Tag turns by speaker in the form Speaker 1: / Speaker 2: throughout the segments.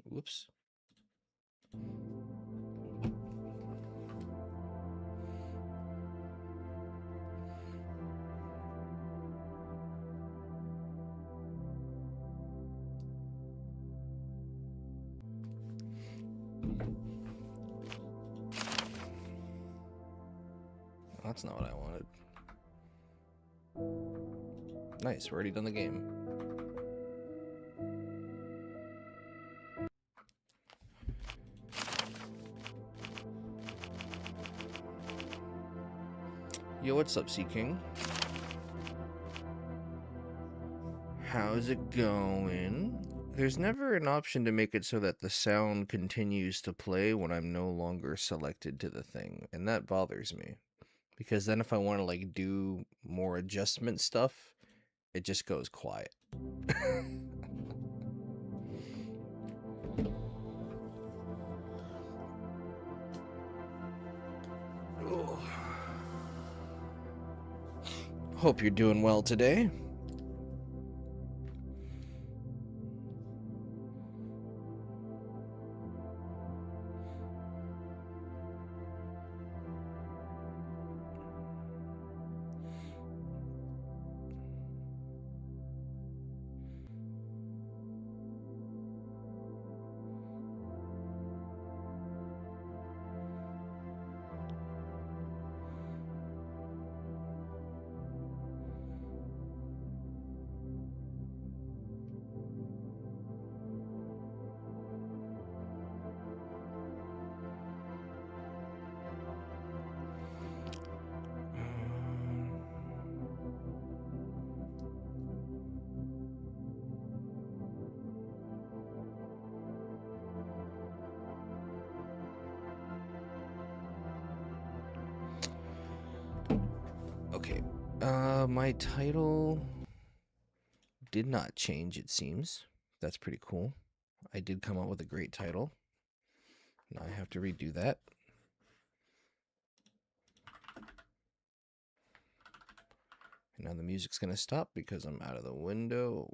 Speaker 1: Whoops. That's not what I wanted. Nice, we're already done the game. Yo, what's up, Sea King? How's it going? There's never an option to make it so that the sound continues to play when I'm no longer selected to the thing, and that bothers me. Because then if I want to like do more adjustment stuff, it just goes quiet. Hope you're doing well today. Okay, my title did not change, it seems. That's pretty cool. I did come up with a great title. Now I have to redo that. And now the music's gonna stop because I'm out of the window.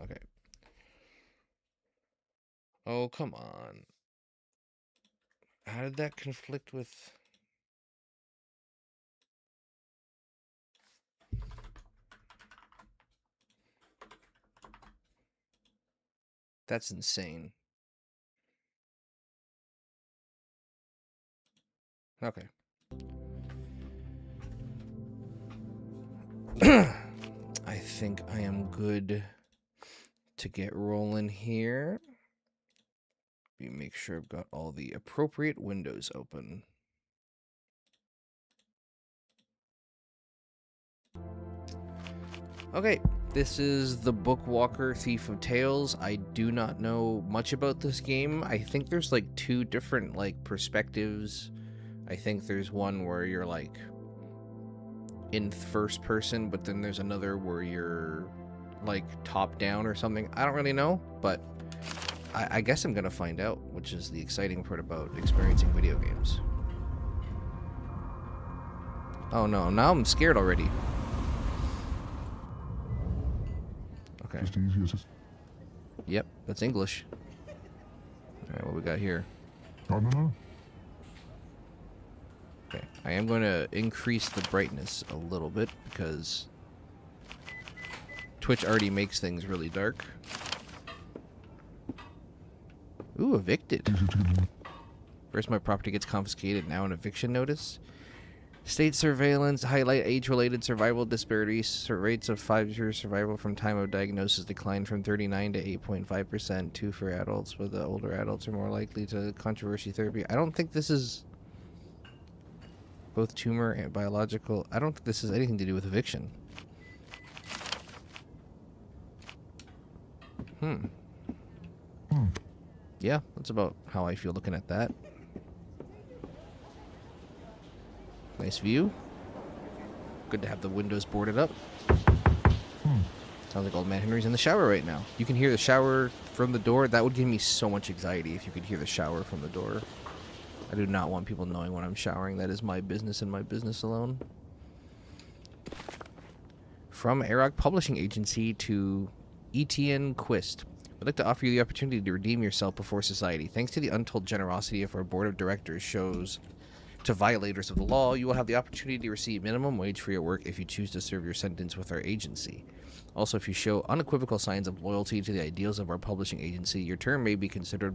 Speaker 1: Okay. Oh, come on. How did that conflict with... That's insane. Okay. I think I am good to get rolling here. Let me make sure I've got all the appropriate windows open. Okay, this is the Bookwalker Thief of Tales. I do not know much about this game. I think there's like two different like perspectives. I think there's one where you're like in first person, but then there's another where you're like top down or something. I don't really know, but I guess I'm gonna find out, which is the exciting part about experiencing video games. Oh no, now I'm scared already. Okay. Yep, that's English. Alright, what we got here? Okay, I am going to increase the brightness a little bit because Twitch already makes things really dark. Ooh, evicted. First my property gets confiscated, now an eviction notice. State surveillance, highlight age-related survival disparities. Rates of 5-year survival from time of diagnosis declined from 39 to 8.5%. 2 for adults, but the older adults are more likely to controversy therapy. I don't think this is both tumor and biological. I don't think this has anything to do with eviction. Yeah, that's about how I feel looking at that. Nice view. Good to have the windows boarded up. Sounds like old man Henry's in the shower right now. You can hear the shower from the door. That would give me so much anxiety if you could hear the shower from the door. I do not want people knowing when I'm showering. That is my business and my business alone. From Arok Publishing Agency to Etienne Quist. We'd like to offer you the opportunity to redeem yourself before society. Thanks to the untold generosity of our board of directors shows to violators of the law, you will have the opportunity to receive minimum wage for your work if you choose to serve your sentence with our agency. Also, if you show unequivocal signs of loyalty to the ideals of our publishing agency, your term may be considered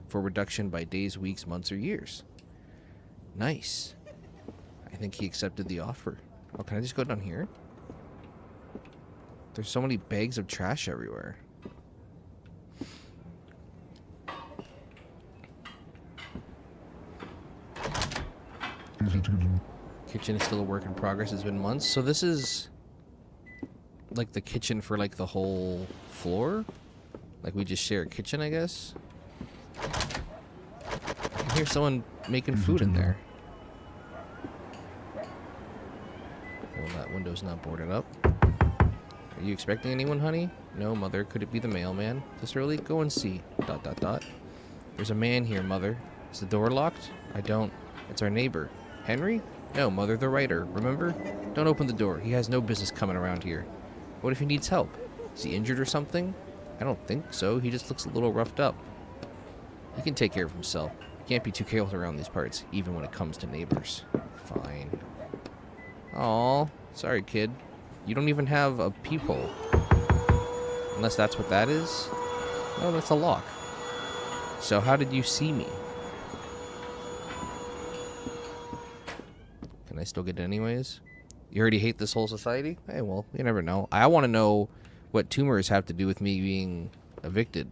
Speaker 1: for reduction by days, weeks, months, or years. Nice. I think he accepted the offer. Oh, can I just go down here? There's so many bags of trash everywhere. Kitchen is still a work in progress. It's been months. So this is like the kitchen for like the whole floor? Like we just share a kitchen, I guess? I can hear someone making food in there. Well, that window's not boarded up. Are you expecting anyone, honey? No, mother. Could it be the mailman? This early? Go and see. ... There's a man here, mother. Is the door locked? I don't. It's our neighbor. Henry? No, mother, the writer. Remember? Don't open the door. He has no business coming around here. What if he needs help? Is he injured or something? I don't think so. He just looks a little roughed up. He can take care of himself. Can't be too careful around these parts, even when it comes to neighbors. Fine. Aw, sorry, kid. You don't even have a peephole. Unless that's what that is? No, that's a lock. So how did you see me? Can I still get it anyways? You already hate this whole society? Hey, well, you never know. I want to know what tumors have to do with me being evicted.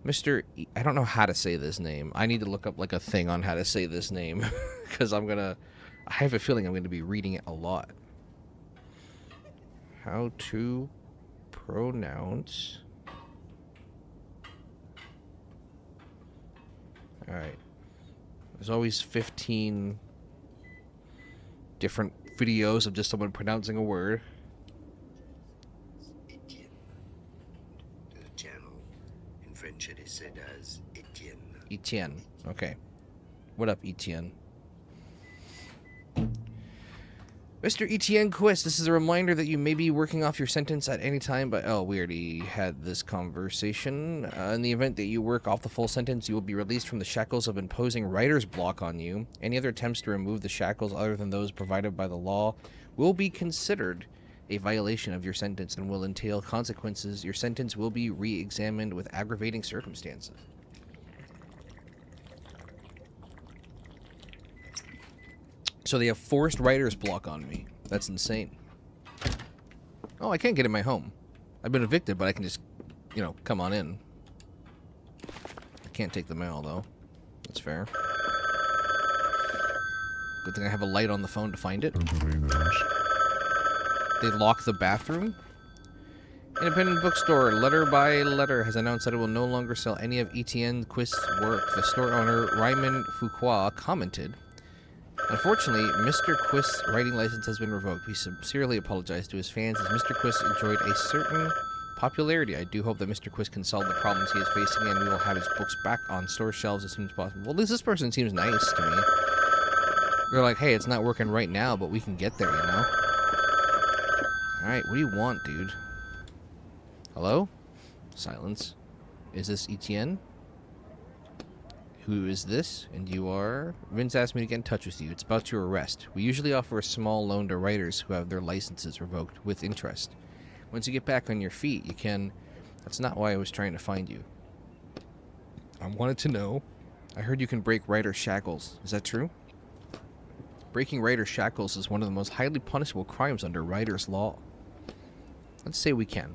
Speaker 1: Mr. I don't know how to say this name. I need to look up like a thing on how to say this name. Because I have a feeling I'm going to be reading it a lot. How to pronounce. Alright. There's always 15 different videos of just someone pronouncing a word.
Speaker 2: Etienne. The channel in French it is said as Etienne.
Speaker 1: Etienne. Okay. What up, Etienne? Mr. Etienne Quist, this is a reminder that you may be working off your sentence at any time, but we already had this conversation. In the event that you work off the full sentence, you will be released from the shackles of imposing writer's block on you. Any other attempts to remove the shackles other than those provided by the law will be considered a violation of your sentence and will entail consequences. Your sentence will be re-examined with aggravating circumstances. So they have forced writer's block on me. That's insane. Oh, I can't get in my home. I've been evicted, but I can just, come on in. I can't take the mail, though. That's fair. Good thing I have a light on the phone to find it. They lock the bathroom. Independent bookstore, Letter by Letter, has announced that it will no longer sell any of Etienne Quist's work. The store owner, Raymond Fuqua, commented, unfortunately, Mr. Quist's writing license has been revoked. We sincerely apologize to his fans as Mr. Quist enjoyed a certain popularity. I do hope that Mr. Quist can solve the problems he is facing and we will have his books back on store shelves as soon as possible. Well, at least this person seems nice to me. They're like, hey, it's not working right now, but we can get there, Alright, what do you want, dude? Hello? Silence. Is this Etienne? Who is this? And you are? Vince asked me to get in touch with you. It's about your arrest. We usually offer a small loan to writers who have their licenses revoked with interest. Once you get back on your feet, you can... That's not why I was trying to find you. I wanted to know. I heard you can break writer's shackles. Is that true? Breaking writer's shackles is one of the most highly punishable crimes under writer's law. Let's say we can.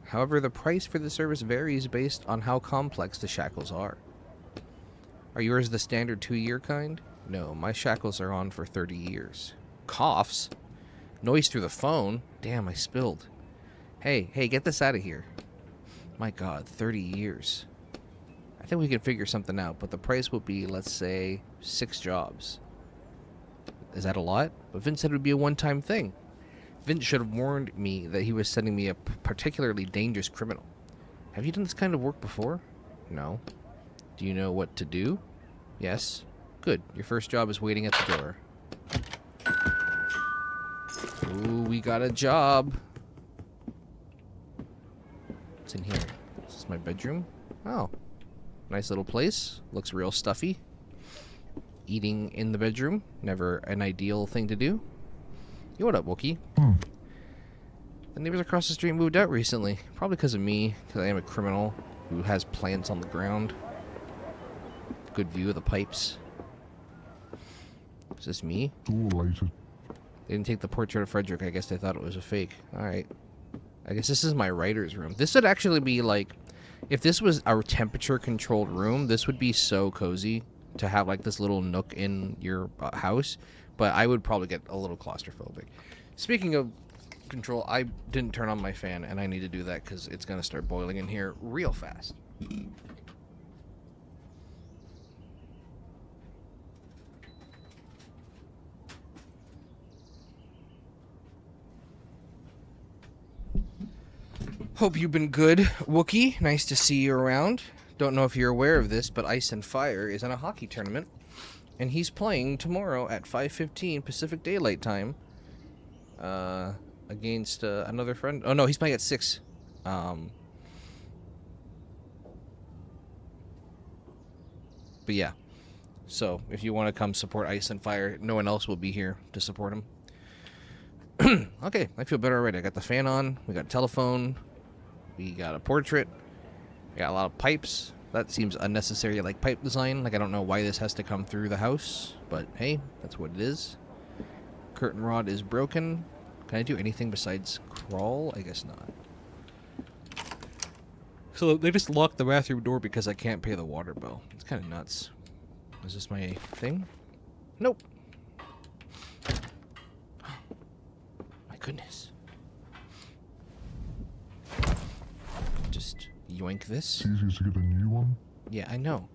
Speaker 1: However, the price for the service varies based on how complex the shackles are. Are yours the standard 2-year kind? No, my shackles are on for 30 years. Coughs? Noise through the phone? Damn, I spilled. Hey, get this out of here. My god, 30 years. I think we can figure something out, but the price will be, let's say, 6 jobs. Is that a lot? But Vince said it would be a one-time thing. Vince should have warned me that he was sending me a particularly dangerous criminal. Have you done this kind of work before? No. Do you know what to do? Yes. Good. Your first job is waiting at the door. Ooh, we got a job. What's in here? Is this my bedroom? Oh. Nice little place. Looks real stuffy. Eating in the bedroom. Never an ideal thing to do. Yo, what up, Wookie? The neighbors across the street moved out recently. Probably because of me, because I am a criminal who has plants on the ground. Good view of the pipes. Is this me? They didn't take the portrait of Frederick. I guess they thought it was a fake. Alright. I guess this is my writer's room. This would actually be like... If this was our temperature-controlled room, this would be so cozy to have like this little nook in your house. But I would probably get a little claustrophobic. Speaking of control, I didn't turn on my fan, and I need to do that because it's going to start boiling in here real fast. Hope you've been good, Wookie. Nice to see you around. Don't know if you're aware of this, but Ice and Fire is in a hockey tournament. And he's playing tomorrow at 5:15 Pacific Daylight Time. Against another friend. Oh, no, he's playing at 6. But yeah. So, if you want to come support Ice and Fire, no one else will be here to support him. Okay, I feel better already. I got the fan on. We got a telephone. We got a portrait. We got a lot of pipes. That seems unnecessary, like pipe design. Like, I don't know why this has to come through the house. But, hey, that's what it is. Curtain rod is broken. Can I do anything besides crawl? I guess not. So, they just locked the bathroom door because I can't pay the water bill. It's kind of nuts. Is this my thing? Nope. My goodness. Just yoink this.
Speaker 3: It's easier to get a new one.
Speaker 1: Yeah, I know.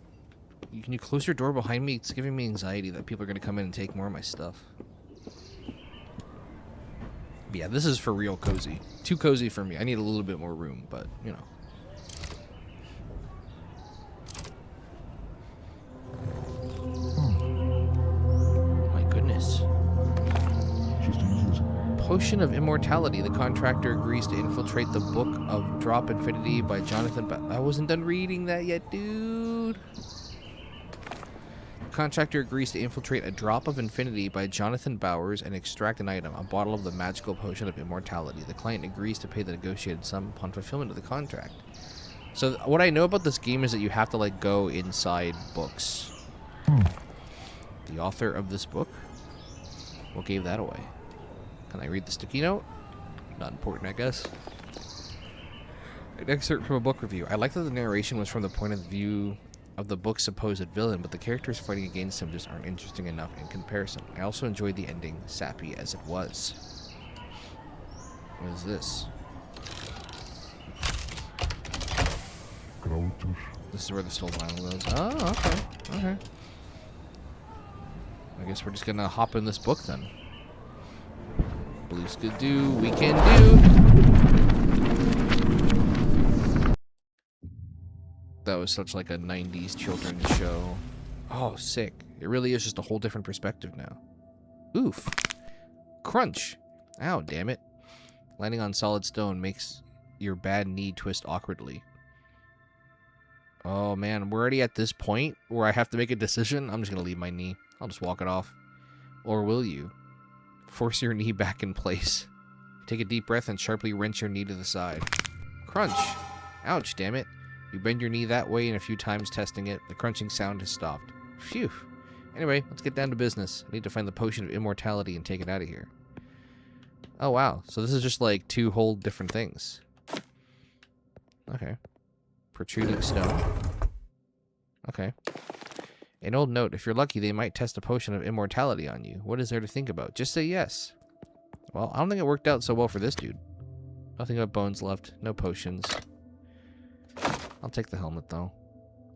Speaker 1: Can you close your door behind me? It's giving me anxiety that people are going to come in and take more of my stuff. But yeah, this is for real cozy. Too cozy for me. I need a little bit more room, but, you know. My goodness. Potion of Immortality. The contractor agrees to infiltrate the Book of Drop Infinity by Jonathan I wasn't done reading that yet, dude. The contractor agrees to infiltrate a Drop of Infinity by Jonathan Bowers and extract an item, a bottle of the magical potion of immortality. The client agrees to pay the negotiated sum upon fulfillment of the contract. So what I know about this game is that you have to like go inside books. The author of this book? What gave that away? Can I read the sticky note? Not important, I guess. An excerpt from a book review. I like that the narration was from the point of view of the book's supposed villain, but the characters fighting against him just aren't interesting enough in comparison. I also enjoyed the ending, sappy as it was. What is this? This is where the soul vinyl goes. Oh, okay. Okay. I guess we're just gonna hop in this book then. Bluesky do, we can do. That was such like a 90s children's show. Oh, sick. It really is just a whole different perspective now. Oof. Crunch. Ow, damn it. Landing on solid stone makes your bad knee twist awkwardly. Oh, man. We're already at this point where I have to make a decision. I'm just going to leave my knee. I'll just walk it off. Or will you? Force your knee back in place. Take a deep breath and sharply wrench your knee to the side. Crunch. Ouch, damn it. You bend your knee that way and a few times testing it. The crunching sound has stopped. Phew. Anyway, let's get down to business. I need to find the potion of immortality and take it out of here. Oh, wow. So this is just like two whole different things. Okay. Protruding stone. Okay. An old note. If you're lucky, they might test a potion of immortality on you. What is there to think about? Just say yes. Well, I don't think it worked out so well for this dude. Nothing but bones left. No potions. I'll take the helmet, though.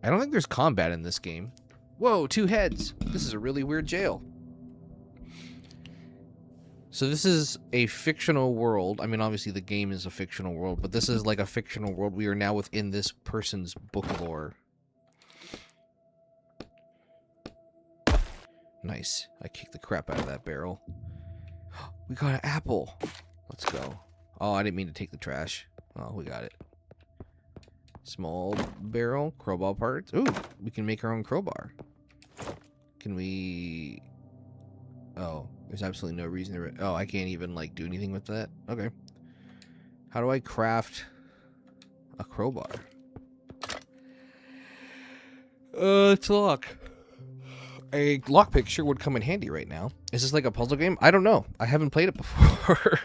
Speaker 1: I don't think there's combat in this game. Whoa, 2 heads. This is a really weird jail. So this is a fictional world. I mean, obviously the game is a fictional world, but this is like a fictional world. We are now within this person's book lore. Nice. I kicked the crap out of that barrel. We got an apple. Let's go. Oh, I didn't mean to take the trash. Oh, we got it. Small barrel, crowbar parts. Ooh, we can make our own crowbar. Can we... Oh, there's absolutely no reason to... Oh, I can't even, like, do anything with that? Okay. How do I craft a crowbar? It's a lock. A lockpick sure would come in handy right now. Is this like a puzzle game? I don't know. I haven't played it before.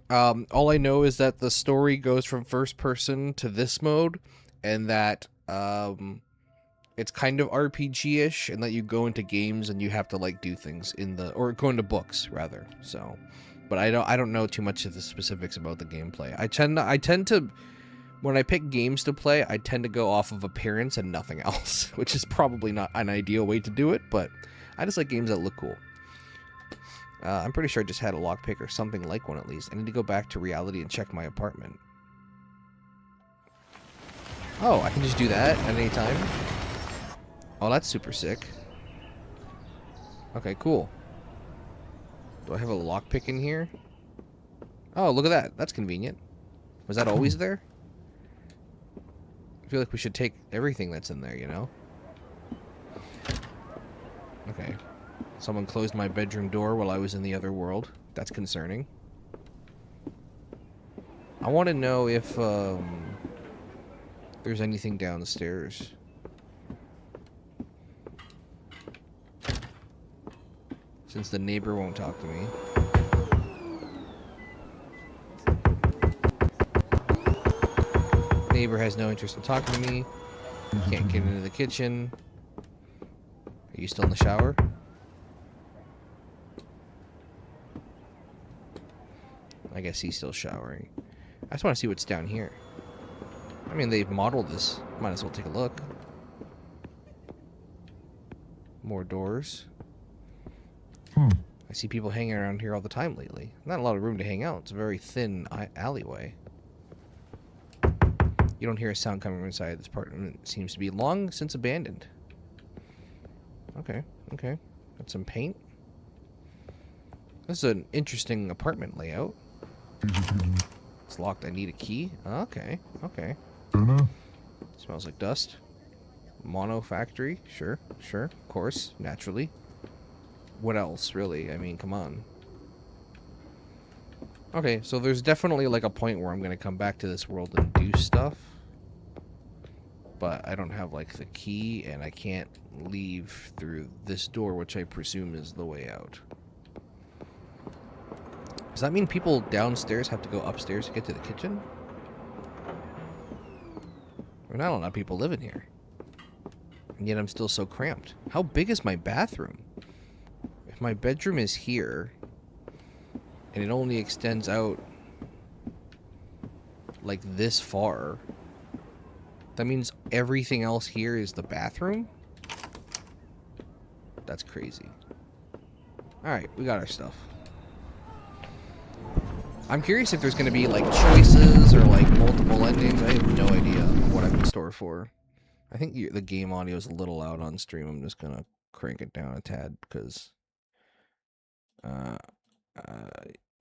Speaker 1: All I know is that the story goes from first person to this mode, and that it's kind of RPG-ish, and that you go into games and you have to like do things in the, or go into books rather. So, but I don't know too much of the specifics about the gameplay. I tend to when I pick games to play, I tend to go off of appearance and nothing else, which is probably not an ideal way to do it, but I just like games that look cool. I'm pretty sure I just had a lockpick or something like one at least. I need to go back to reality and check my apartment. Oh, I can just do that at any time? Oh, that's super sick. Okay, cool. Do I have a lockpick in here? Oh, look at that. That's convenient. Was that always there? I feel like we should take everything that's in there, you know? Okay. Someone closed my bedroom door while I was in the other world. That's concerning. I want to know if there's anything downstairs. Since the neighbor won't talk to me. Neighbor has no interest in talking to me. Can't get into the kitchen. Are you still in the shower? I guess he's still showering. I just want to see what's down here. I mean, they've modeled this. Might as well take a look. More doors. I see people hanging around here all the time lately. Not a lot of room to hang out. It's a very thin alleyway. You don't hear a sound coming from inside this apartment. It seems to be long since abandoned. Okay, okay. Got some paint. This is an interesting apartment layout. It's locked. I need a key. Okay, okay. Smells like dust. Mono factory. Sure, sure. Of course, naturally. What else, really? I mean, come on. Okay, so there's definitely like a point where I'm going to come back to this world and do stuff. But I don't have like the key, and I can't leave through this door, which I presume is the way out. Does that mean people downstairs have to go upstairs to get to the kitchen? Or not a lot of people living here. And yet I'm still so cramped. How big is my bathroom? If my bedroom is here, and it only extends out like this far, that means everything else here is the bathroom? That's crazy. Alright, we got our stuff. I'm curious if there's going to be like choices or like multiple endings. I have no idea what I'm in store for. I think the game audio is a little loud on stream. I'm just going to crank it down a tad because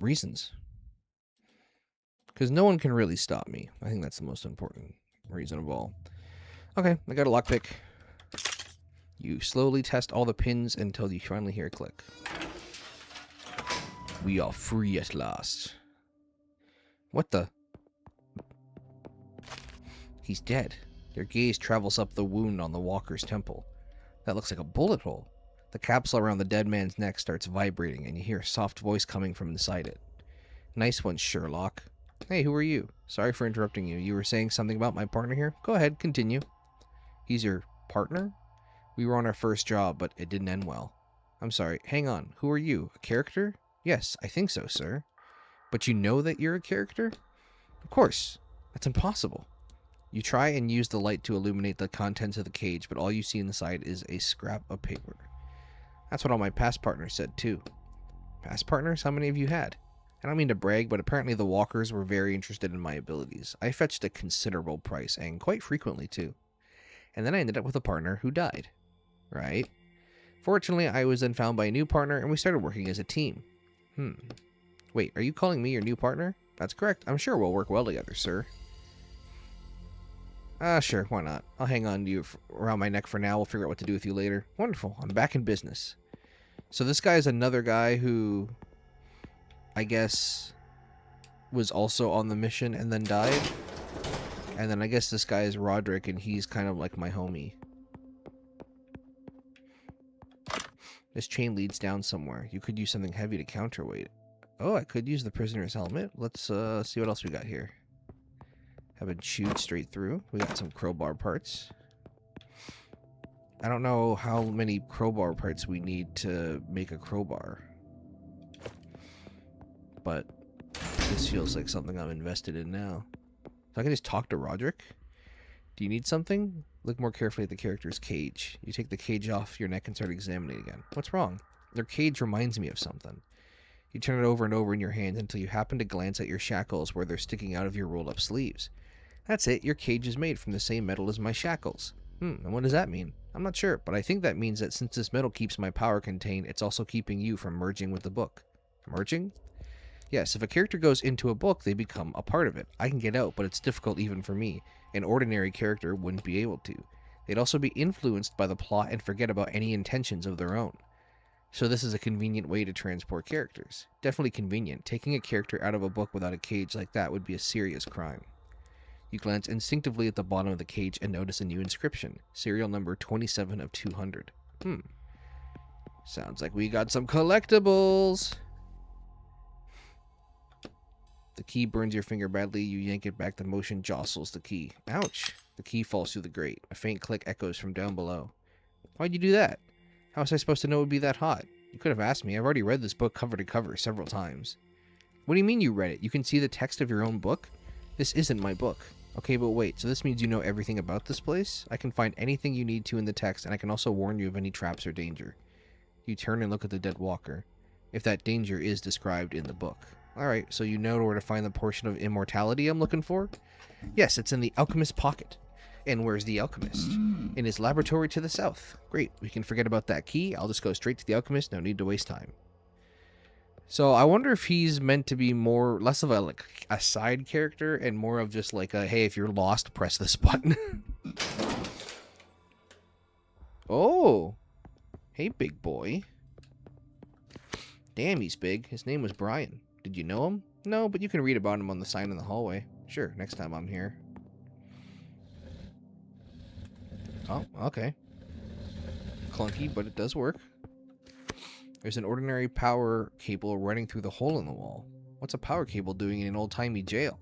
Speaker 1: reasons. Because no one can really stop me. I think that's the most important reason of all. Okay, I got a lockpick. You slowly test all the pins until you finally hear a click. We are free at last. What the? He's dead. Their gaze travels up the wound on the walker's temple. That looks like a bullet hole. The capsule around the dead man's neck starts vibrating, and you hear a soft voice coming from inside it. Nice one, Sherlock. Hey, who are you? Sorry for interrupting you. You were saying something about my partner here? Go ahead, continue. He's your partner? We were on our first job, but it didn't end well. I'm sorry. Hang on. Who are you? A character? Yes, I think so, sir. But you know that you're a character? Of course. That's impossible. You try and use the light to illuminate the contents of the cage, but all you see inside is a scrap of paper. That's what all my past partners said, too. Past partners? How many have you had? I don't mean to brag, but apparently the walkers were very interested in my abilities. I fetched a considerable price, and quite frequently too. And then I ended up with a partner who died. Right? Fortunately, I was then found by a new partner, and we started working as a team. Wait, are you calling me your new partner? That's correct. I'm sure we'll work well together, sir. Sure, why not? I'll hang on to you around my neck for now. We'll figure out what to do with you later. Wonderful. I'm back in business. So this guy is another guy who, I guess, was also on the mission and then died. And then I guess this guy is Roderick, and he's kind of like my homie. This chain leads down somewhere. You could use something heavy to counterweight. Oh, I could use the prisoner's helmet. Let's see what else we got here. Have been chewed straight through. We got some crowbar parts. I don't know how many crowbar parts we need to make a crowbar. But this feels like something I'm invested in now. So I can just talk to Roderick? Do you need something? Look more carefully at the character's cage. You take the cage off your neck and start examining it again. What's wrong? Their cage reminds me of something. You turn it over and over in your hands until you happen to glance at your shackles where they're sticking out of your rolled-up sleeves. That's it. Your cage is made from the same metal as my shackles. And what does that mean? I'm not sure, but I think that means that since this metal keeps my power contained, it's also keeping you from merging with the book. Merging? Yes, if a character goes into a book, they become a part of it. I can get out, but it's difficult even for me. An ordinary character wouldn't be able to. They'd also be influenced by the plot and forget about any intentions of their own. So this is a convenient way to transport characters. Definitely convenient. Taking a character out of a book without a cage like that would be a serious crime. You glance instinctively at the bottom of the cage and notice a new inscription. Serial number 27 of 200. Sounds like we got some collectibles. The key burns your finger badly. You yank it back. The motion jostles the key. Ouch. The key falls through the grate. A faint click echoes from down below. Why'd you do that? How was I supposed to know it would be that hot? You could have asked me. I've already read this book cover to cover several times. What do you mean you read it? You can see the text of your own book? This isn't my book. Okay, but wait, so this means you know everything about this place? I can find anything you need to in the text, and I can also warn you of any traps or danger. You turn and look at the dead walker, if that danger is described in the book. Alright, so you know where to find the portion of immortality I'm looking for? Yes, it's in the alchemist's pocket. And where's the alchemist? In his laboratory to the south. Great, we can forget about that key. I'll just go straight to the alchemist, no need to waste time. So I wonder if he's meant to be less of a side character and more of just like a, hey, if you're lost, press this button. Oh, hey, big boy. Damn, he's big. His name was Brian. Did you know him? No, but you can read about him on the sign in the hallway. Sure, next time I'm here. Oh, okay. Clunky, but it does work. There's an ordinary power cable running through the hole in the wall. What's a power cable doing in an old-timey jail?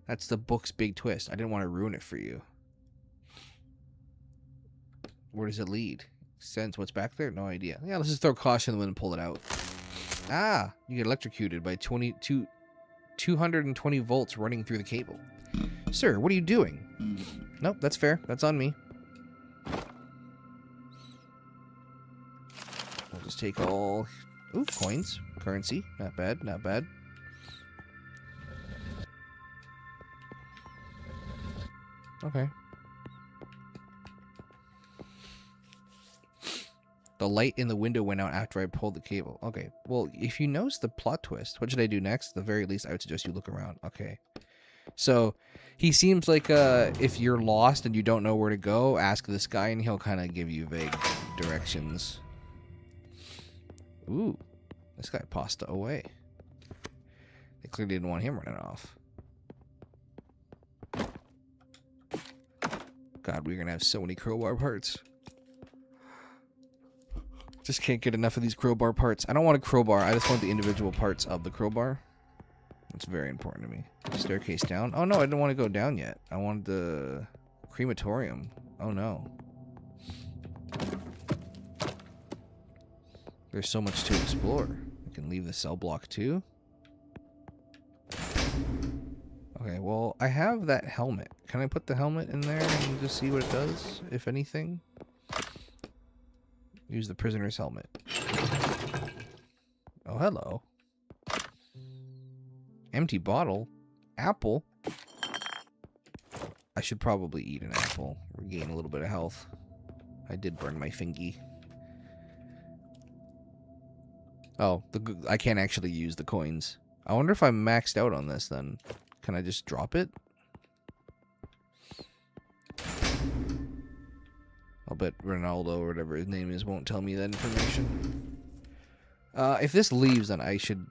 Speaker 1: That's the book's big twist. I didn't want to ruin it for you. Where does it lead? Sense what's back there? No idea. Yeah, let's just throw caution in the wind and pull it out. Ah, you get electrocuted by 220 volts running through the cable. Sir, what are you doing? Nope, that's fair. That's on me. We'll just take all... Ooh, coins. Currency. Not bad, not bad. Okay. The light in the window went out after I pulled the cable. Okay, well, if you notice the plot twist, what should I do next? At the very least, I would suggest you look around. Okay. So, he seems like if you're lost and you don't know where to go, ask this guy and he'll kind of give you vague directions. Ooh, this guy pasta away. They clearly didn't want him running off. God, we're gonna have so many crowbar parts. Just can't get enough of these crowbar parts. I don't want a crowbar. I just want the individual parts of the crowbar. That's very important to me. Staircase down. Oh, no, I didn't want to go down yet. I wanted the crematorium. Oh, no. There's so much to explore. I can leave the cell block, too. Okay, well, I have that helmet. Can I put the helmet in there and just see what it does, if anything? Use the prisoner's helmet. Oh, hello. Empty bottle. Apple. I should probably eat an apple. Regain a little bit of health. I did burn my fingy. Oh, I can't actually use the coins. I wonder if I'm maxed out on this then. Can I just drop it? I'll bet Ronaldo or whatever his name is won't tell me that information. If this leaves, then I should...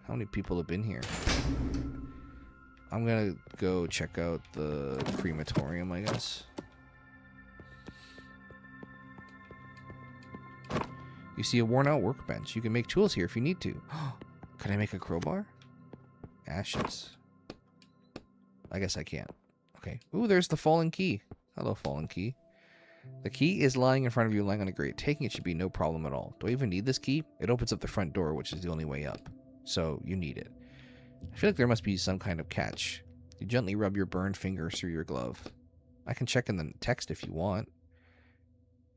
Speaker 1: How many people have been here? I'm gonna go check out the crematorium, I guess. You see a worn-out workbench. You can make tools here if you need to. Can I make a crowbar? Ashes. I guess I can't. Okay. Ooh, there's the fallen key. Hello, fallen key. The key is lying in front of you, lying on a grate. Taking it should be no problem at all. Do I even need this key? It opens up the front door, which is the only way up. So, you need it. I feel like there must be some kind of catch. You gently rub your burned fingers through your glove. I can check in the text if you want.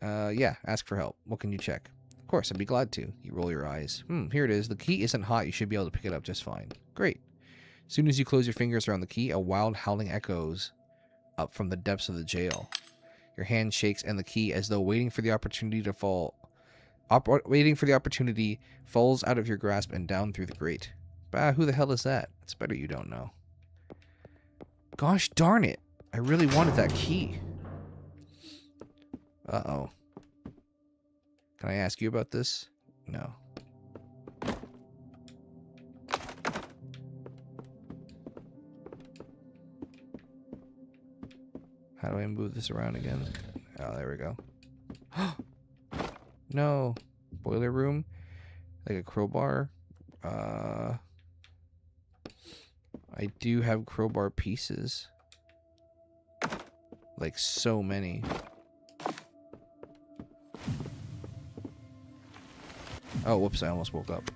Speaker 1: Yeah, ask for help. What can you check? Of course, I'd be glad to. You roll your eyes. Here it is. The key isn't hot. You should be able to pick it up just fine. Great. As soon as you close your fingers around the key, a wild howling echoes up from the depths of the jail. Your hand shakes and the key, as though waiting for the opportunity to fall... falls out of your grasp and down through the grate. Bah, who the hell is that? It's better you don't know. Gosh darn it. I really wanted that key. Uh-oh. Can I ask you about this? No. How do I move this around again? Oh, there we go. No. Boiler room? Like a crowbar? I do have crowbar pieces. Like so many. Oh, whoops, I almost woke up.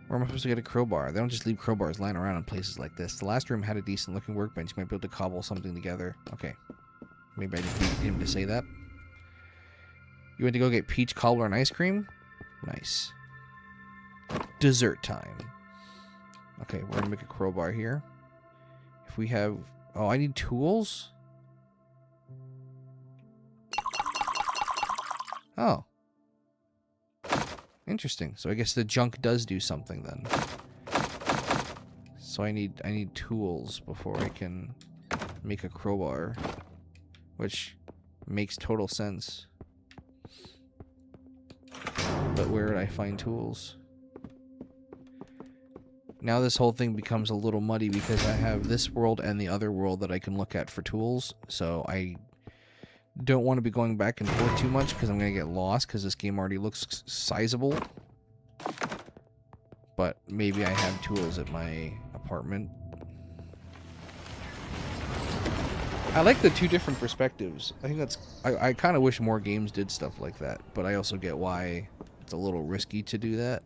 Speaker 1: Where am I supposed to get a crowbar? They don't just leave crowbars lying around in places like this. The last room had a decent looking workbench. You might be able to cobble something together. Okay. Maybe I just need him to say that. You went to go get peach cobbler and ice cream? Nice. Dessert time. Okay, we're gonna make a crowbar here. If we have... Oh, I need tools? Oh. Interesting. So I guess the junk does do something then. So I need tools before I can make a crowbar. Which makes total sense. But where would I find tools? Now this whole thing becomes a little muddy because I have this world and the other world that I can look at for tools. So I don't want to be going back and forth too much because I'm going to get lost because this game already looks sizable. But maybe I have tools at my apartment. I like the two different perspectives. I think that's... I kind of wish more games did stuff like that. But I also get why it's a little risky to do that.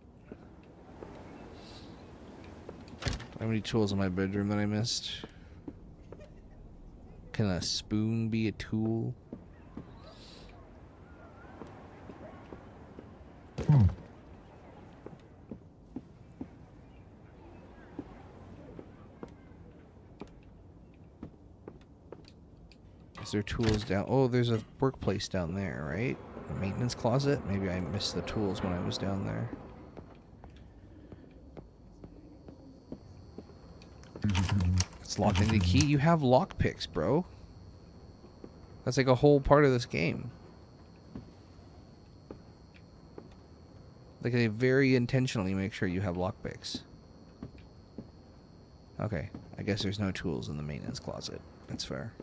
Speaker 1: How many tools in my bedroom that I missed? Can a spoon be a tool? Is there tools down? Oh, there's a workplace down there, right? A maintenance closet? Maybe I missed the tools when I was down there. It's locked into the key. You have lockpicks, bro. That's like a whole part of this game. Like they very intentionally make sure you have lockpicks. Okay, I guess there's no tools in the maintenance closet. That's fair.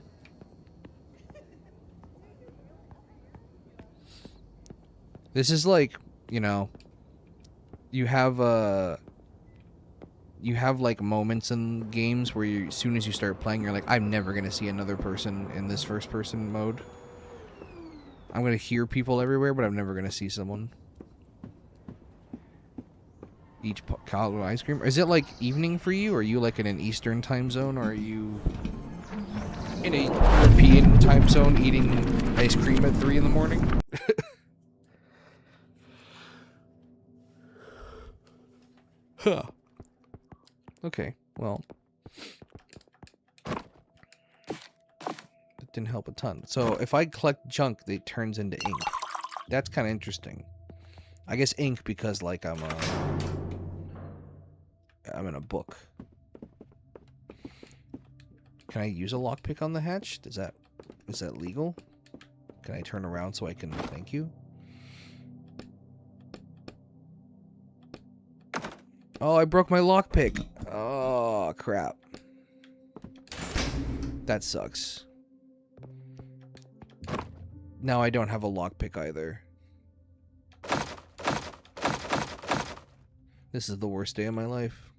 Speaker 1: This is like, you know, you have like moments in games where you, as soon as you start playing, you're like, I'm never gonna see another person in this first person mode. I'm gonna hear people everywhere, but I'm never gonna see someone. Each collard ice cream. Is it like evening for you? Are you like in an Eastern time zone, or are you in a European time zone eating ice cream at 3 in the morning? Huh. Okay, well. That didn't help a ton. So if I collect junk, it turns into ink. That's kind of interesting. I guess ink because, like, I'm in a book. Can I use a lockpick on the hatch? Is that legal? Can I turn around so I can thank you? Oh, I broke my lockpick. Oh, crap. That sucks. Now I don't have a lockpick either. This is the worst day of my life.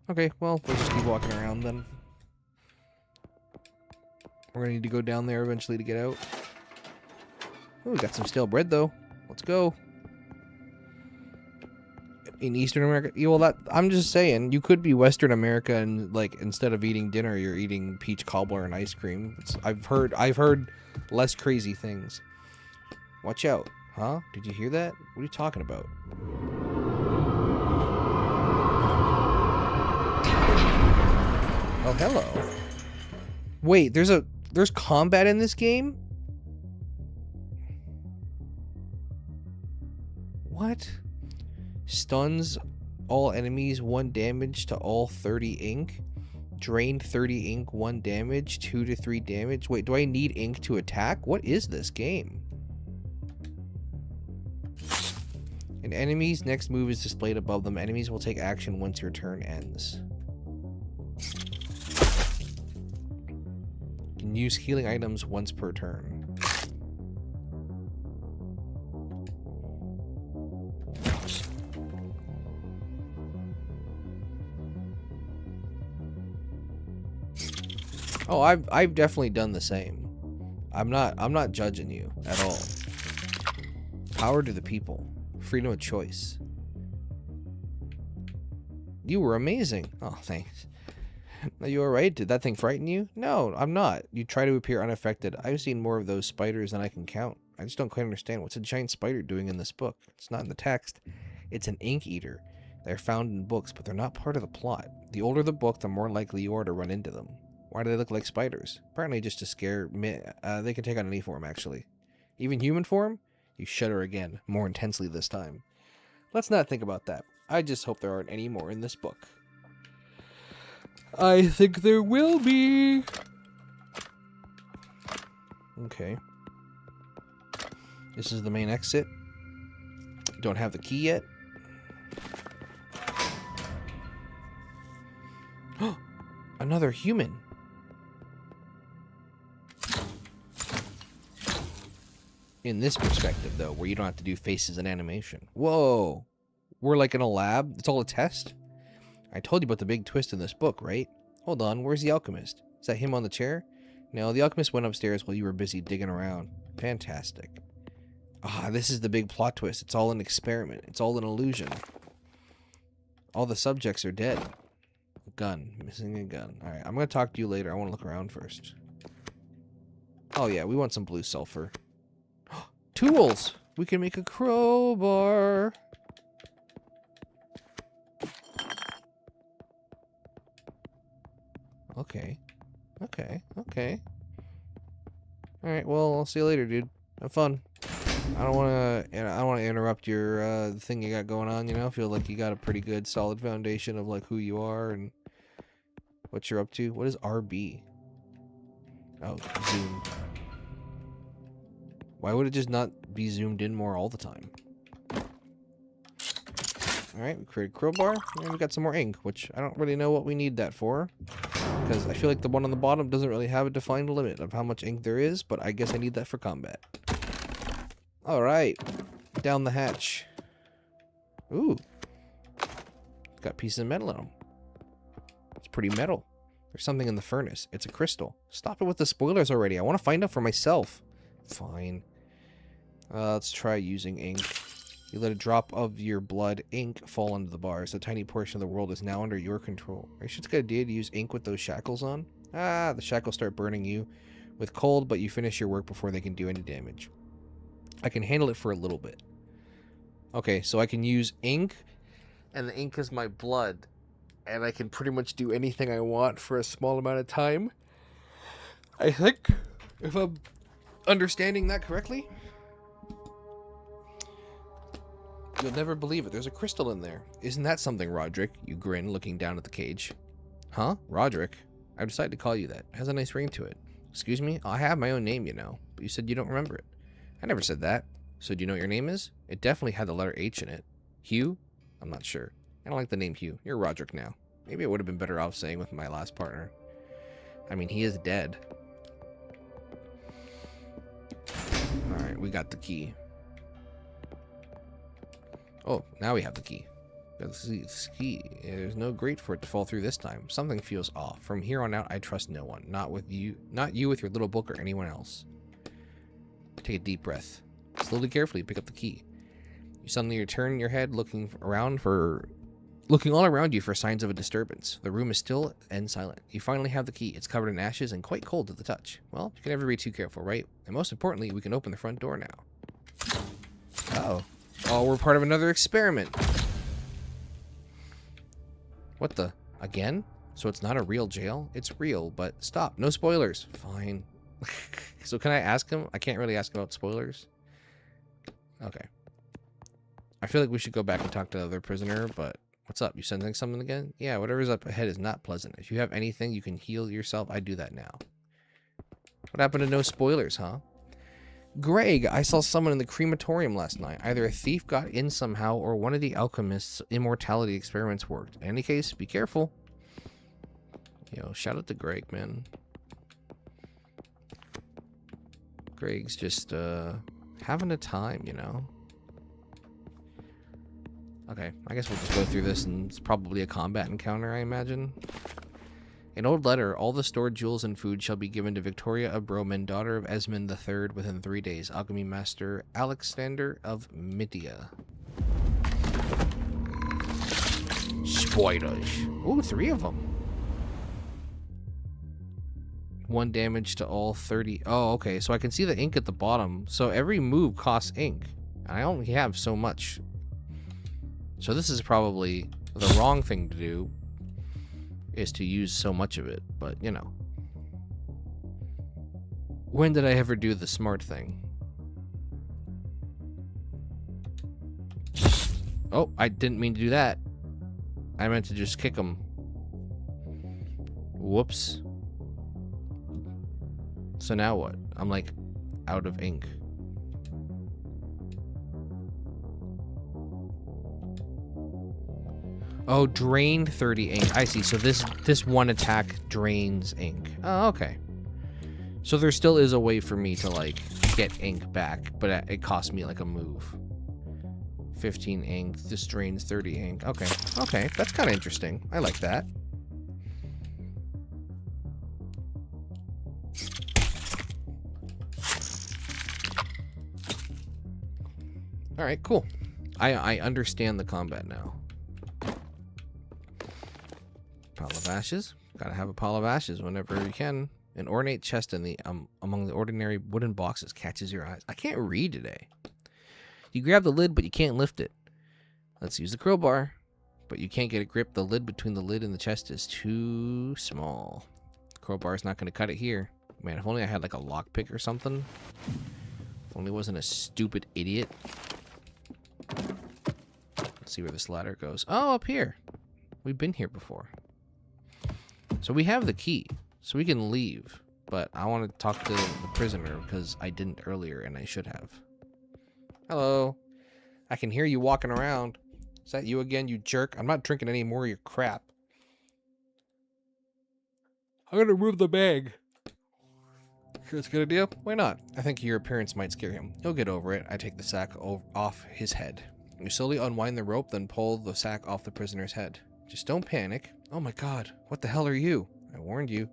Speaker 1: Okay, well, we'll just keep walking around then. We're gonna need to go down there eventually to get out. Oh, we got some stale bread though. Let's go. In Eastern America, yeah, well, I'm just saying, you could be Western America and, like, instead of eating dinner, you're eating peach cobbler and ice cream. I've heard less crazy things. Watch out, huh? Did you hear that? What are you talking about? Oh, hello. Wait, there's combat in this game? What? Stuns all enemies 1 damage to all 30 ink. Drained 30 ink 1 damage, 2 to 3 damage. Wait, do I need ink to attack? What is this game? An enemy's next move is displayed above them. Enemies will take action once your turn ends. You can use healing items once per turn. Oh, I've definitely done the same. I'm not judging you at all. Power to the people. Freedom of choice. You were amazing. Oh, thanks. Are you alright? Did that thing frighten you? No, I'm not. You try to appear unaffected. I've seen more of those spiders than I can count. I just don't quite understand. What's a giant spider doing in this book? It's not in the text. It's an ink eater. They're found in books, but they're not part of the plot. The older the book, the more likely you are to run into them. Why do they look like spiders? Apparently just to scare me. They can take on any form, actually. Even human form? You shudder again, more intensely this time. Let's not think about that. I just hope there aren't any more in this book. I think there will be. Okay. This is the main exit. Don't have the key yet. Another human. In this perspective, though, where you don't have to do faces and animation. Whoa. We're like in a lab? It's all a test? I told you about the big twist in this book, right? Hold on, where's the alchemist? Is that him on the chair? No, the alchemist went upstairs while you were busy digging around. Fantastic. Ah, this is the big plot twist. It's all an experiment. It's all an illusion. All the subjects are dead. A gun. Missing a gun. Alright, I'm going to talk to you later. I want to look around first. Oh yeah, we want some blue sulfur. Tools! We can make a crowbar. Okay. Okay. Alright, well, I'll see you later, dude. Have fun. I don't want to interrupt your thing you got going on, you know? I feel like you got a pretty good solid foundation of like who you are and what you're up to. What is RB? Oh, zoom. Why would it just not be zoomed in more all the time? Alright, we created a crowbar, and we got some more ink, which I don't really know what we need that for. Because I feel like the one on the bottom doesn't really have a defined limit of how much ink there is, but I guess I need that for combat. Alright, down the hatch. Ooh. It's got pieces of metal in them. It's pretty metal. There's something in the furnace. It's a crystal. Stop it with the spoilers already. I want to find out for myself. Fine. Let's try using ink. You let a drop of your blood ink fall into the bars. A tiny portion of the world is now under your control. Are you sure it's a good idea to use ink with those shackles on? Ah, the shackles start burning you with cold, but you finish your work before they can do any damage. I can handle it for a little bit. Okay, so I can use ink and the ink is my blood, and I can pretty much do anything I want for a small amount of time. I think, if I'm understanding that correctly. You'll never believe it. There's a crystal in there. Isn't that something, Roderick? You grin, looking down at the cage. Huh? Roderick? I've decided to call you that. It has a nice ring to it. Excuse me? I have my own name, you know. But you said you don't remember it. I never said that. So do you know what your name is? It definitely had the letter H in it. Hugh? I'm not sure. I don't like the name Hugh. You're Roderick now. Maybe I would have been better off saying with my last partner. I mean, he is dead. Alright, we got the key. Oh, now we have the key. The key. There's no grate for it to fall through this time. Something feels off. From here on out, I trust no one. Not you with your little book or anyone else. Take a deep breath. Slowly, carefully pick up the key. You suddenly turn your head, looking all around you for signs of a disturbance. The room is still and silent. You finally have the key. It's covered in ashes and quite cold to the touch. Well, you can never be too careful, right? And most importantly, we can open the front door now. Uh-oh. Oh, we're part of another experiment. What the? Again? So it's not a real jail? It's real, but stop. No spoilers. Fine. So can I ask him? I can't really ask about spoilers. Okay. I feel like we should go back and talk to the other prisoner, but what's up? You sensing something again? Yeah, whatever's up ahead is not pleasant. If you have anything you can heal yourself, I do that now. What happened to no spoilers, huh? Greg, I saw someone in the crematorium last night. Either a thief got in somehow or one of the alchemist's immortality experiments worked. In any case, be careful. Yo, shout out to Greg, man. Greg's just having a time, you know. Okay, I guess we'll just go through this, and it's probably a combat encounter, I imagine. An old letter, all the stored jewels and food shall be given to Victoria of Broman, daughter of Esmond III, within 3 days. Alchemy Master Alexander of Mydia. Spoilers. Ooh, 3 of them. 1 damage to all 30. Oh, okay, so I can see the ink at the bottom. So every move costs ink. I only have so much. So this is probably the wrong thing to do, is to use so much of it, but you know. When did I ever do the smart thing? Oh, I didn't mean to do that. I meant to just kick him. Whoops. So now what? I'm like out of ink. Oh, drained 30 ink. I see. So this one attack drains ink. Oh, okay. So there still is a way for me to like get ink back, but it costs me like a move. 15 ink. This drains 30 ink. Okay. Okay. That's kind of interesting. I like that. All right, cool. I understand the combat now. Pile of ashes. Gotta have a pile of ashes whenever you can. An ornate chest in the among the ordinary wooden boxes catches your eyes. I can't read today. You grab the lid, but you can't lift it. Let's use the crowbar, but you can't get a grip. The lid between the lid and the chest is too small. The crowbar is not going to cut it here. Man, if only I had like a lockpick or something. If only I wasn't a stupid idiot. Let's see where this ladder goes. Oh, up here. We've been here before. So we have the key, so we can leave. But I want to talk to the prisoner because I didn't earlier and I should have. Hello. I can hear you walking around. Is that you again, you jerk? I'm not drinking any more of your crap. I'm gonna move the bag. Sure it's a good idea? Why not? I think your appearance might scare him. He'll get over it. I take the sack off his head. You slowly unwind the rope, then pull the sack off the prisoner's head. Just don't panic. Oh my god, what the hell are you? I warned you.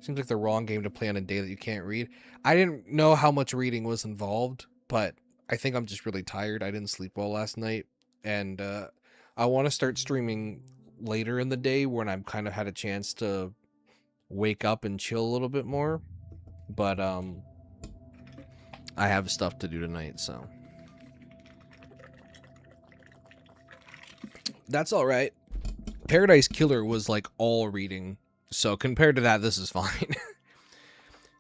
Speaker 1: Seems like the wrong game to play on a day that you can't read. I didn't know how much reading was involved, but I think I'm just really tired. I didn't sleep well last night, and I want to start streaming later in the day when I've kind of had a chance to wake up and chill a little bit more. But I have stuff to do tonight, so. That's all right. Paradise Killer was like all reading, so compared to that, this is fine.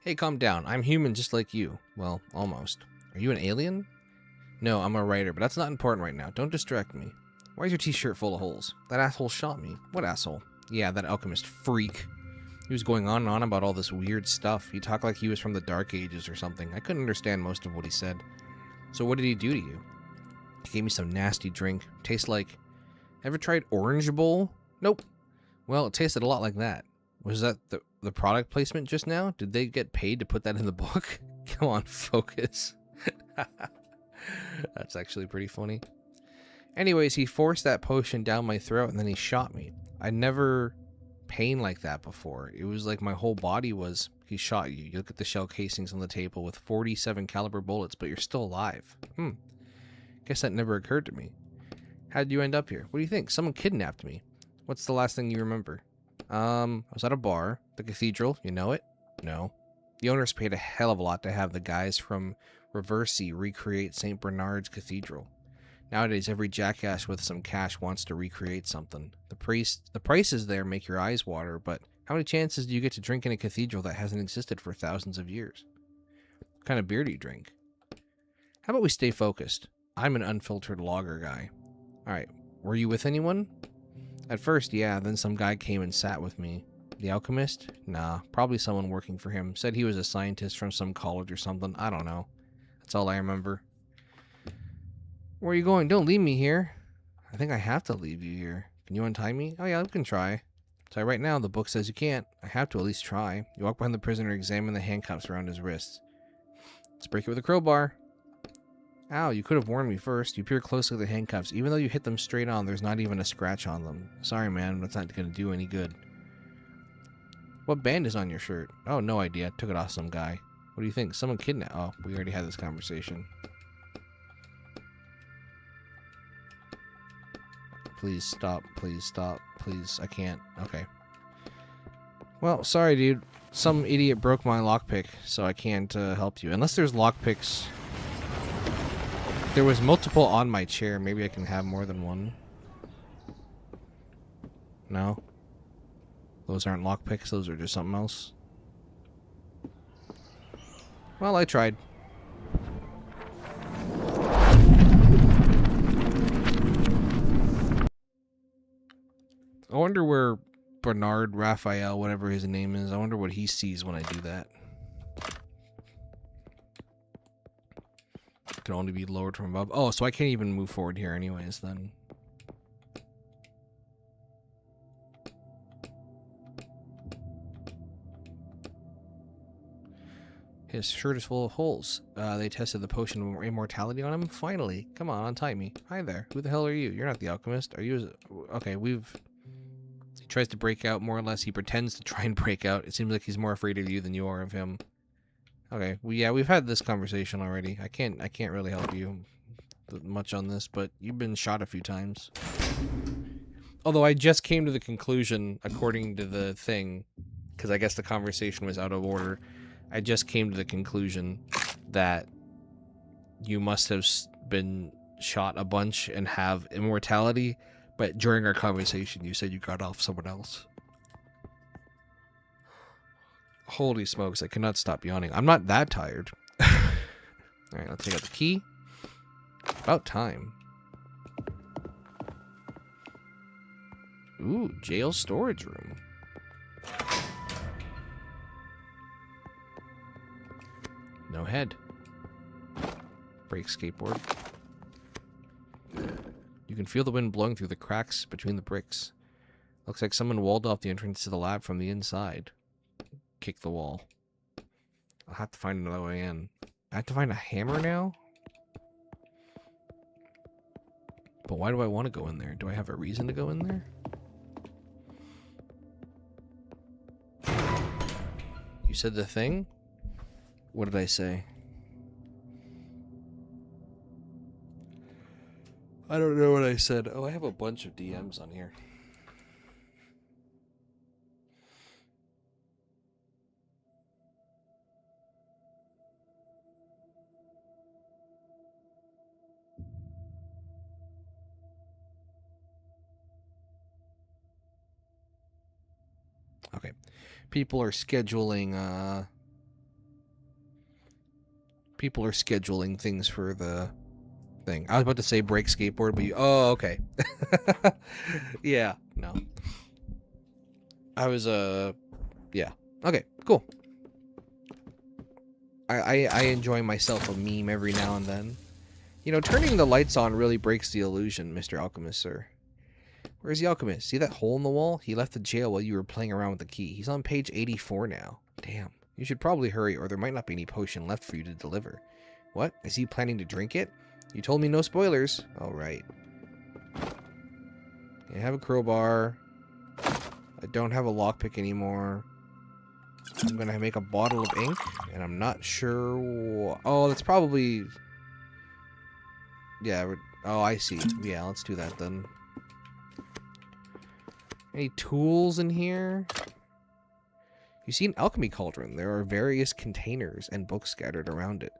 Speaker 1: Hey, calm down. I'm human just like you. Well, almost. Are you an alien? No, I'm a writer, but that's not important right now. Don't distract me. Why is your t-shirt full of holes? That asshole shot me. What asshole? Yeah, that alchemist freak. He was going on and on about all this weird stuff. He talked like he was from the Dark Ages or something. I couldn't understand most of what he said. So what did he do to you? He gave me some nasty drink. Tastes like... Ever tried Orange Bowl? Nope. Well, it tasted a lot like that. Was that the product placement just now? Did they get paid to put that in the book? Come on, focus. That's actually pretty funny. Anyways, he forced that potion down my throat and then he shot me. I'd never pain like that before. It was like my whole body was... He shot you. You look at the shell casings on the table with 47 caliber bullets, but you're still alive. Guess that never occurred to me. How'd you end up here? What do you think? Someone kidnapped me. What's the last thing you remember? I was at a bar. The cathedral. You know it? No. The owners paid a hell of a lot to have the guys from Reversey recreate St. Bernard's Cathedral. Nowadays, every jackass with some cash wants to recreate something. The prices there make your eyes water, but how many chances do you get to drink in a cathedral that hasn't existed for thousands of years? What kind of beer do you drink? How about we stay focused? I'm an unfiltered lager guy. Alright, were you with anyone? At first, yeah, then some guy came and sat with me. The alchemist? Nah, probably someone working for him. Said he was a scientist from some college or something. I don't know. That's all I remember. Where are you going? Don't leave me here. I think I have to leave you here. Can you untie me? Oh yeah, we can try. So right now, the book says you can't. I have to at least try. You walk behind the prisoner, examine the handcuffs around his wrists. Let's break it with a crowbar. Ow, you could have warned me first. You peer closely at the handcuffs. Even though you hit them straight on, there's not even a scratch on them. Sorry, man, that's not going to do any good. What band is on your shirt? Oh, no idea. Took it off some guy. What do you think? Someone kidnapped... Oh, we already had this conversation. Please stop. Please stop. Please. I can't. Okay. Well, sorry, dude. Some idiot broke my lockpick, so I can't help you. Unless there's lockpicks... There was multiple on my chair. Maybe I can have more than one. No? Those aren't lockpicks. Those are just something else. Well, I tried. I wonder where Bernard, Raphael, whatever his name is, I wonder what he sees when I do that. Can only be lowered from above. Oh, so I can't even move forward here anyways, then. His shirt is full of holes. They tested the potion of immortality on him. Finally. Come on, untie me. Hi there. Who the hell are you? You're not the alchemist. Are you... Okay, He tries to break out, more or less. He pretends to try and break out. It seems like he's more afraid of you than you are of him. Okay, we've had this conversation already. I can't really help you much on this, but you've been shot a few times. Although I just came to the conclusion, according to the thing, because I guess the conversation was out of order, I just came to the conclusion that you must have been shot a bunch and have immortality, but during our conversation you said you got off someone else. Holy smokes, I cannot stop yawning. I'm not that tired. Alright, let's take out the key. About time. Ooh, jail storage room. No head. Brake skateboard. You can feel the wind blowing through the cracks between the bricks. Looks like someone walled off the entrance to the lab from the inside. Kick the wall. I'll have to find another way in. I have to find a hammer now? But why do I want to go in there? Do I have a reason to go in there? You said the thing? What did I say? I don't know what I said. Oh, I have a bunch of DMs on here. Okay. People are scheduling things for the thing. I was about to say break skateboard, but oh, okay. Yeah, no. I was yeah. Okay, cool. I enjoy myself a meme every now and then. You know, turning the lights on really breaks the illusion, Mr. Alchemist, sir. Where's the alchemist? See that hole in the wall? He left the jail while you were playing around with the key. He's on page 84 now. Damn. You should probably hurry, or there might not be any potion left for you to deliver. What? Is he planning to drink it? You told me no spoilers. All right. I have a crowbar. I don't have a lockpick anymore. I'm gonna make a bottle of ink, and I'm not sure. Oh, that's probably. Yeah. Oh, I see. Yeah, let's do that then. Any tools in here? You see an alchemy cauldron. There are various containers and books scattered around it.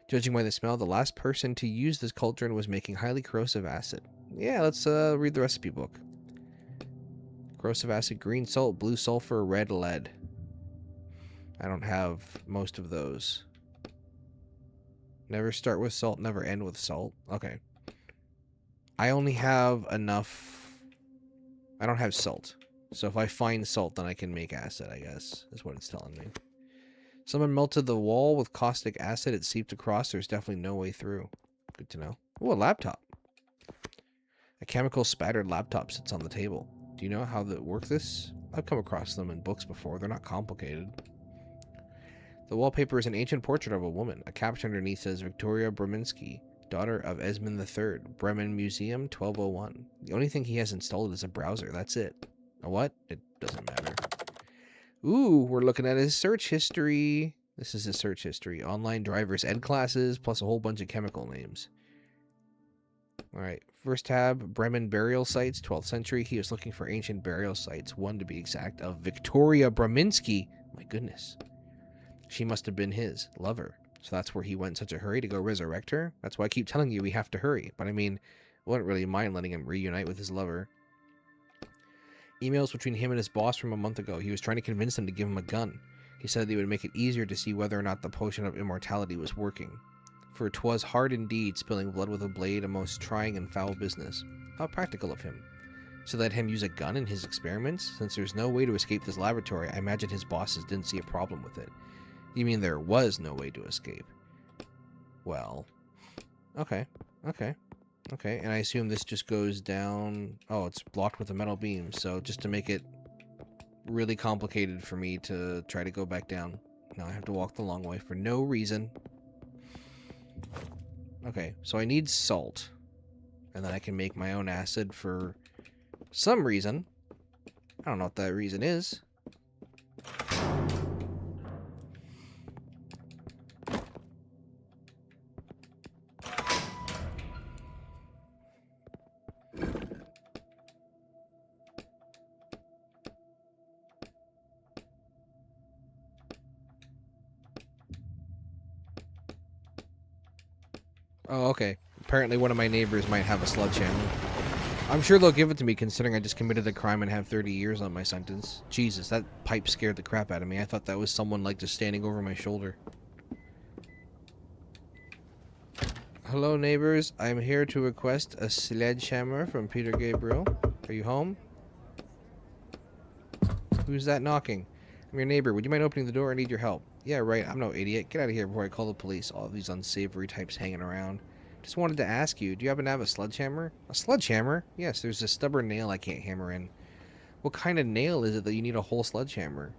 Speaker 1: Judging by the smell, the last person to use this cauldron was making highly corrosive acid. Yeah, let's read the recipe book. Corrosive acid, green salt, blue sulfur, red lead. I don't have most of those. Never start with salt, never end with salt. Okay. I only have enough... I don't have salt. So if I find salt, then I can make acid, I guess, is what it's telling me. Someone melted the wall with caustic acid. It seeped across. There's definitely no way through. Good to know. Oh, a laptop. A chemical spattered laptop sits on the table. Do you know how to work this? I've come across them in books before. They're not complicated. The wallpaper is an ancient portrait of a woman. A caption underneath says Victoria Breminski, daughter of Esmond III, Bremen Museum, 1201. The only thing he has installed is a browser. That's it. A what? It doesn't matter. Ooh, we're looking at his search history. This is his search history. Online drivers, ed classes, plus a whole bunch of chemical names. Alright, first tab, Bremen burial sites, 12th century. He was looking for ancient burial sites, one to be exact, of Victoria Breminski. My goodness. She must have been his lover. So that's where he went in such a hurry to go resurrect her. That's why I keep telling you we have to hurry. But I mean, I wouldn't really mind letting him reunite with his lover. Emails between him and his boss from a month ago. He was trying to convince him to give him a gun. He said they would make it easier to see whether or not the potion of immortality was working. For 'twas hard indeed, spilling blood with a blade, a most trying and foul business. How practical of him. So let him use a gun in his experiments? Since there's no way to escape this laboratory, I imagine his bosses didn't see a problem with it. You mean there was no way to escape? Well, okay, and I assume this just goes down... Oh, it's blocked with a metal beam, so just to make it really complicated for me to try to go back down. Now I have to walk the long way for no reason. Okay, so I need salt, and then I can make my own acid for some reason. I don't know what that reason is. Oh, okay. Apparently one of my neighbors might have a sledgehammer. I'm sure they'll give it to me considering I just committed a crime and have 30 years on my sentence. Jesus, that pipe scared the crap out of me. I thought that was someone like just standing over my shoulder. Hello, neighbors. I'm here to request a sledgehammer from Peter Gabriel. Are you home? Who's that knocking? I'm your neighbor. Would you mind opening the door? I need your help. Yeah, right. I'm no idiot. Get out of here before I call the police. All these unsavory types hanging around. Just wanted to ask you, do you happen to have a sledgehammer? A sledgehammer? Yes, there's a stubborn nail I can't hammer in. What kind of nail is it that you need a whole sledgehammer?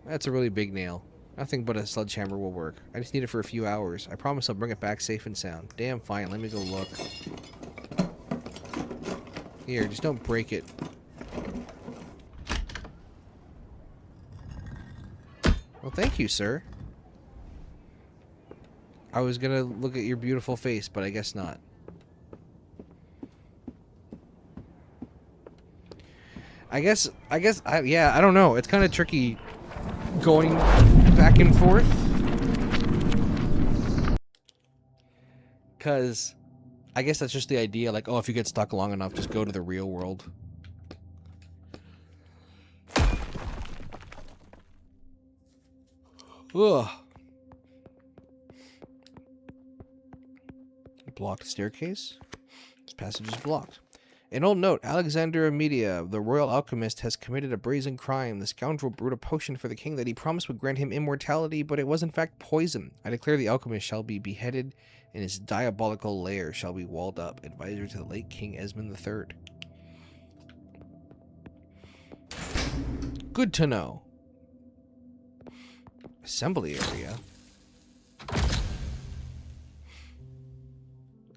Speaker 1: That's a really big nail. Nothing but a sledgehammer will work. I just need it for a few hours. I promise I'll bring it back safe and sound. Damn fine, let me go look. Here, just don't break it. Well, thank you, sir. I was gonna look at your beautiful face, but I guess not. Yeah, I don't know. It's kind of tricky going back and forth. Because I guess that's just the idea, like, oh, if you get stuck long enough, just go to the real world. Ugh. Blocked staircase. This passage is blocked. An old note, Alexander Media, the royal alchemist, has committed a brazen crime. The scoundrel brewed a potion for the king that he promised would grant him immortality, but it was in fact poison. I declare the alchemist shall be beheaded, and his diabolical lair shall be walled up. Advisor to the late King Esmond III. Good to know. Assembly area.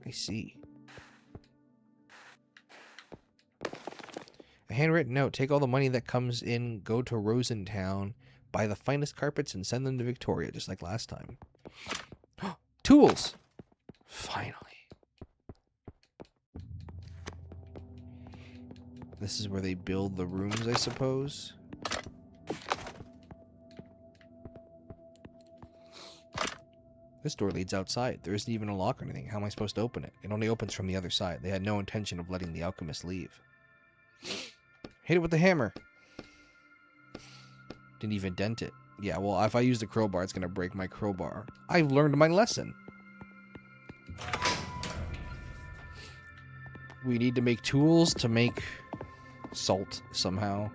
Speaker 1: I see. A handwritten note. Take all the money that comes in, go to Rosentown, buy the finest carpets, and send them to Victoria, just like last time. Tools! Finally. This is where they build the rooms, I suppose. This door leads outside. There isn't even a lock or anything. How am I supposed to open it? It only opens from the other side. They had no intention of letting the alchemist leave. Hit it with the hammer. Didn't even dent it. Yeah, well, if I use the crowbar, it's going to break my crowbar. I've learned my lesson. We need to make tools to make salt somehow.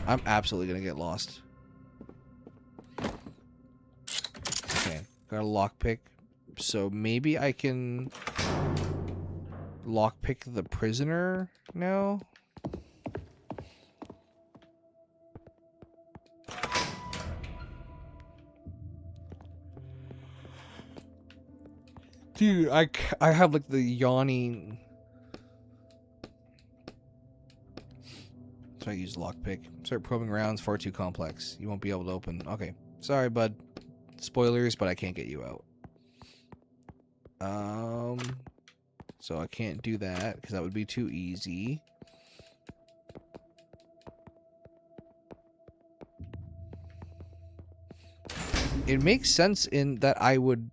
Speaker 1: I'm absolutely going to get lost. Okay, got a lockpick. So maybe I can lockpick the prisoner now? Dude, I have like the yawning. So I use lockpick. Start probing rounds, far too complex. You won't be able to open. Okay. Sorry, bud. Spoilers, but I can't get you out. So I can't do that because that would be too easy. It makes sense in that I would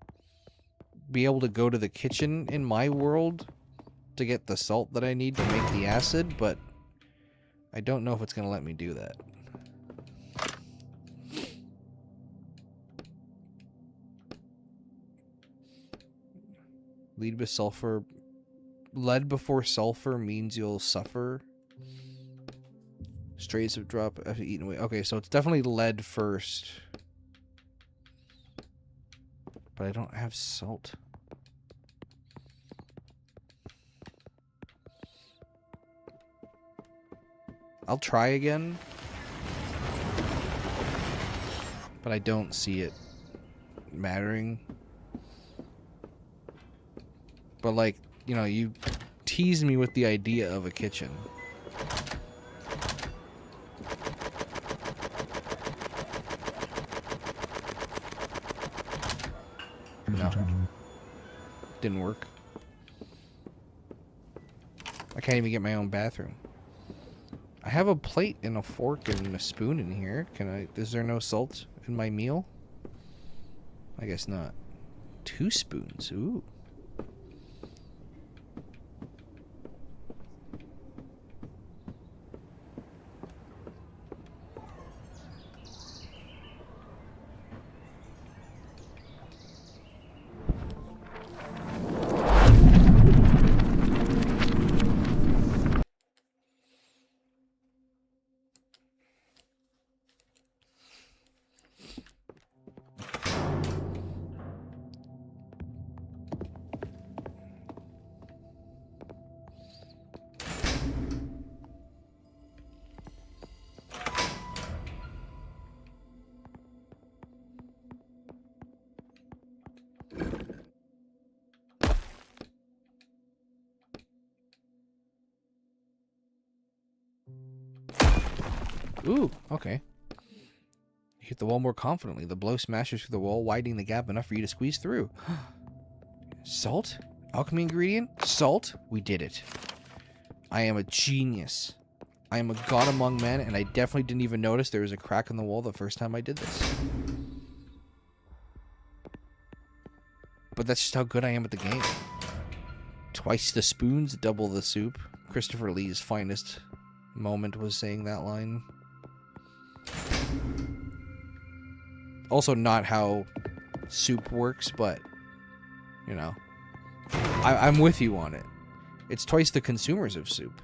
Speaker 1: be able to go to the kitchen in my world to get the salt that I need to make the acid, but I don't know if it's going to let me do that. Lead with sulfur. Lead before sulfur means you'll suffer. Strays of drop after eaten away. Okay, so it's definitely lead first. But I don't have salt. I'll try again. But I don't see it mattering. But like, you know, you teased me with the idea of a kitchen. No. Didn't work. I can't even get my own bathroom. I have a plate and a fork and a spoon in here. Is there no salt in my meal? I guess not. 2 spoons. Ooh. Ooh, okay. You hit the wall more confidently. The blow smashes through the wall, widening the gap enough for you to squeeze through. Salt? Alchemy ingredient? Salt? We did it. I am a genius. I am a god among men, and I definitely didn't even notice there was a crack in the wall the first time I did this. But that's just how good I am at the game. Twice the spoons, double the soup. Christopher Lee's finest moment was saying that line. also not how soup works, but, you know, I'm with you on it. It's twice the consumers of soup.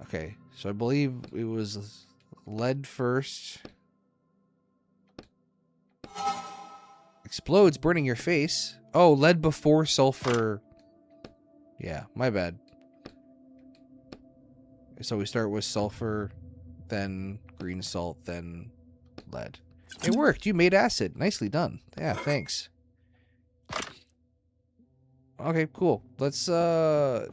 Speaker 1: Okay, so I believe it was lead first. Explodes, burning your face. Oh, lead before sulfur. Yeah, my bad. So we start with sulfur, then green salt, then lead. It worked. You made acid. Nicely done. Yeah, thanks. Okay, cool. Let's, I'm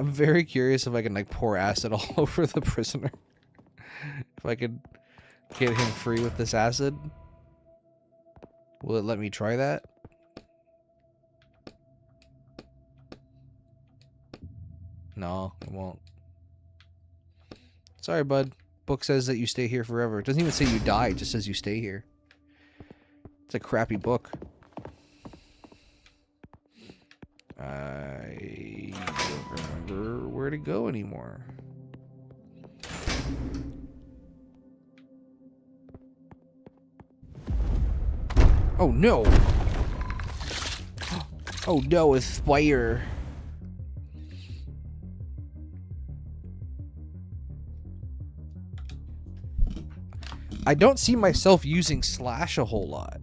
Speaker 1: very curious if I can, like, pour acid all over the prisoner. If I could get him free with this acid. Will it let me try that? No, it won't. Sorry, bud. Book says that you stay here forever. It doesn't even say you die, it just says you stay here. It's a crappy book. I don't remember where to go anymore. Oh no! Oh no, it's fire! I don't see myself using slash a whole lot.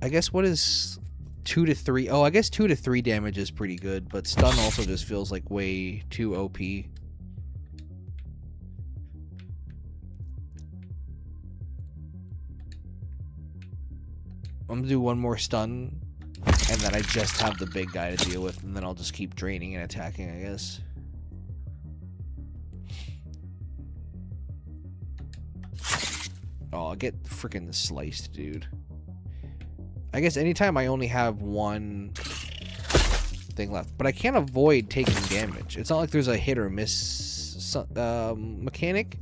Speaker 1: I guess what is 2 to 3? Oh, I guess 2 to 3 damage is pretty good, but stun also just feels like way too OP. I'm gonna do one more stun, and then I just have the big guy to deal with, and then I'll just keep draining and attacking, I guess. Oh, I'll get freaking sliced, dude. I guess anytime I only have one thing left. But I can't avoid taking damage. It's not like there's a hit or miss mechanic.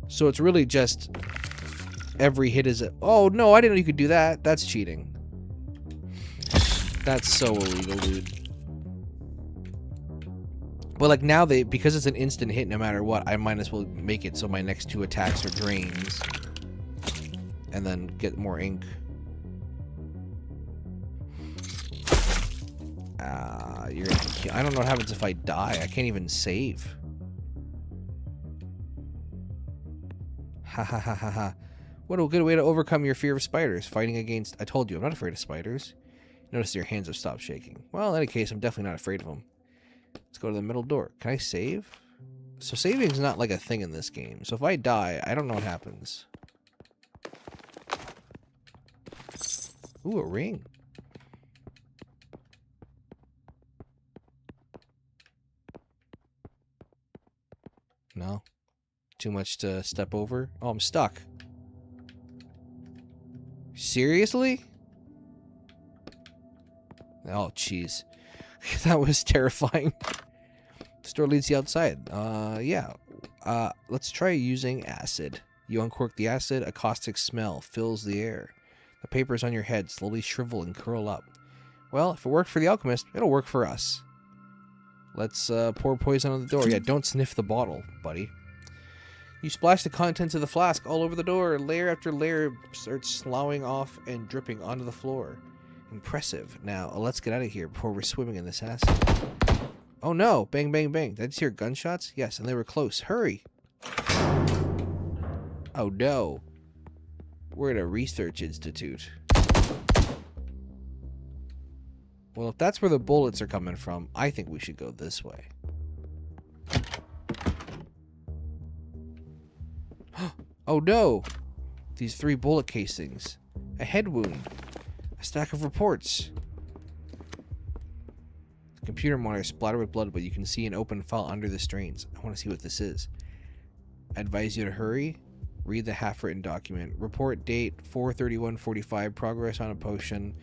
Speaker 1: So it's really just every hit is a... Oh, no, I didn't know you could do that. That's cheating. That's so illegal, dude. But like now, because it's an instant hit no matter what, I might as well make it so my next 2 attacks are drains. And then get more ink. You're gonna kill. I don't know what happens if I die. I can't even save. Ha ha ha ha ha. What a good way to overcome your fear of spiders. Fighting against... I told you, I'm not afraid of spiders. Notice your hands have stopped shaking. Well, in any case, I'm definitely not afraid of them. Let's go to the middle door. Can I save? So saving is not like a thing in this game. So if I die, I don't know what happens. Ooh, a ring. No. Too much to step over. Oh, I'm stuck. Seriously? Oh, jeez. That was terrifying. The door leads you outside. Yeah. Let's try using acid. You uncork the acid. A caustic smell fills the air. The papers on your head slowly shrivel and curl up. Well, if it worked for the alchemist, it'll work for us. Let's pour poison on the door. Yeah, don't sniff the bottle, buddy. You splash the contents of the flask all over the door. Layer after layer starts sloughing off and dripping onto the floor. Impressive. Now, let's get out of here before we're swimming in this acid. Oh no! Bang, bang, bang. Did I just hear gunshots? Yes, and they were close. Hurry! Oh no. We're at a research institute. Well, if that's where the bullets are coming from, I think we should go this way. Oh no! These 3 bullet casings. A head wound. A stack of reports. The computer monitor is splattered with blood, but you can see an open file under the strains. I want to see what this is. I advise you to hurry. Read the half-written document. Report date 4/31/45. Progress on a potion.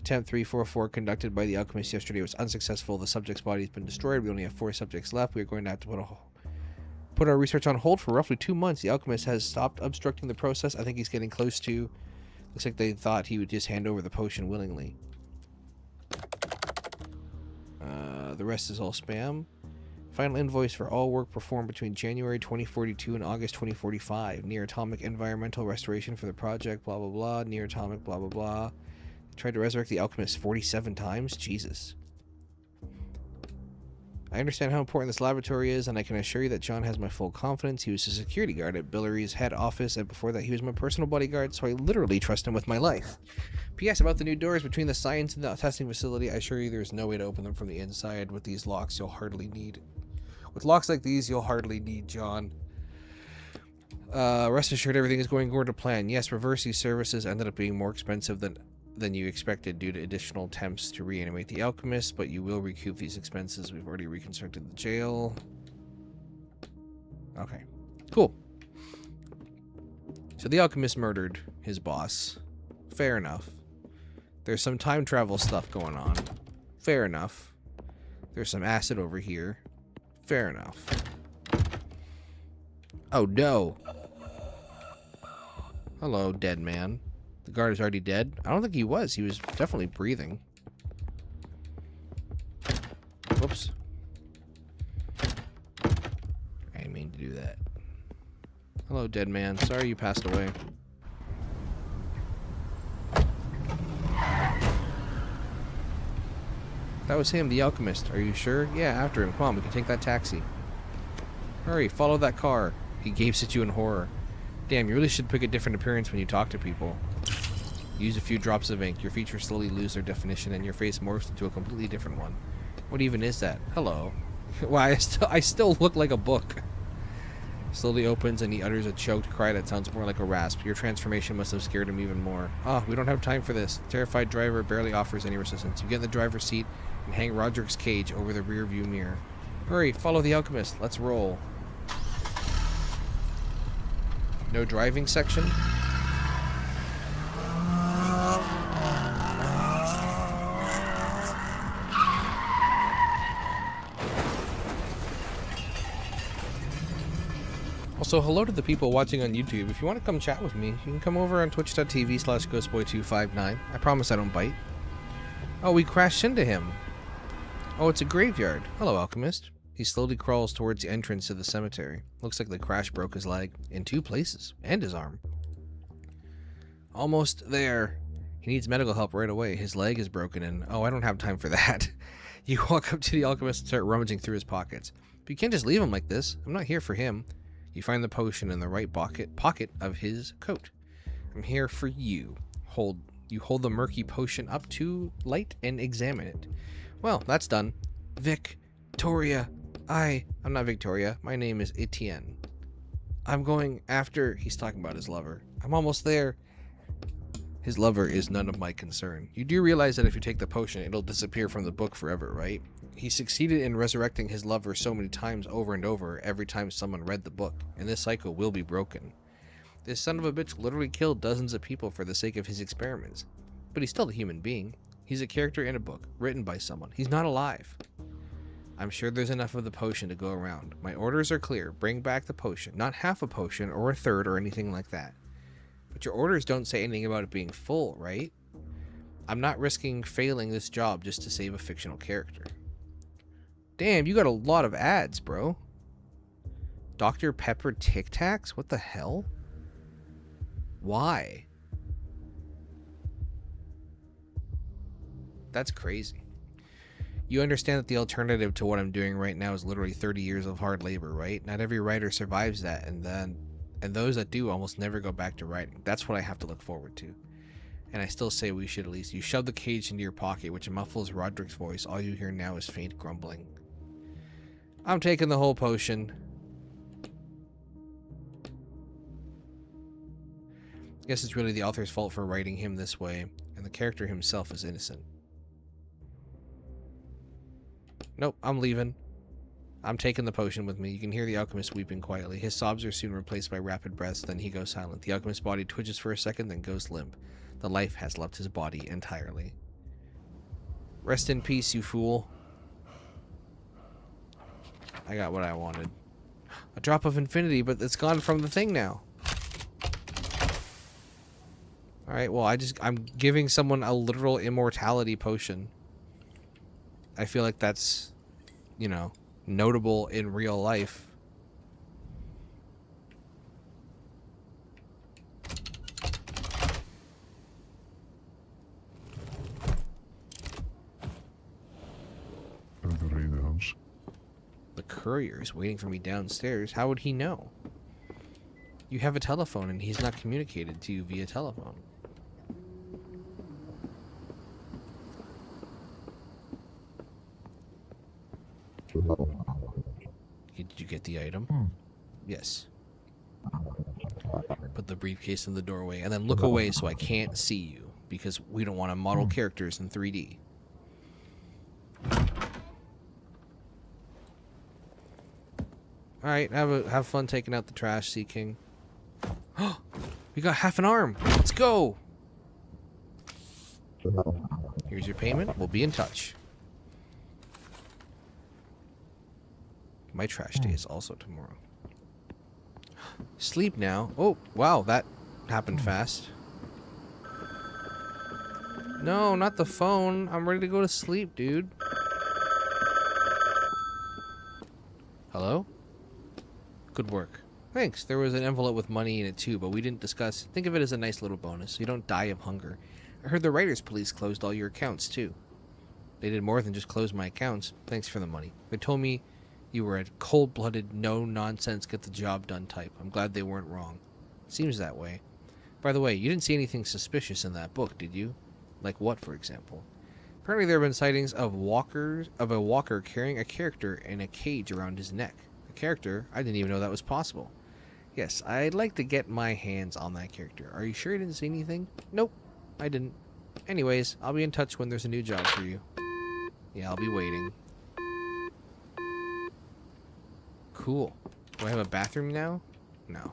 Speaker 1: Attempt 344 conducted by the alchemist yesterday was unsuccessful. The subject's body has been destroyed. We only have 4 subjects left. We are going to have to put our research on hold for roughly 2 months. The alchemist has stopped obstructing the process. I think he's getting close to... Looks like they thought he would just hand over the potion willingly. The rest is all spam. Final invoice for all work performed between January 2042 and August 2045. Near atomic environmental restoration for the project, blah blah blah. Near atomic, blah blah blah. Tried to resurrect the alchemist 47 times? Jesus. I understand how important this laboratory is, and I can assure you that John has my full confidence. He was a security guard at Billery's head office, and before that he was my personal bodyguard, so I literally trust him with my life. P.S. About the new doors between the science and the testing facility, I assure you there's no way to open them from the inside. With these locks, you'll hardly need... With locks like these, you'll hardly need John. Rest assured, everything is going according to plan. Yes, reverse these services ended up being more expensive than you expected due to additional attempts to reanimate the alchemist, but you will recoup these expenses. We've already reconstructed the jail. Okay, cool. So the alchemist murdered his boss. Fair enough. There's some time travel stuff going on. Fair enough. There's some acid over here. Fair enough. Oh no. Hello, dead man. The guard is already dead? I don't think he was. He was definitely breathing. Whoops. I didn't mean to do that. Hello, dead man. Sorry you passed away. That was him, the alchemist. Are you sure? Yeah, after him. Come on, we can take that taxi. Hurry, follow that car. He gapes at you in horror. Damn, you really should pick a different appearance when you talk to people. Use a few drops of ink. Your features slowly lose their definition, and your face morphs into a completely different one. What even is that? Hello. Wow, I still look like a book. Slowly opens, and he utters a choked cry that sounds more like a rasp. Your transformation must have scared him even more. Ah, we don't have time for this. The terrified driver barely offers any resistance. You get in the driver's seat and hang Roderick's cage over the rear view mirror. Hurry, follow the alchemist. Let's roll. No driving section? Also, hello to the people watching on YouTube. If you want to come chat with me, you can come over on twitch.tv/ghostboy259. I promise I don't bite. Oh, we crashed into him. Oh, it's a graveyard. Hello, alchemist. He slowly crawls towards the entrance to the cemetery. Looks like the crash broke his leg in 2 places, and his arm. Almost there. He needs medical help right away. His leg is broken and... Oh, I don't have time for that. You walk up to the alchemist and start rummaging through his pockets. But you can't just leave him like this. I'm not here for him. You find the potion in the right pocket of his coat. I'm here for you. You hold the murky potion up to light and examine it. Well, that's done. Victoria. I'm not Victoria. My name is Etienne. I'm going after... He's talking about his lover. I'm almost there. His lover is none of my concern. You do realize that if you take the potion, it'll disappear from the book forever, right? He succeeded in resurrecting his lover so many times over and over every time someone read the book, and this cycle will be broken. This son of a bitch literally killed dozens of people for the sake of his experiments. But he's still a human being. He's a character in a book, written by someone. He's not alive. I'm sure there's enough of the potion to go around. My orders are clear. Bring back the potion. Not half a potion or a third or anything like that. But your orders don't say anything about it being full, right? I'm not risking failing this job just to save a fictional character. Damn, you got a lot of ads, bro. Dr. Pepper Tic Tacs? What the hell? Why? That's crazy. You understand that the alternative to what I'm doing right now is literally 30 years of hard labor, right? Not every writer survives that, and those that do almost never go back to writing. That's what I have to look forward to. And I still say we should at least... You shove the cage into your pocket, which muffles Roderick's voice. All you hear now is faint grumbling. I'm taking the whole potion. I guess it's really the author's fault for writing him this way, and the character himself is innocent. Nope, I'm leaving. I'm taking the potion with me. You can hear the alchemist weeping quietly. His sobs are soon replaced by rapid breaths, then he goes silent. The alchemist's body twitches for a second, then goes limp. The life has left his body entirely. Rest in peace, you fool. I got what I wanted. A drop of infinity, but it's gone from the thing now. Alright, well, I'm giving someone a literal immortality potion. I feel like that's, you know, notable in real life. The courier is waiting for me downstairs. How would he know? You have a telephone and he's not communicated to you via telephone. Did you get the item? Yes. Put the briefcase in the doorway and then look away so I can't see you because we don't want to model characters in 3D. Alright, have fun taking out the trash, Sea King. We got half an arm. Let's go. Here's your payment. We'll be in touch. My trash day is also tomorrow. Sleep now. Oh, wow, that happened fast. No, not the phone. I'm ready to go to sleep, dude. Hello? Good work. Thanks. There was an envelope with money in it too, but we didn't discuss. Think of it as a nice little bonus so you don't die of hunger. I heard the writers' police closed all your accounts too. They did more than just close my accounts. Thanks for the money. They told me you were a cold-blooded, no-nonsense, get-the-job-done type. I'm glad they weren't wrong. Seems that way. By the way, you didn't see anything suspicious in that book, did you? Like what, for example? Apparently there have been sightings of a walker carrying a character in a cage around his neck. A character? I didn't even know that was possible. Yes, I'd like to get my hands on that character. Are you sure you didn't see anything? Nope, I didn't. Anyways, I'll be in touch when there's a new job for you. Yeah, I'll be waiting. Cool. Do I have a bathroom now? No.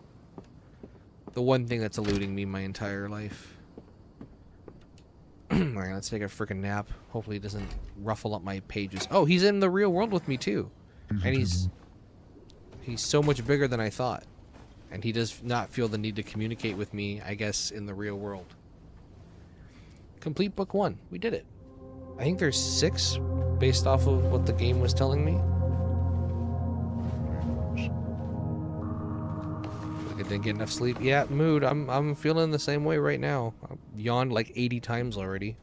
Speaker 1: The one thing that's eluding me my entire life. Alright, let's take a freaking nap. Hopefully it doesn't ruffle up my pages. Oh, he's in the real world with me too. And he's so much bigger than I thought. And he does not feel the need to communicate with me, I guess, in the real world. Complete book 1. We did it. I think there's 6 based off of what the game was telling me. I didn't get enough sleep. Yeah, mood. I'm feeling the same way right now. I've yawned like 80 times already.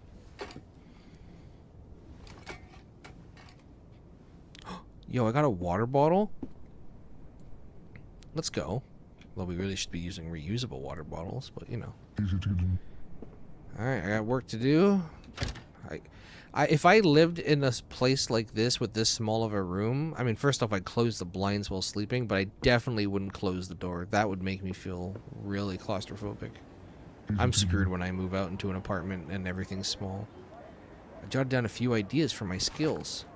Speaker 1: Yo, I got a water bottle. Let's go. Well, we really should be using reusable water bottles, but you know. Alright, I got work to do. If I lived in a place like this with this small of a room, I mean, first off, I'd close the blinds while sleeping, but I definitely wouldn't close the door. That would make me feel really claustrophobic. I'm screwed when I move out into an apartment and everything's small. I jotted down a few ideas for my skills.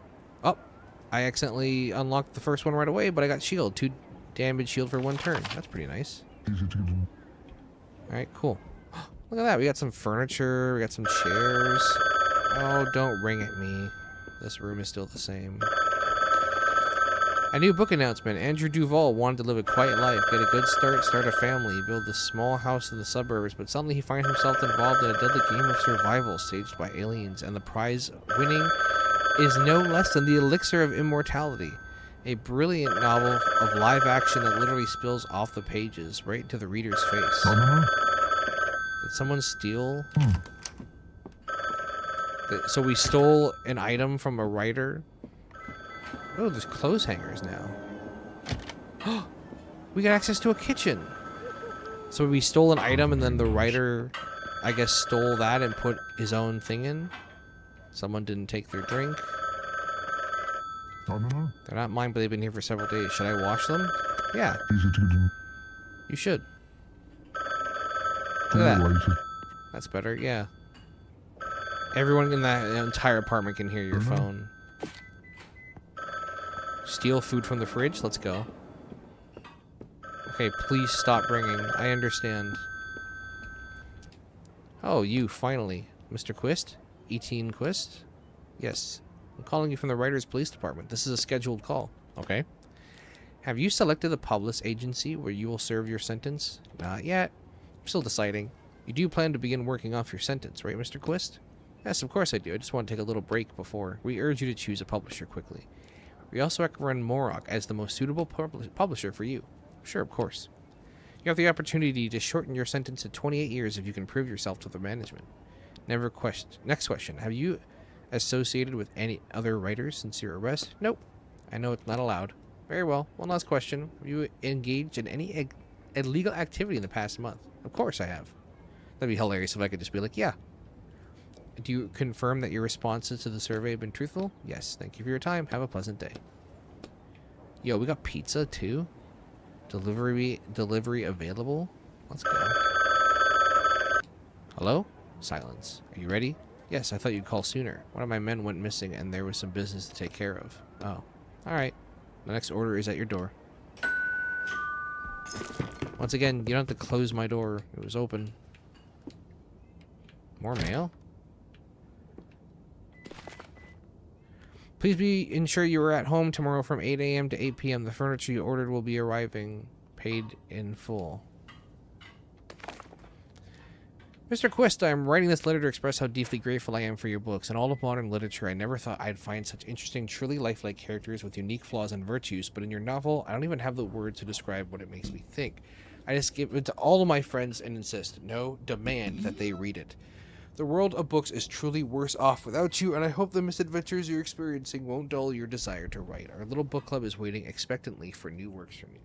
Speaker 1: Oh, I accidentally unlocked the first one right away, but I got shield. 2 damage shield for 1 turn. That's pretty nice. Alright, cool. Look at that. We got some furniture. We got some chairs. Oh, don't ring at me. This room is still the same. A new book announcement. Andrew Duval wanted to live a quiet life, get a good start, start a family, build a small house in the suburbs, but suddenly he finds himself involved in a deadly game of survival staged by aliens, and the prize winning is no less than the elixir of immortality. A brilliant novel of live action that literally spills off the pages right into the reader's face. Did someone steal? So we stole an item from a writer. Oh, there's clothes hangers now. We got access to a kitchen. So we stole an item and then the writer, I guess, stole that and put his own thing in. Someone didn't take their drink. They're not mine, but they've been here for several days. Should I wash them? Yeah. You should. Look at that. That's better, yeah. Everyone in that entire apartment can hear your phone. Steal food from the fridge? Let's go. Okay, please stop ringing. I understand. Oh, you, finally. Mr. Quist? E-Team Quist? Yes. I'm calling you from the Writers Police Department. This is a scheduled call. Okay. Have you selected the publicist agency where you will serve your sentence? Not yet. I'm still deciding. You do plan to begin working off your sentence, right, Mr. Quist? Yes, of course I do. I just want to take a little break before. We urge you to choose a publisher quickly. We also recommend Morok as the most suitable publisher for you. Sure, of course. You have the opportunity to shorten your sentence to 28 years if you can prove yourself to the management. Next question. Have you associated with any other writers since your arrest? Nope. I know it's not allowed. Very well. One last question. Have you engaged in any illegal activity in the past month? Of course I have. That'd be hilarious if I could just be like, yeah. Do you confirm that your responses to the survey have been truthful? Yes. Thank you for your time. Have a pleasant day. Yo, we got pizza too? Delivery available? Let's go. Hello? Silence. Are you ready? Yes, I thought you'd call sooner. One of my men went missing and there was some business to take care of. Oh. Alright. The next order is at your door. Once again, you don't have to close my door. It was open. More mail? Please be ensure you are at home tomorrow from 8 a.m. to 8 p.m. The furniture you ordered will be arriving. Paid in full. Mr. Quist, I'm writing this letter to express how deeply grateful I am for your books. In all of modern literature, I never thought I'd find such interesting, truly lifelike characters with unique flaws and virtues, but in your novel, I don't even have the words to describe what it makes me think. I just give it to all of my friends and insist, no, demand that they read it. The world of books is truly worse off without you, and I hope the misadventures you're experiencing won't dull your desire to write. Our little book club is waiting expectantly for new works from you.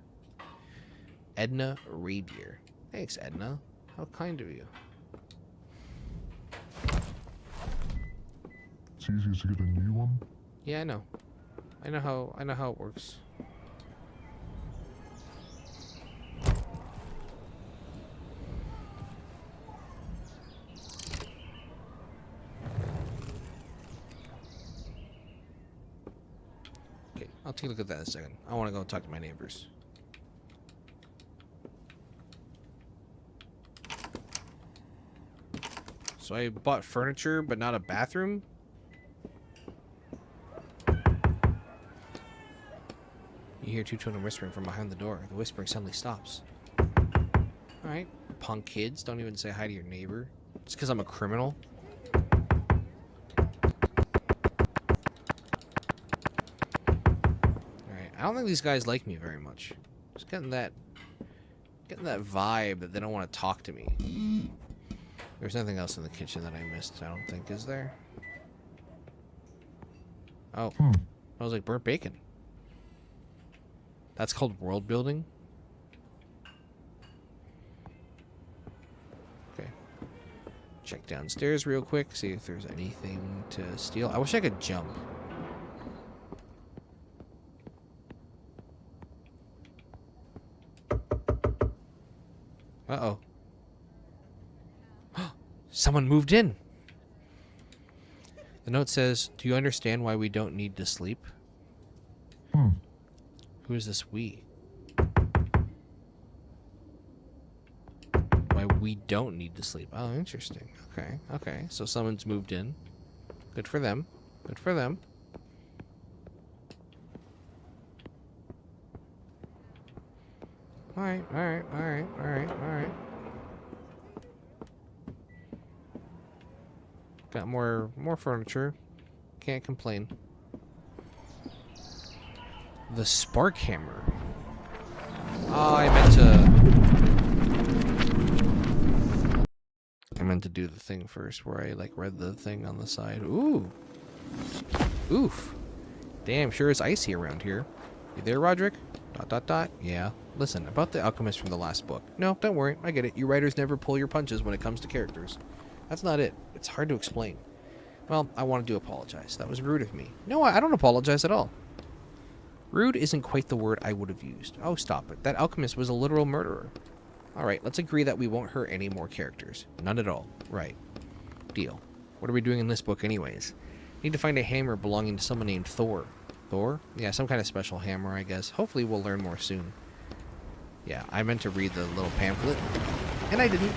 Speaker 1: Edna Radier. Thanks, Edna. How kind of you.
Speaker 3: It's easier to get a new one.
Speaker 1: Yeah, I know. I know how it works. Okay, I'll take a look at that in a second. I want to go talk to my neighbors. So I bought furniture, but not a bathroom? You hear two children whispering from behind the door. The whispering suddenly stops. Alright, punk kids, don't even say hi to your neighbor. Just because I'm a criminal. Alright, I don't think these guys like me very much. Just getting that vibe that they don't want to talk to me. There's nothing else in the kitchen that I missed, I don't think, is there? Oh, smells like burnt bacon. That's called world building? Okay. Check downstairs real quick, see if there's anything to steal. I wish I could jump. Uh-oh. Someone moved in. The note says, "Do you understand why we don't need to sleep?" Who is this we? Why we don't need to sleep. Oh, interesting. Okay, okay. So someone's moved in. Good for them. Good for them. Alright, alright, alright, alright, alright. Got more furniture. Can't complain. The spark hammer. Oh, I meant to do the thing first where I like read the thing on the side. Ooh. Oof. Damn, sure is icy around here. You there, Roderick? ... Yeah. Listen, about the alchemist from the last book. No, don't worry. I get it. You writers never pull your punches when it comes to characters. That's not it. It's hard to explain. Well, I wanted to apologize. That was rude of me. No, I don't apologize at all. Rude isn't quite the word I would have used. Oh, stop it. That alchemist was a literal murderer. Alright, let's agree that we won't hurt any more characters. None at all. Right. Deal. What are we doing in this book anyways? Need to find a hammer belonging to someone named Thor. Thor? Yeah, some kind of special hammer, I guess. Hopefully we'll learn more soon. Yeah, I meant to read the little pamphlet. And I didn't.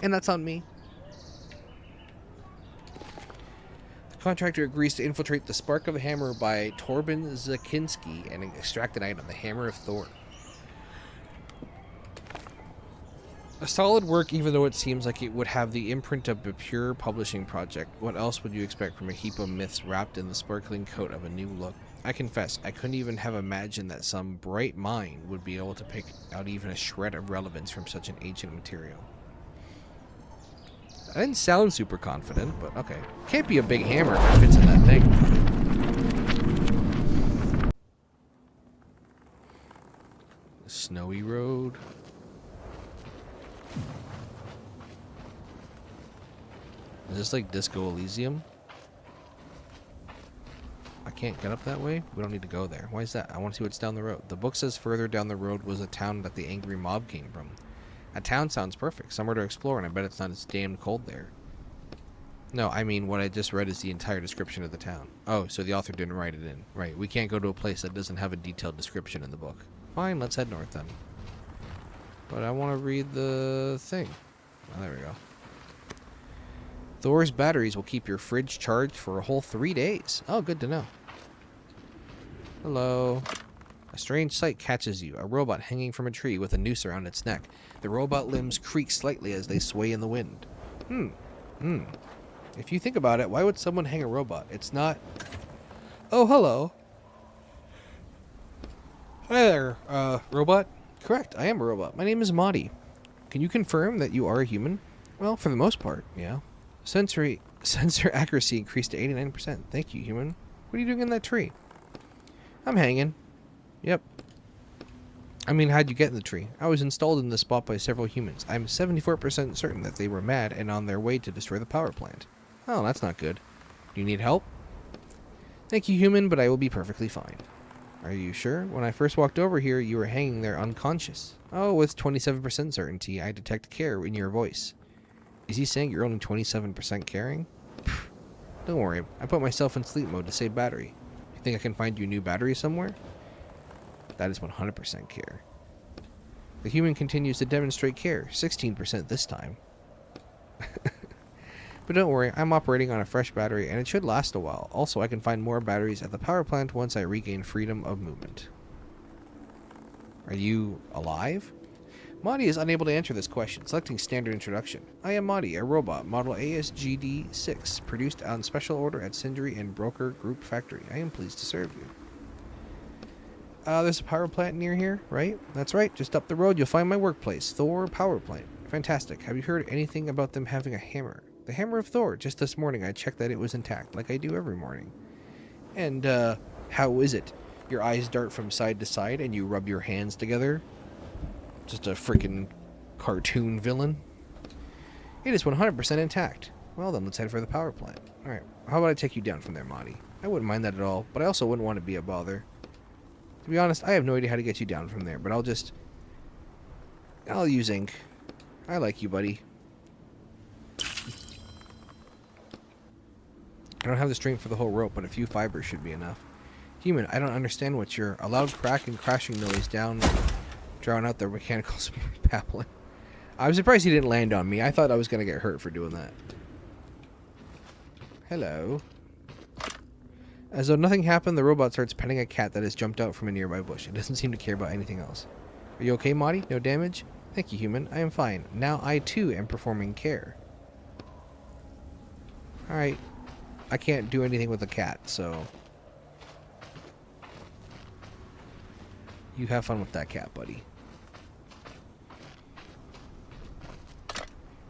Speaker 1: And that's on me. Contractor agrees to infiltrate the Spark of the Hammer by Torben Zakinski and extract an item, the Hammer of Thor. A solid work, even though it seems like it would have the imprint of a pure publishing project. What else would you expect from a heap of myths wrapped in the sparkling coat of a new look? I confess, I couldn't even have imagined that some bright mind would be able to pick out even a shred of relevance from such an ancient material. I didn't sound super confident, but okay. Can't be a big hammer if it fits in that thing. Snowy road. Is this like Disco Elysium? I can't get up that way? We don't need to go there. Why is that? I want to see what's down the road. The book says further down the road was a town that the angry mob came from. A town sounds perfect. Somewhere to explore, and I bet it's not as damn cold there. No, I mean, what I just read is the entire description of the town. Oh, so the author didn't write it in. Right, we can't go to a place that doesn't have a detailed description in the book. Fine, let's head north then. But I want to read the thing. Oh, there we go. Thor's batteries will keep your fridge charged for a whole 3 days. Oh, good to know. Hello. A strange sight catches you. A robot hanging from a tree with a noose around its neck. The robot limbs creak slightly as they sway in the wind. If you think about it, why would someone hang a robot? It's not... Oh, hello. Hi there, robot. Correct, I am a robot. My name is Madi. Can you confirm that you are a human? Well, for the most part, yeah. Sensor accuracy increased to 89%. Thank you, human. What are you doing in that tree? I'm hanging. Yep. I mean, how'd you get in the tree? I was installed in this spot by several humans. I'm 74% certain that they were mad and on their way to destroy the power plant. Oh, that's not good. Do you need help? Thank you, human, but I will be perfectly fine. Are you sure? When I first walked over here, you were hanging there unconscious. Oh, with 27% certainty, I detect care in your voice. Is he saying you're only 27% caring? Pfft. Don't worry, I put myself in sleep mode to save battery. You think I can find you a new battery somewhere? That is 100% care. The human continues to demonstrate care, 16% this time. But don't worry, I'm operating on a fresh battery and it should last a while. Also, I can find more batteries at the power plant once I regain freedom of movement. Are you alive? Madi is unable to answer this question, selecting standard introduction. I am Madi, a robot, model ASGD-6, produced on special order at Sindri and Broker Group Factory. I am pleased to serve you. There's a power plant near here, right? That's right, just up the road you'll find my workplace, Thor Power Plant. Fantastic. Have you heard anything about them having a hammer? The hammer of Thor. Just this morning I checked that it was intact, like I do every morning. And, how is it? Your eyes dart from side to side and you rub your hands together? Just a freaking cartoon villain? It is 100% intact. Well then, let's head for the power plant. Alright, how about I take you down from there, Madi? I wouldn't mind that at all, but I also wouldn't want to be a bother. To be honest, I have no idea how to get you down from there, but I'll use ink. I like you, buddy. I don't have the strength for the whole rope, but a few fibers should be enough. Human, I don't understand what your... A loud crack and crashing noise drown out their mechanical babbling. I'm surprised he didn't land on me. I thought I was going to get hurt for doing that. Hello. As though nothing happened, the robot starts petting a cat that has jumped out from a nearby bush. It doesn't seem to care about anything else. Are you okay, Madi? No damage? Thank you, human. I am fine. Now I, too, am performing care. Alright. I can't do anything with a cat, so... You have fun with that cat, buddy.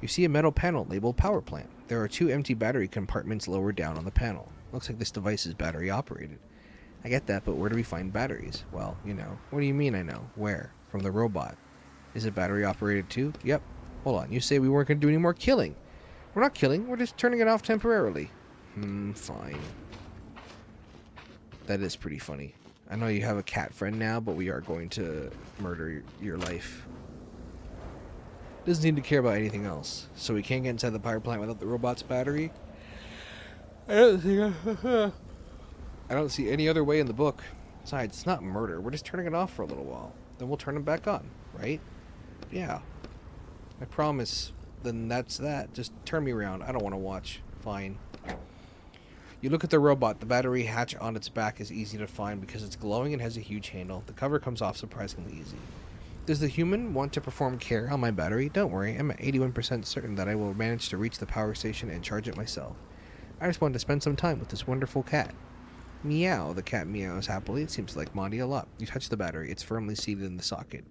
Speaker 1: You see a metal panel labeled power plant. There are 2 empty battery compartments lower down on the panel. Looks like this device is battery operated. I get that, but where do we find batteries? Well, you know. What do you mean I know? Where? From the robot. Is it battery operated too? Yep. Hold on, you say we weren't going to do any more killing. We're not killing, we're just turning it off temporarily. Fine. That is pretty funny. I know you have a cat friend now, but we are going to murder your life. Doesn't seem to care about anything else. So we can't get inside the power plant without the robot's battery? I don't see any other way in the book. Besides, it's not murder. We're just turning it off for a little while. Then we'll turn it back on, right? Yeah. I promise. Then that's that. Just turn me around. I don't want to watch. Fine. You look at the robot. The battery hatch on its back is easy to find because it's glowing and has a huge handle. The cover comes off surprisingly easy. Does the human want to perform care on my battery? Don't worry, I'm at 81% certain that I will manage to reach the power station and charge it myself. I just want to spend some time with this wonderful cat. Meow, the cat meows happily. It seems like Monty a lot. You touch the battery. It's firmly seated in the socket.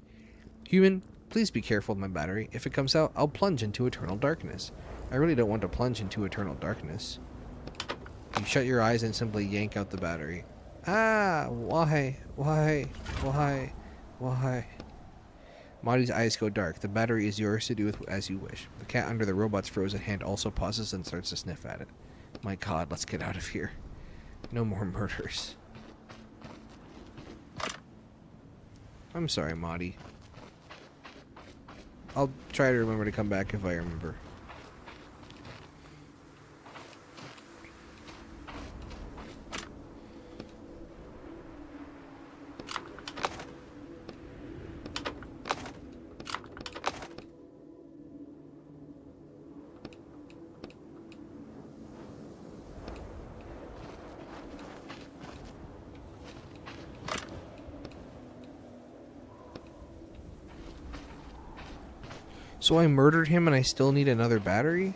Speaker 1: Human, please be careful with my battery. If it comes out, I'll plunge into eternal darkness. I really don't want to plunge into eternal darkness. You shut your eyes and simply yank out the battery. Ah, why? Monty's eyes go dark. The battery is yours to do with as you wish. The cat under the robot's frozen hand also pauses and starts to sniff at it. My God, let's get out of here. No more murders. I'm sorry, Monty. I'll try to remember to come back if I remember. So I murdered him and I still need another battery?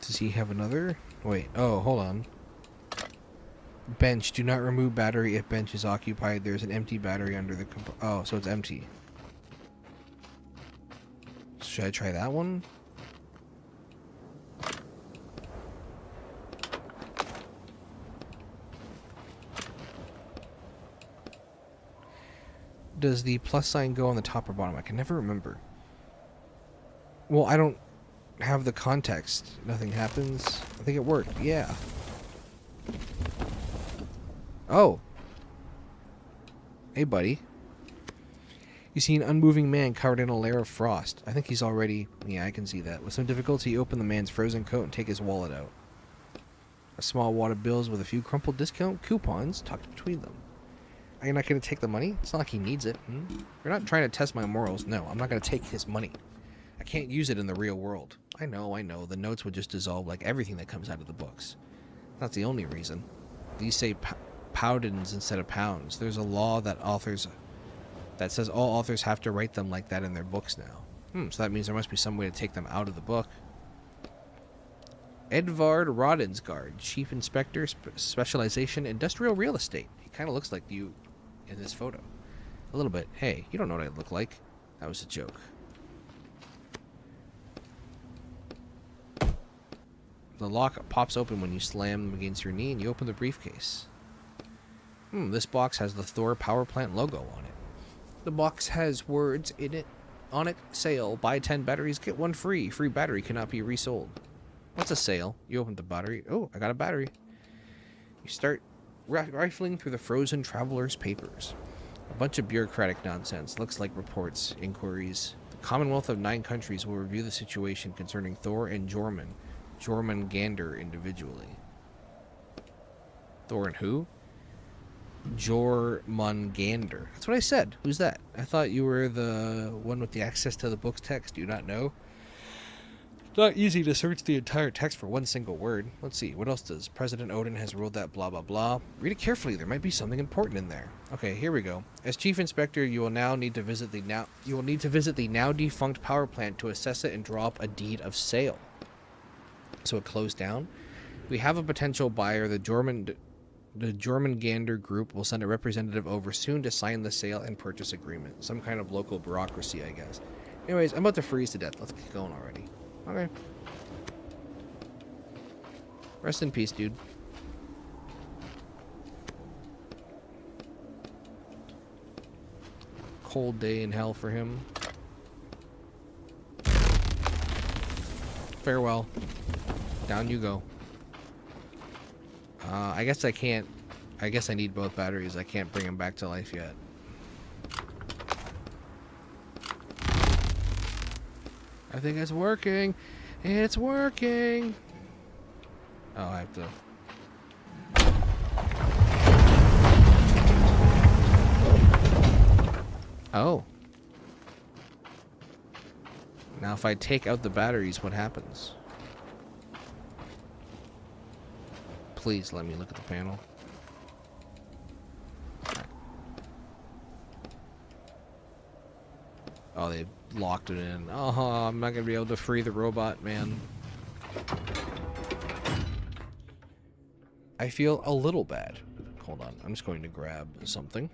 Speaker 1: Does he have another? Wait, oh, hold on. Bench. Do not remove battery if bench is occupied. There's an empty battery under the oh, so it's empty. Should I try that one? Does the plus sign go on the top or bottom? I can never remember. Well, I don't have the context. Nothing happens. I think it worked. Yeah. Oh. Hey, buddy. You see an unmoving man covered in a layer of frost. I think he's already... Yeah, I can see that. With some difficulty, you open the man's frozen coat and take his wallet out. A small wad of bills with a few crumpled discount coupons tucked between them. Are you not going to take the money? It's not like he needs it. You're not trying to test my morals. No, I'm not going to take his money. I can't use it in the real world. I know. The notes would just dissolve like everything that comes out of the books. That's the only reason. These say poundins instead of pounds. There's a law that says all authors have to write them like that in their books now. So that means there must be some way to take them out of the book. Edvard Rodensgaard, Chief Inspector, Specialization, Industrial Real Estate. He kind of looks like you in this photo. A little bit. Hey, you don't know what I look like. That was a joke. The lock pops open when you slam them against your knee and you open the briefcase. This box has the Thor power plant logo on it. The box has words on it. Sale. Buy 10 batteries, get one free. Free battery cannot be resold. What's a sale? You open the battery. Oh, I got a battery. You start rifling through the frozen traveler's papers. A bunch of bureaucratic nonsense. Looks like reports, inquiries. The Commonwealth of 9 countries will review the situation concerning Thor and Jormungandr individually. Thor and who? Jormungandr. That's what I said. Who's that? I thought you were the one with the access to the book's text. Do you not know? It's not easy to search the entire text for one single word. Let's see. What else does President Odin has ruled that blah blah blah. Read it carefully. There might be something important in there. Okay, here we go. As Chief Inspector, you will need to visit the now defunct power plant to assess it and draw up a deed of sale. So it closed down. We have a potential buyer. The Jormungandr group will send a representative over soon to sign the sale and purchase agreement. Some kind of local bureaucracy, I guess. Anyways, I'm about to freeze to death. Let's get going already. Okay. Rest in peace, dude. Cold day in hell for him. Farewell. Down you go. I guess I can't. I guess I need both batteries. I can't bring him back to life yet. I think it's working. It's working. Oh, I have to. Oh. Now if I take out the batteries, what happens? Please let me look at the panel. Oh, they locked it in. Oh, I'm not going to be able to free the robot, man. I feel a little bad. Hold on. I'm just going to grab something.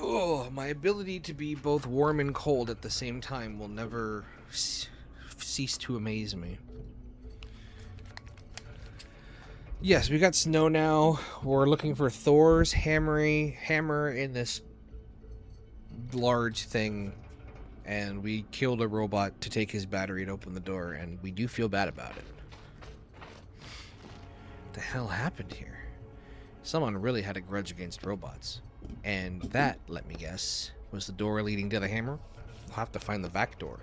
Speaker 1: Oh, my ability to be both warm and cold at the same time will never cease to amaze me. Yes, we got snow now. We're looking for Thor's hammer in this large thing, and we killed a robot to take his battery and open the door, and we do feel bad about it. What the hell happened here? Someone really had a grudge against robots. And that, let me guess, was the door leading to the hammer. We'll have to find the back door.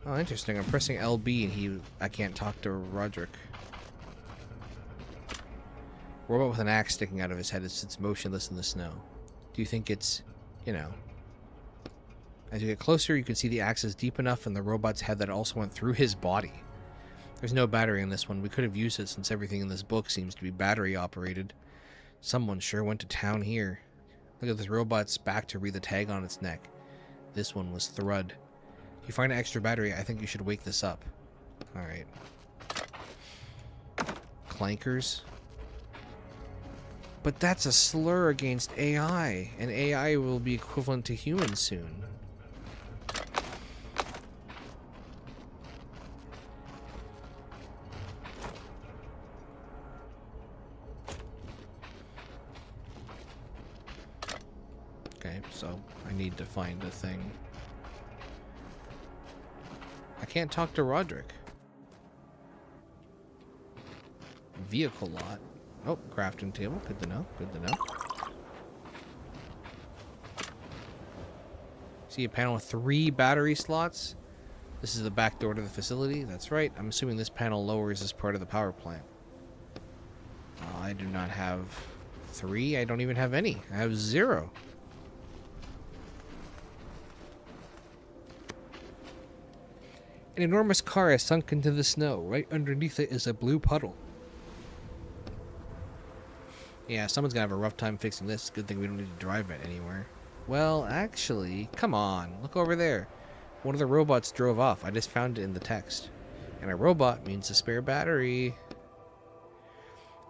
Speaker 1: Oh, interesting. I'm pressing LB and I can't talk to Roderick. Robot with an axe sticking out of his head sits motionless in the snow. Do you think it's, you know... As you get closer, you can see the axe is deep enough in the robot's head that it also went through his body. There's no battery in this one. We could have used it since everything in this book seems to be battery operated. Someone sure went to town here. Look at this robot's back to read the tag on its neck. This one was Thrud. If you find an extra battery, I think you should wake this up. Alright. Clankers. But that's a slur against AI, and AI will be equivalent to humans soon. Okay, so I need to find a thing. I can't talk to Roderick. Vehicle lot. Oh, crafting table. Good to know. Good to know. See a panel with 3 battery slots. This is the back door to the facility. That's right. I'm assuming this panel lowers as part of the power plant. I do not have 3. I don't even have any. I have 0. An enormous car has sunk into the snow. Right underneath it is a blue puddle. Yeah, someone's gonna have a rough time fixing this. Good thing we don't need to drive it anywhere. Well, actually, come on. Look over there. One of the robots drove off. I just found it in the text. And a robot means a spare battery.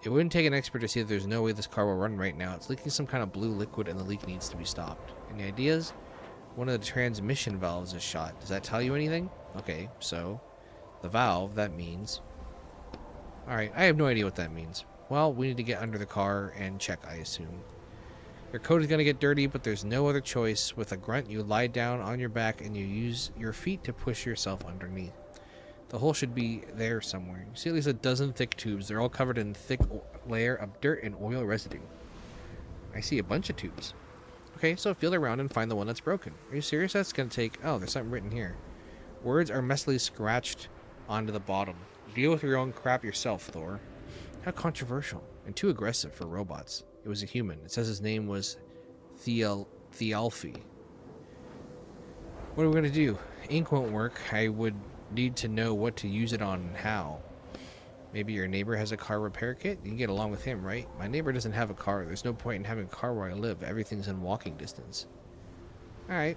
Speaker 1: It wouldn't take an expert to see that there's no way this car will run right now. It's leaking some kind of blue liquid and the leak needs to be stopped. Any ideas? One of the transmission valves is shot. Does that tell you anything? Okay, so the valve, that means... Alright, I have no idea what that means. Well, we need to get under the car and check, I assume. Your coat is going to get dirty, but there's no other choice. With a grunt, you lie down on your back and you use your feet to push yourself underneath. The hole should be there somewhere. You see at least a dozen thick tubes. They're all covered in a thick layer of dirt and oil residue. I see a bunch of tubes. Okay, so feel around and find the one that's broken. Are you serious? That's going to take... Oh, there's something written here. Words are messily scratched onto the bottom. Deal with your own crap yourself, Thor. How controversial and too aggressive for robots. It was a human. It says his name was Thialfi. What are we gonna do? Ink won't work. I would need to know what to use it on and how. Maybe your neighbor has a car repair kit? You can get along with him, right? My neighbor doesn't have a car. There's no point in having a car where I live. Everything's in walking distance. Alright.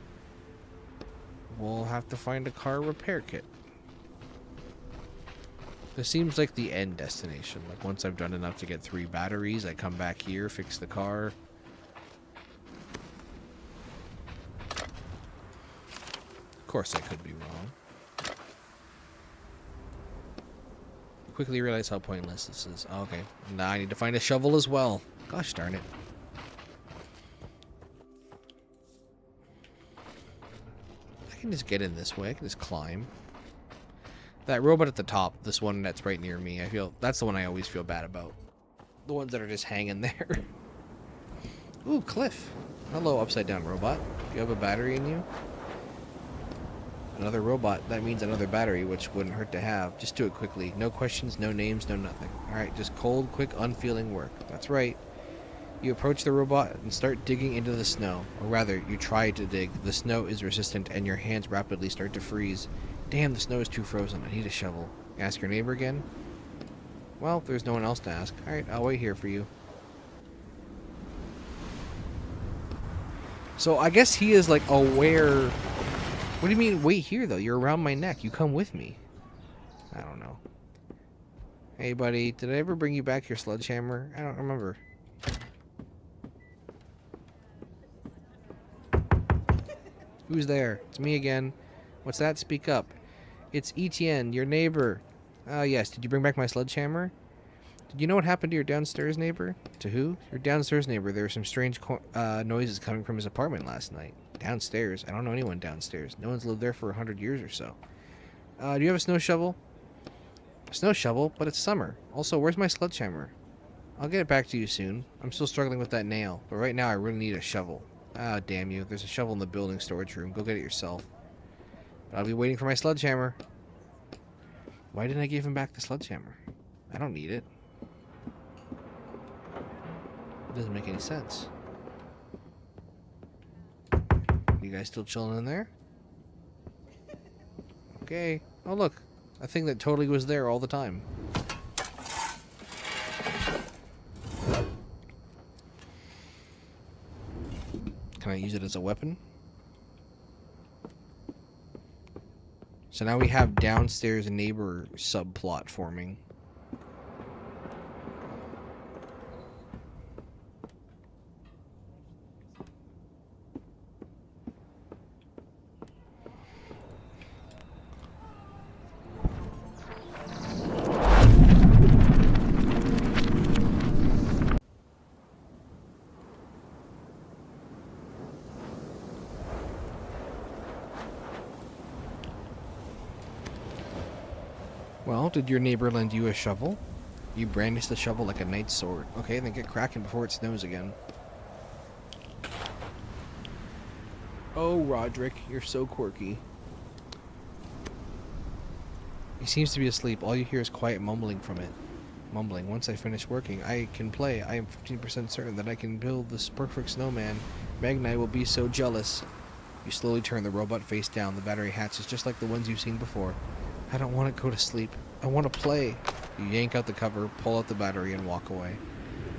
Speaker 1: We'll have to find a car repair kit. This seems like the end destination. Like, once I've done enough to get 3 batteries, I come back here, fix the car. Of course I could be wrong. Quickly realize how pointless this is. Oh, okay. Now I need to find a shovel as well. Gosh darn it. I can just get in this way. I can just climb. That robot at the top, this one that's right near me, I feel that's the one I always feel bad about. The ones that are just hanging there. Ooh, cliff. Hello, upside down robot. Do you have a battery in you? Another robot. That means another battery, which wouldn't hurt to have. Just do it quickly. No questions, no names, no nothing. Alright, just cold, quick, unfeeling work. That's right. You approach the robot and start digging into the snow. Or rather, you try to dig. The snow is resistant and your hands rapidly start to freeze. Damn, the snow is too frozen. I need a shovel. Ask your neighbor again? Well, there's no one else to ask. Alright, I'll wait here for you. So I guess he is like aware. What do you mean wait here though? You're around my neck. You come with me. I don't know. Hey buddy, did I ever bring you back your sledgehammer? I don't remember. Who's there? It's me again. What's that? Speak up. It's Etienne, your neighbor. Yes. Did you bring back my sledgehammer? Did you know what happened to your downstairs neighbor? To who? Your downstairs neighbor. There were some strange noises coming from his apartment last night. Downstairs? I don't know anyone downstairs. No one's lived there for 100 years or so. Do you have a snow shovel? A snow shovel? But it's summer. Also, where's my sledgehammer? I'll get it back to you soon. I'm still struggling with that nail. But right now, I really need a shovel. Ah, damn you. There's a shovel in the building storage room. Go get it yourself. But I'll be waiting for my sledgehammer. Why didn't I give him back the sledgehammer? I don't need it. It doesn't make any sense. You guys still chilling in there? Okay. Oh, look. A thing that totally was there all the time. Can I use it as a weapon? So now we have downstairs neighbor subplot forming. Well, did your neighbor lend you a shovel? You brandish the shovel like a knight's sword. Okay, then get cracking before it snows again. Oh, Roderick, you're so quirky. He seems to be asleep. All you hear is quiet mumbling from it. Mumbling. Once I finish working, I can play. I am 15% certain that I can build this perfect snowman. Meg and I will be so jealous. You slowly turn the robot face down. The battery hatches just like the ones you've seen before. I don't want to go to sleep. I want to play. You yank out the cover, pull out the battery, and walk away.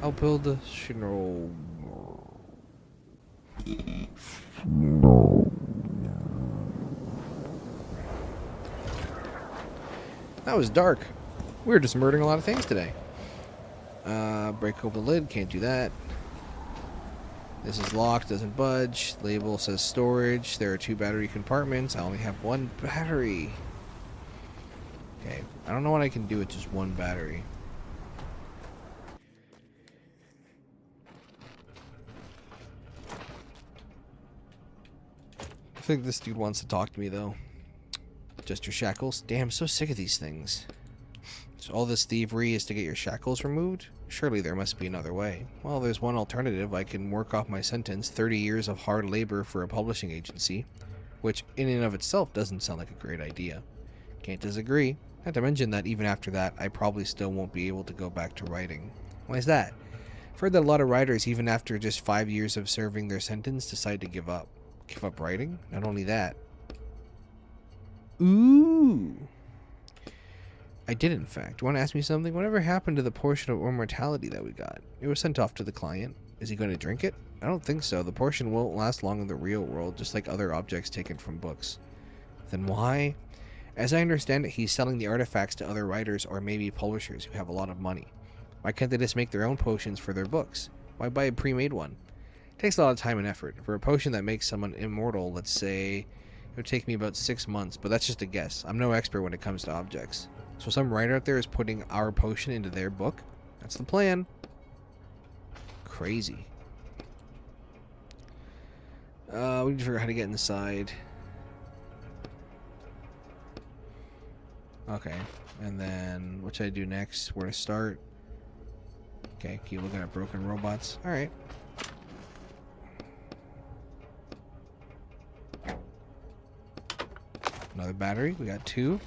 Speaker 1: I'll build the snow. That was dark. We were just murdering a lot of things today. Break open the lid. Can't do that. This is locked. Doesn't budge. Label says storage. There are 2 battery compartments. I only have 1 battery. Okay, I don't know what I can do with just 1 battery. I think this dude wants to talk to me, though. Just your shackles? Damn, I'm so sick of these things. So all this thievery is to get your shackles removed? Surely there must be another way. Well, there's one alternative. I can work off my sentence, 30 years of hard labor for a publishing agency, which in and of itself doesn't sound like a great idea. Can't disagree. Not to mention that even after that, I probably still won't be able to go back to writing. Why is that? I've heard that a lot of writers, even after just 5 years of serving their sentence, decide to give up. Give up writing? Not only that, Ooh. I did, in fact. You want to ask me something? Whatever happened to the portion of immortality that we got? It was sent off to the client. Is he going to drink it? I don't think so. The portion won't last long in the real world, just like other objects taken from books. Then why? As I understand it, he's selling the artifacts to other writers or maybe publishers who have a lot of money. Why can't they just make their own potions for their books? Why buy a pre-made one? It takes a lot of time and effort. For a potion that makes someone immortal, let's say, it would take me about 6 months, but that's just a guess. I'm no expert when it comes to objects. So some writer out there is putting our potion into their book? That's the plan. Crazy. We need to figure out how to get inside. Okay. And then, what should I do next? Where to start? Okay, keep looking at broken robots. Alright. Another battery. We got 2.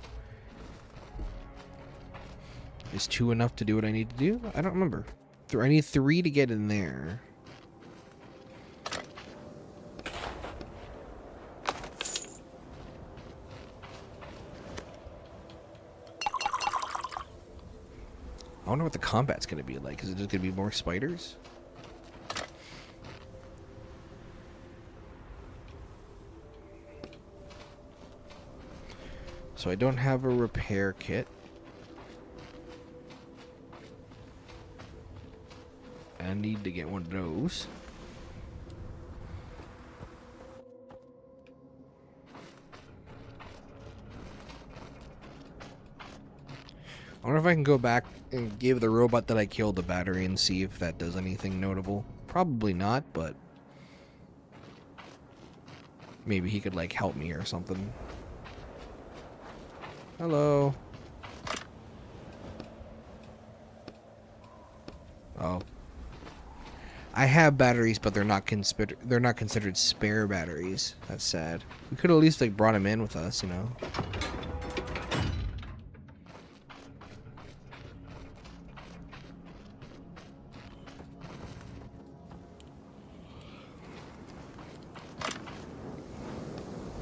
Speaker 1: Is 2 enough to do what I need to do? I don't remember. I need 3 to get in there. I wonder what the combat's going to be like. Is it just going to be more spiders? So I don't have a repair kit. I need to get one of those. I wonder if I can go back and give the robot that I killed a battery and see if that does anything notable. Probably not, but maybe he could like help me or something. Hello. Oh. I have batteries, but they're not considered spare batteries. That's sad. We could at least like brought him in with us, you know.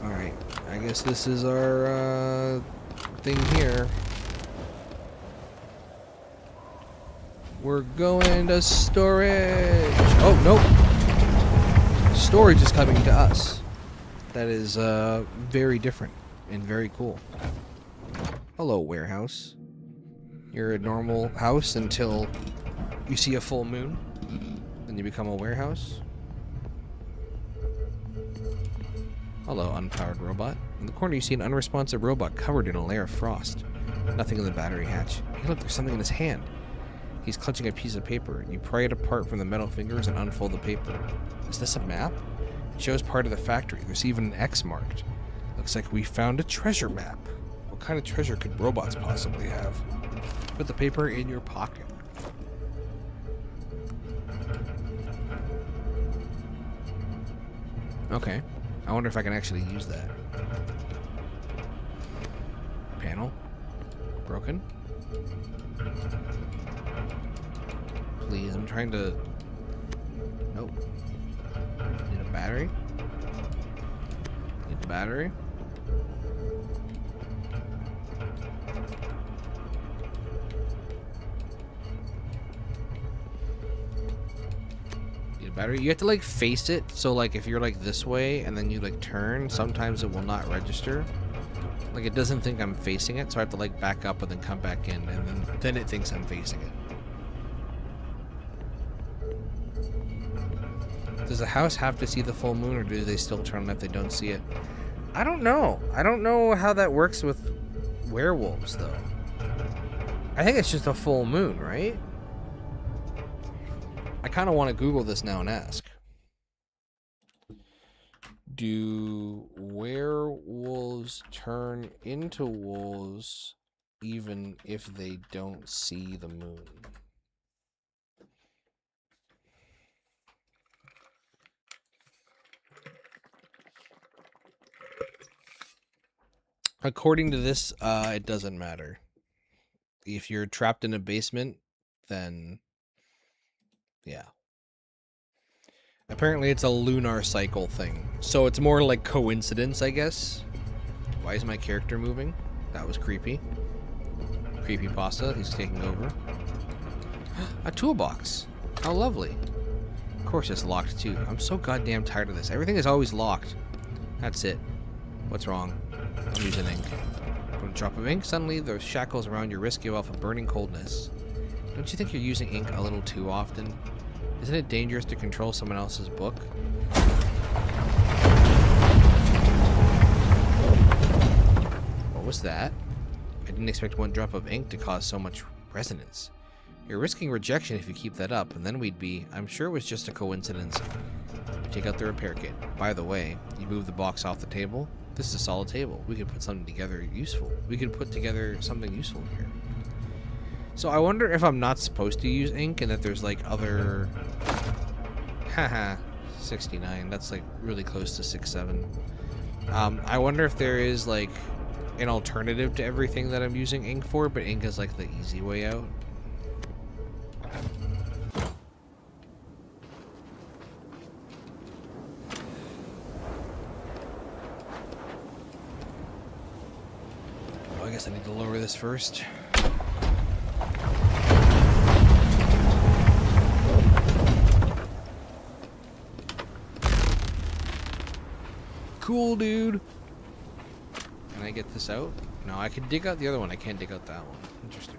Speaker 1: All right. I guess this is our thing here. We're going to storage. Oh, nope. Storage is coming to us. That is very different and very cool. Hello, warehouse. You're a normal house until you see a full moon. Then you become a warehouse. Hello, unpowered robot. In the corner you see an unresponsive robot covered in a layer of frost. Nothing in the battery hatch. Hey, look, there's something in his hand. He's clutching a piece of paper. You pry it apart from the metal fingers and unfold the paper. Is this a map? It shows part of the factory. There's even an X marked. Looks like we found a treasure map. What kind of treasure could robots possibly have? Put the paper in your pocket. Okay. I wonder if I can actually use that. Panel. Broken. Please, I'm trying to... Nope. Need a battery? Need a battery? Need a battery? You have to like face it, so like if you're like this way and then you like turn, sometimes it will not register. Like it doesn't think I'm facing it, so I have to like back up and then come back in, and then it thinks I'm facing it. Does the house have to see the full moon, or do they still turn on if they don't see it? I don't know. I don't know how that works with werewolves, though. I think it's just a full moon, right? I kind of want to Google this now and ask. Do werewolves turn into wolves even if they don't see the moon? According to this, it doesn't matter. If you're trapped in a basement, then yeah. Apparently it's a lunar cycle thing. So it's more like coincidence, I guess. Why is my character moving? That was creepy. Creepy pasta. He's taking over. A toolbox. How lovely. Of course it's locked too. I'm so goddamn tired of this. Everything is always locked. That's it. What's wrong? I'm using ink. Put a drop of ink. Suddenly the shackles around your wrist give off a burning coldness. Don't you think you're using ink a little too often? Isn't it dangerous to control someone else's book? What was that? I didn't expect one drop of ink to cause so much resonance. You're risking rejection if you keep that up, and then we'd be... I'm sure it was just a coincidence. Take out the repair kit. By the way, you move the box off the table. This is a solid table. We could put something together useful. We could put together something useful here. So I wonder if I'm not supposed to use ink and that there's like other... Haha, 69. That's like really close to 6.7. I wonder if there is like an alternative to everything that I'm using ink for, but ink is like the easy way out. I guess I need to lower this first. Cool, dude. Can I get this out? No, I can dig out the other one. I can't dig out that one. Interesting.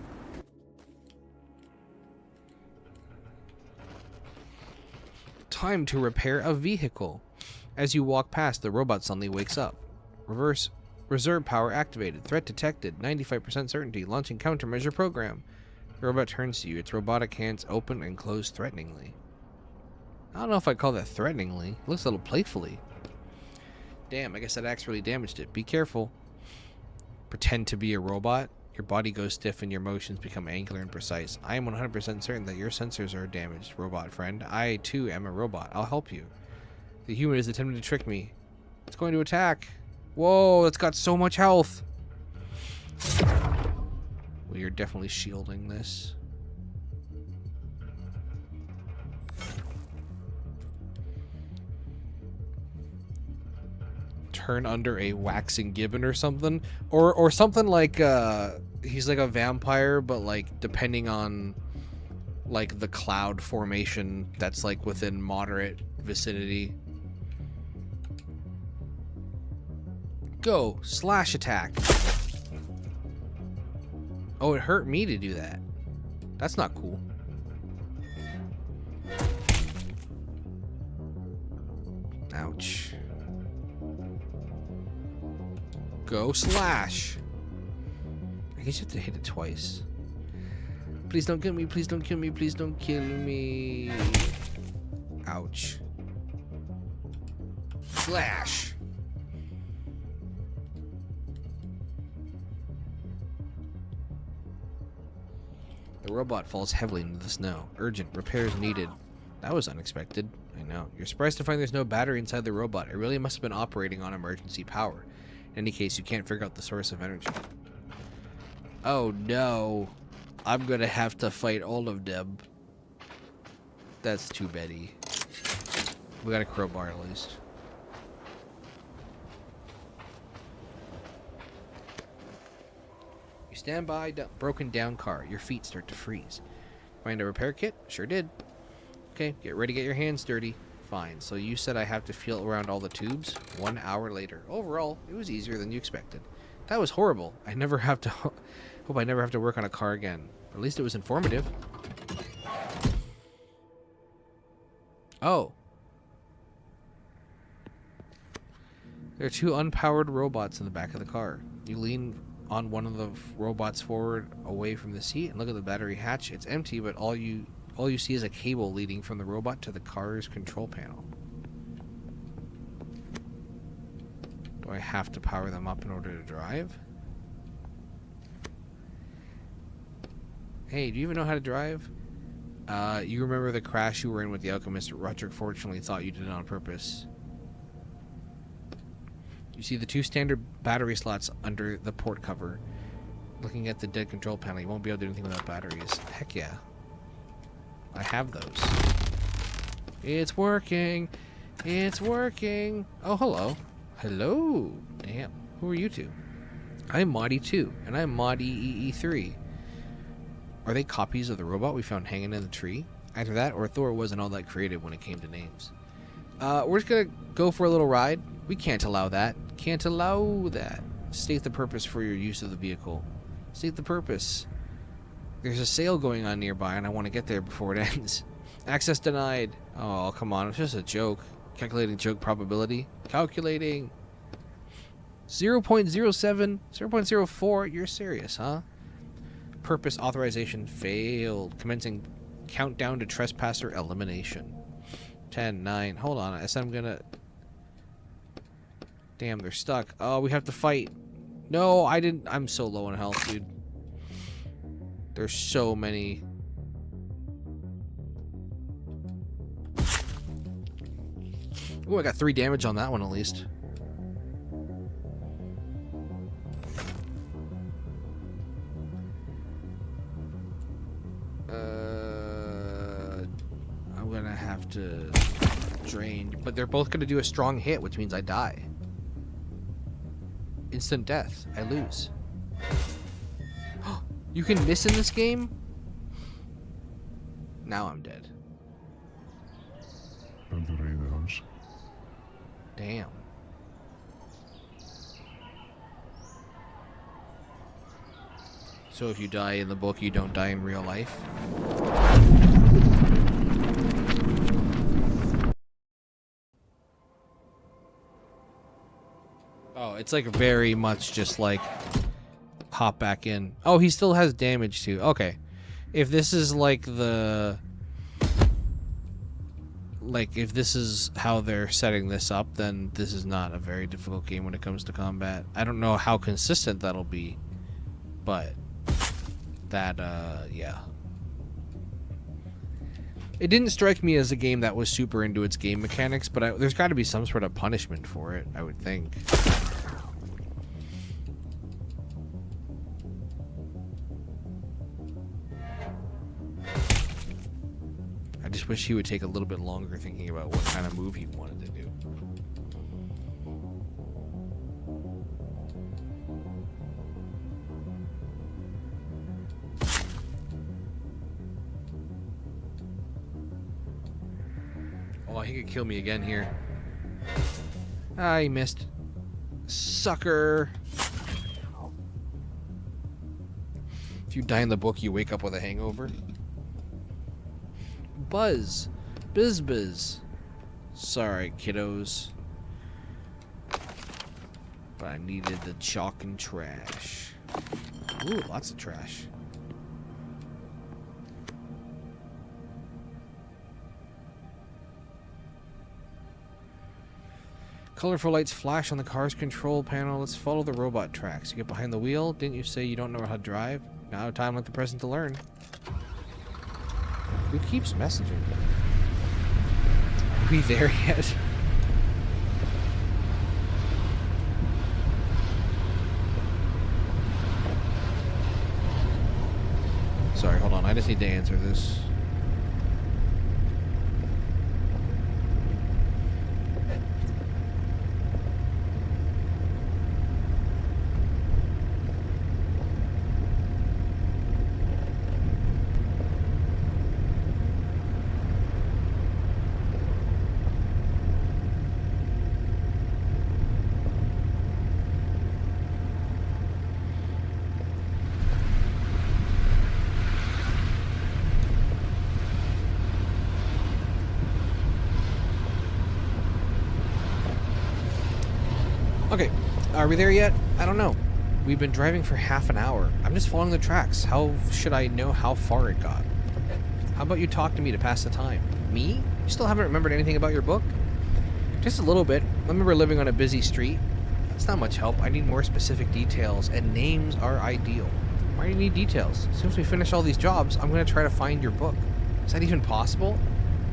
Speaker 1: Time to repair a vehicle. As you walk past, the robot suddenly wakes up. Reserve power activated. Threat detected. 95% certainty. Launching countermeasure program. The robot turns to you. Its robotic hands open and close threateningly. I don't know if I'd call that threateningly. It looks a little playfully. Damn, I guess that axe really damaged it. Be careful. Pretend to be a robot. Your body goes stiff and your motions become angular and precise. I am 100% certain that your sensors are damaged, robot friend. I, too, am a robot. I'll help you. The human is attempting to trick me. It's going to attack. Whoa, it's got so much health. We are definitely shielding this. Turn under a waxing gibbon or something, or something like he's like a vampire, but like depending on like the cloud formation that's like within moderate vicinity. Go slash attack. Oh, it hurt me to do that. That's not cool. Ouch. Go slash. I guess you have to hit it twice. Please don't kill me. Please don't kill me. Please don't kill me. Ouch. Slash. The robot falls heavily into the snow. Urgent repairs needed. That was unexpected. I know. You're surprised to find there's no battery inside the robot. It really must have been operating on emergency power. In any case, you can't figure out the source of energy. Oh no. I'm gonna have to fight all of them. That's too baddy. We got a crowbar at least. You stand by broken down car. Your feet start to freeze. Find a repair kit? Sure did. Okay, get ready to get your hands dirty. Fine, so you said I have to feel around all the tubes? 1 hour later. Overall, it was easier than you expected. That was horrible. I never have to... hope I never have to work on a car again. At least it was informative. Oh. There are two unpowered robots in the back of the car. You lean on one of the robots forward away from the seat and look at the battery hatch. It's empty, but all you see is a cable leading from the robot to the car's control panel. Do I have to power them up in order to drive? Hey, do you even know how to drive? You remember the crash you were in with the alchemist? Roderick fortunately thought you did it on purpose. You see the two standard battery slots under the port cover. Looking at the dead control panel, you won't be able to do anything without batteries. Heck yeah. I have those. It's working. It's working. Oh, hello. Hello. Damn. Who are you two? I'm Maudie 2, and I'm Maudie EE3. Are they copies of the robot we found hanging in the tree? Either that, or Thor wasn't all that creative when it came to names. We're just gonna go for a little ride. We can't allow that. Can't allow that. State the purpose for your use of the vehicle. State the purpose. There's a sale going on nearby, and I want to get there before it ends. Access denied. Oh, come on. It's just a joke. Calculating joke probability. Calculating. 0.07, 0.04. You're serious, huh? Purpose authorization failed. Commencing countdown to trespasser elimination. 10, 9. Hold on. I said I'm gonna... Damn, they're stuck. Oh, we have to fight. No, I didn't. I'm so low on health, dude. There's so many. Oh, I got 3 damage on that one at least. I'm gonna have to drain, but they're both gonna do a strong hit, which means I die. Instant death. I lose. You can miss in this game? Now I'm dead. Damn. So if you die in the book, you don't die in real life? Oh, it's like very much just like hop back in. Oh, he still has damage too. Okay. If this is like the... Like, if this is how they're setting this up, then this is not a very difficult game when it comes to combat. I don't know how consistent that'll be, but that, yeah. It didn't strike me as a game that was super into its game mechanics, but there's got to be some sort of punishment for it, I would think. I just wish he would take a little bit longer thinking about what kind of move he wanted to do. Oh, he could kill me again here. Ah, he missed. Sucker! If you die in the book, you wake up with a hangover. Buzz. Biz. Sorry, kiddos. But I needed the chalk and trash. Ooh, lots of trash. Colorful lights flash on the car's control panel. Let's follow the robot tracks. You get behind the wheel. Didn't you say you don't know how to drive? Now time like the present to learn. Who keeps messaging? Are we there yet? Sorry, hold on. I just need to answer this. Okay, are we there yet? I don't know. We've been driving for half an hour. I'm just following the tracks. How should I know how far it got? How about you talk to me to pass the time? Me? You still haven't remembered anything about your book? Just a little bit. I remember living on a busy street. That's not much help. I need more specific details, and names are ideal. Why do you need details? As soon as we finish all these jobs, I'm going to try to find your book. Is that even possible?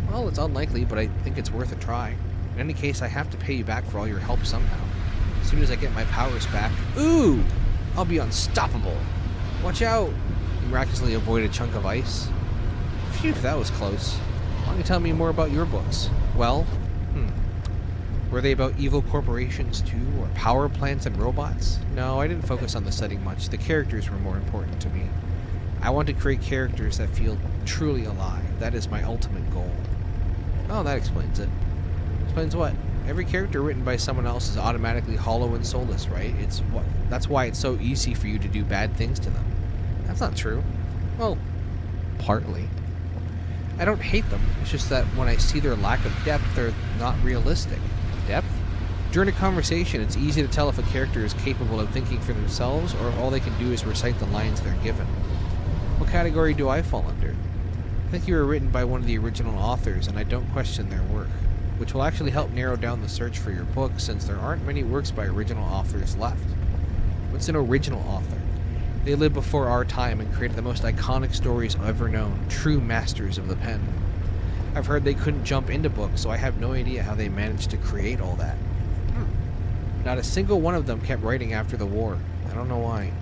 Speaker 1: Well, it's unlikely, but I think it's worth a try. In any case, I have to pay you back for all your help somehow. As soon as I get my powers back, ooh, I'll be unstoppable. Watch out! You miraculously avoid a chunk of ice. Phew, that was close. Why don't you tell me more about your books? Well, Were they about evil corporations too, or power plants and robots? No, I didn't focus on the setting much. The characters were more important to me. I want to create characters that feel truly alive. That is my ultimate goal. Oh, that explains it. Explains what? Every character written by someone else is automatically hollow and soulless, right? That's why it's so easy for you to do bad things to them. That's not true. Well, partly. I don't hate them. It's just that when I see their lack of depth, they're not realistic. Depth? During a conversation, it's easy to tell if a character is capable of thinking for themselves or if all they can do is recite the lines they're given. What category do I fall under? I think you were written by one of the original authors, and I don't question their work, which will actually help narrow down the search for your book since there aren't many works by original authors left. What's an original author? They lived before our time and created the most iconic stories ever known, true masters of the pen. I've heard they couldn't jump into books, so I have no idea how they managed to create all that. Not a single one of them kept writing after the war. I don't know why.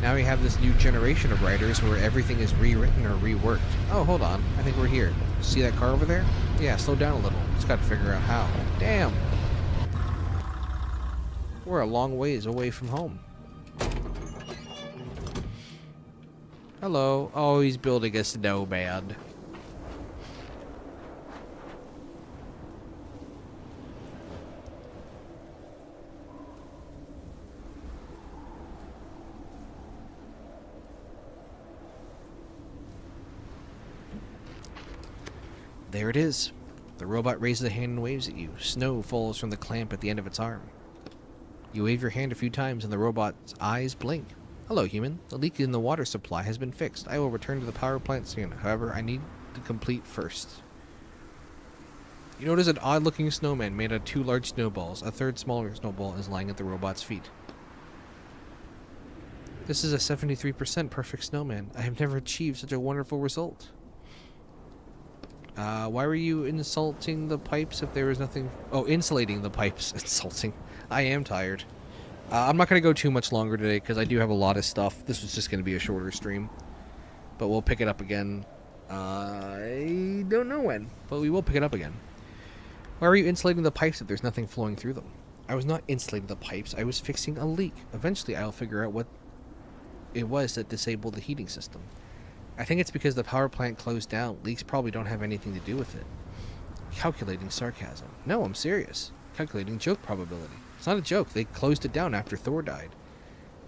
Speaker 1: Now we have this new generation of writers where everything is rewritten or reworked. Oh, hold on. I think we're here. See that car over there? Yeah, slow down a little. Just gotta figure out how. Damn! We're a long ways away from home. Hello. Oh, he's building a snowman. There it is. The robot raises a hand and waves at you. Snow falls from the clamp at the end of its arm. You wave your hand a few times and the robot's eyes blink. Hello, human. The leak in the water supply has been fixed. I will return to the power plant soon. However, I need to complete first. You notice an odd-looking snowman made of 2 large snowballs. A third smaller snowball is lying at the robot's feet. This is a 73% perfect snowman. I have never achieved such a wonderful result. Why were you insulting the pipes if there was nothing... Oh, insulating the pipes. Insulting. I am tired. I'm not going to go too much longer today because I do have a lot of stuff. This was just going to be a shorter stream. But we'll pick it up again. I don't know when, but we will pick it up again. Why are you insulating the pipes if there's nothing flowing through them? I was not insulating the pipes. I was fixing a leak. Eventually, I'll figure out what it was that disabled the heating system. I think it's because the power plant closed down. Leaks probably don't have anything to do with it. Calculating sarcasm. No, I'm serious. Calculating joke probability. It's not a joke. They closed it down after Thor died.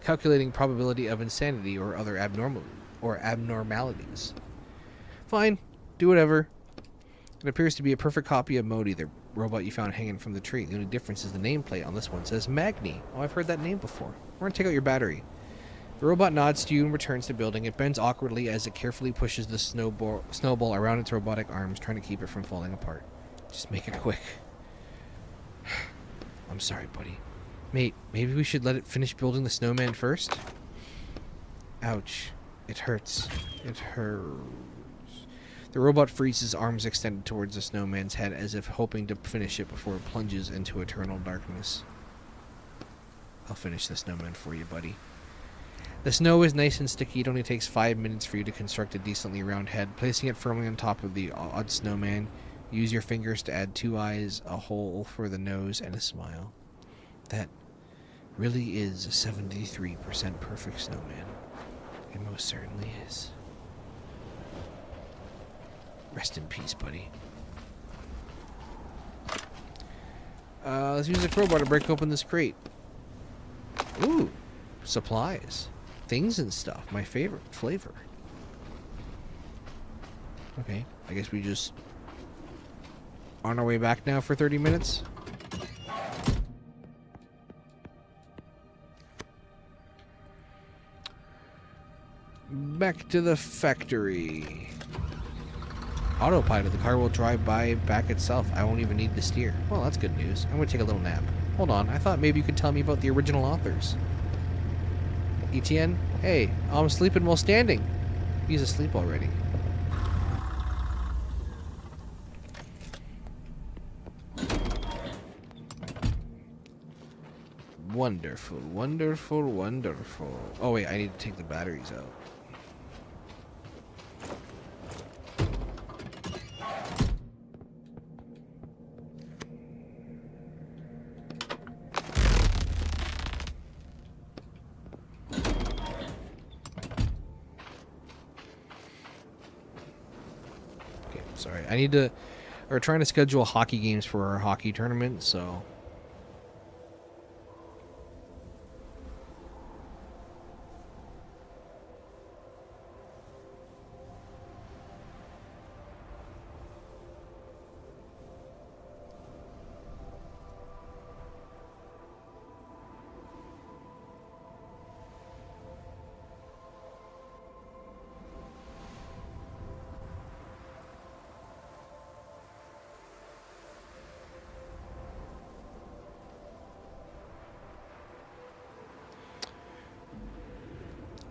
Speaker 1: Calculating probability of insanity or other abnormalities. Fine. Do whatever. It appears to be a perfect copy of Modi, the robot you found hanging from the tree. The only difference is the nameplate on this one says Magni. Oh, I've heard that name before. We're going to take out your battery. The robot nods to you and returns to building. It bends awkwardly as it carefully pushes the snowball around its robotic arms, trying to keep it from falling apart. Just make it quick. I'm sorry, buddy. Mate, maybe we should let it finish building the snowman first? Ouch. It hurts. It hurts. The robot freezes, arms extended towards the snowman's head as if hoping to finish it before it plunges into eternal darkness. I'll finish the snowman for you, buddy. The snow is nice and sticky. It only takes 5 minutes for you to construct a decently round head. Placing it firmly on top of the odd snowman, use your fingers to add 2 eyes, a hole for the nose, and a smile. That really is a 73% perfect snowman. It most certainly is. Rest in peace, buddy. Let's use the crowbar to break open this crate. Ooh, supplies. Things and stuff. My favorite flavor. Okay, I guess we just on our way back now for 30 minutes. Back to the factory. Autopilot. The car will drive by back itself. I won't even need to steer. Well, that's good news. I'm going to take a little nap. Hold on. I thought maybe you could tell me about the original authors. Etienne? Hey, I'm sleeping while standing. He's asleep already. Wonderful, wonderful, wonderful. Oh wait, I need to take the batteries out. Sorry, I need to... We're trying to schedule hockey games for our hockey tournament, so...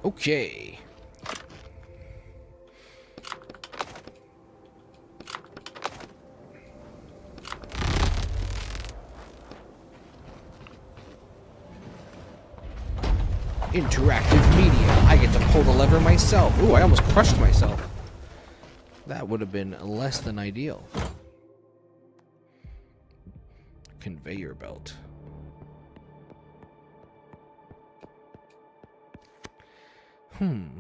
Speaker 1: Okay. Interactive media. I get to pull the lever myself. Ooh, I almost crushed myself. That would have been less than ideal. Conveyor belt.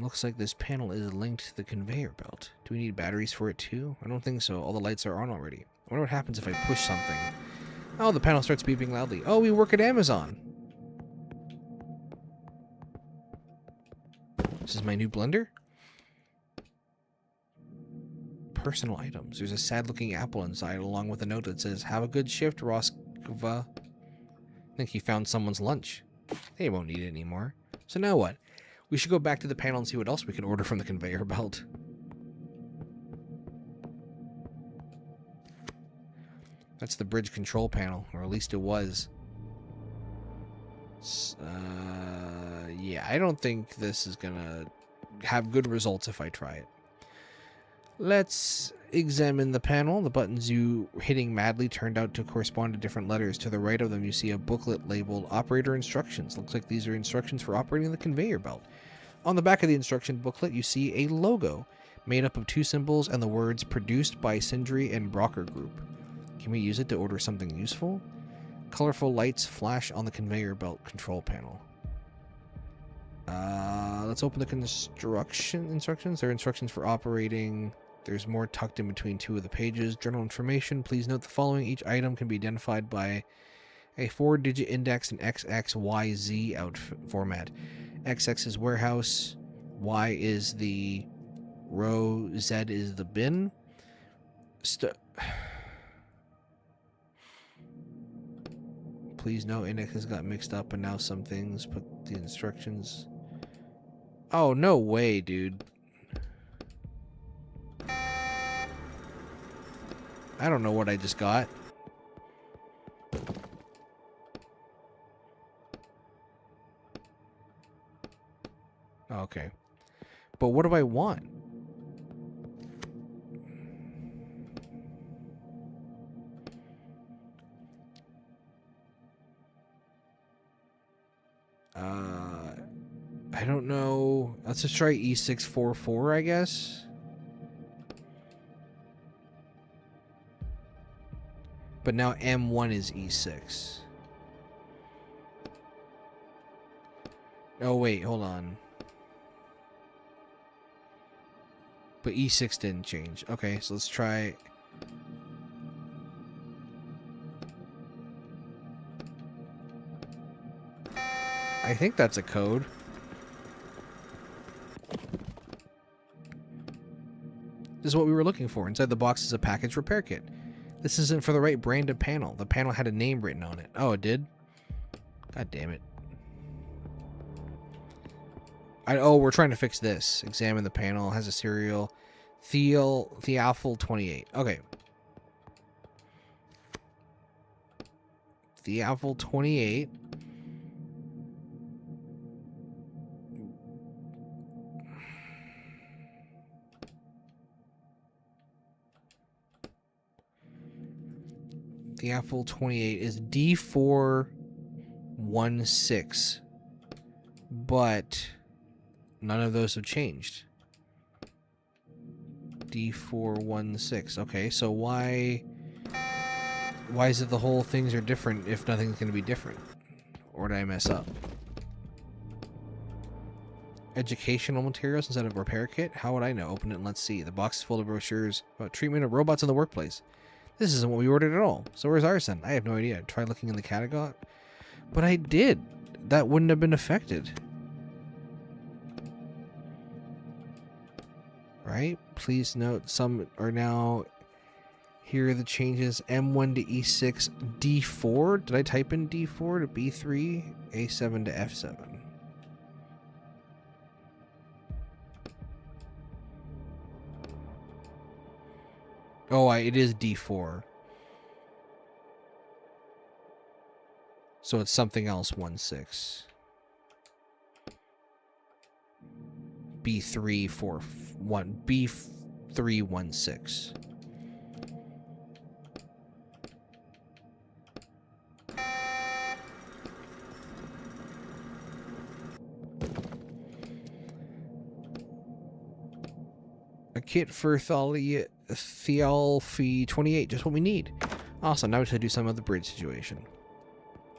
Speaker 1: Looks like this panel is linked to the conveyor belt. Do we need batteries for it too? I don't think so. All the lights are on already. I wonder what happens if I push something. Oh, the panel starts beeping loudly. Oh, we work at Amazon. This is my new blender? Personal items. There's a sad-looking apple inside, along with a note that says, "Have a good shift, Roskva." I think he found someone's lunch. They won't need it anymore. So now what? We should go back to the panel and see what else we can order from the conveyor belt. That's the bridge control panel, or at least it was. Yeah, I don't think this is gonna have good results if I try it. Let's examine the panel. The buttons you hitting madly turned out to correspond to different letters. To the right of them, you see a booklet labeled Operator Instructions. Looks like these are instructions for operating the conveyor belt. On the back of the instruction booklet, you see a logo made up of two symbols and the words "Produced by Sindri and Brocker Group." Can we use it to order something useful? Colorful lights flash on the conveyor belt control panel. Let's open the construction instructions. There are instructions for operating. There's more tucked in between two of the pages. General information. Please note the following. Each item can be identified by a 4-digit index in XXYZ out format. XX is warehouse. Y is the row. Z is the bin. Please note indexes got mixed up and now some things, but the instructions... Oh, no way, dude. I don't know what I just got. Okay. But what do I want? I don't know. Let's just try E644, I guess. But now M1 is E6. Oh, wait, hold on. But E6 didn't change. Okay, so let's try... I think that's a code. This is what we were looking for. Inside the box is a package repair kit. This isn't for the right brand of panel. The panel had a name written on it. Oh, it did? God damn it. Oh, we're trying to fix this. Examine the panel. It has a serial. Theophil 28. Okay. Theophil 28. The Apple 28 is D416, but none of those have changed. D416. Okay, so why is it the whole things are different if nothing's going to be different? Or did I mess up? educational materials instead of repair kit? How would I know? Open it and let's see. The box is full of brochures about treatment of robots in the workplace. This isn't what we ordered at all. So where's ours then? I have no idea. Try looking in the catalog. But I did. That wouldn't have been affected. Right? Please note some are now... Here are the changes. M1 to E6, D4. Did I type in D4 to B3? A7 to F7. Oh, it is D4. So it's something else, 1-6. B3 4 1 B3 1-6. A kit for Thealfy 28, just what we need. Awesome, now we have to do some of the bridge situation.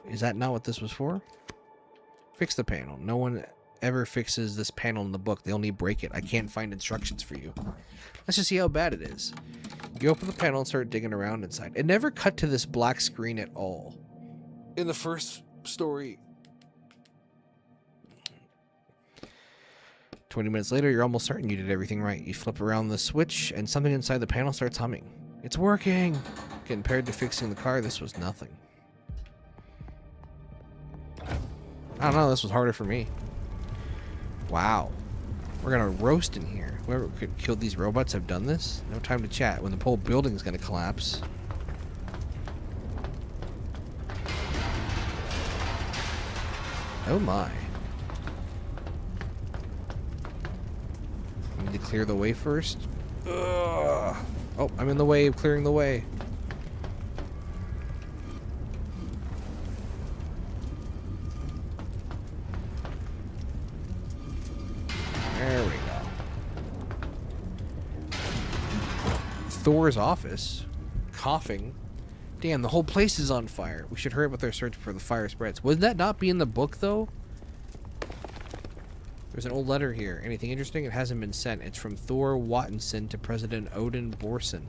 Speaker 1: Is that not what this was for? Fix the panel. No one ever fixes this panel in the book. They only break it. I can't find instructions for you. Let's just see how bad it is. You open the panel and start digging around inside. It never cut to this black screen at all. In the first story. 20 minutes later, you're almost certain you did everything right. You flip around the switch, and something inside the panel starts humming. It's working! Compared to fixing the car, this was nothing. I don't know, this was harder for me. Wow. We're gonna roast in here. Whoever could kill these robots have done this. No time to chat when the whole building's gonna collapse. Oh my. I need to clear the way first. Ugh. Oh, I'm in the way of clearing the way. There we go. Thor's office. Coughing. Damn, the whole place is on fire. We should hurry up with our search before the fire spreads. Would that not be in the book, though? There's an old letter here. Anything interesting? It hasn't been sent. It's from Thor Wattenson to President Odin Borson.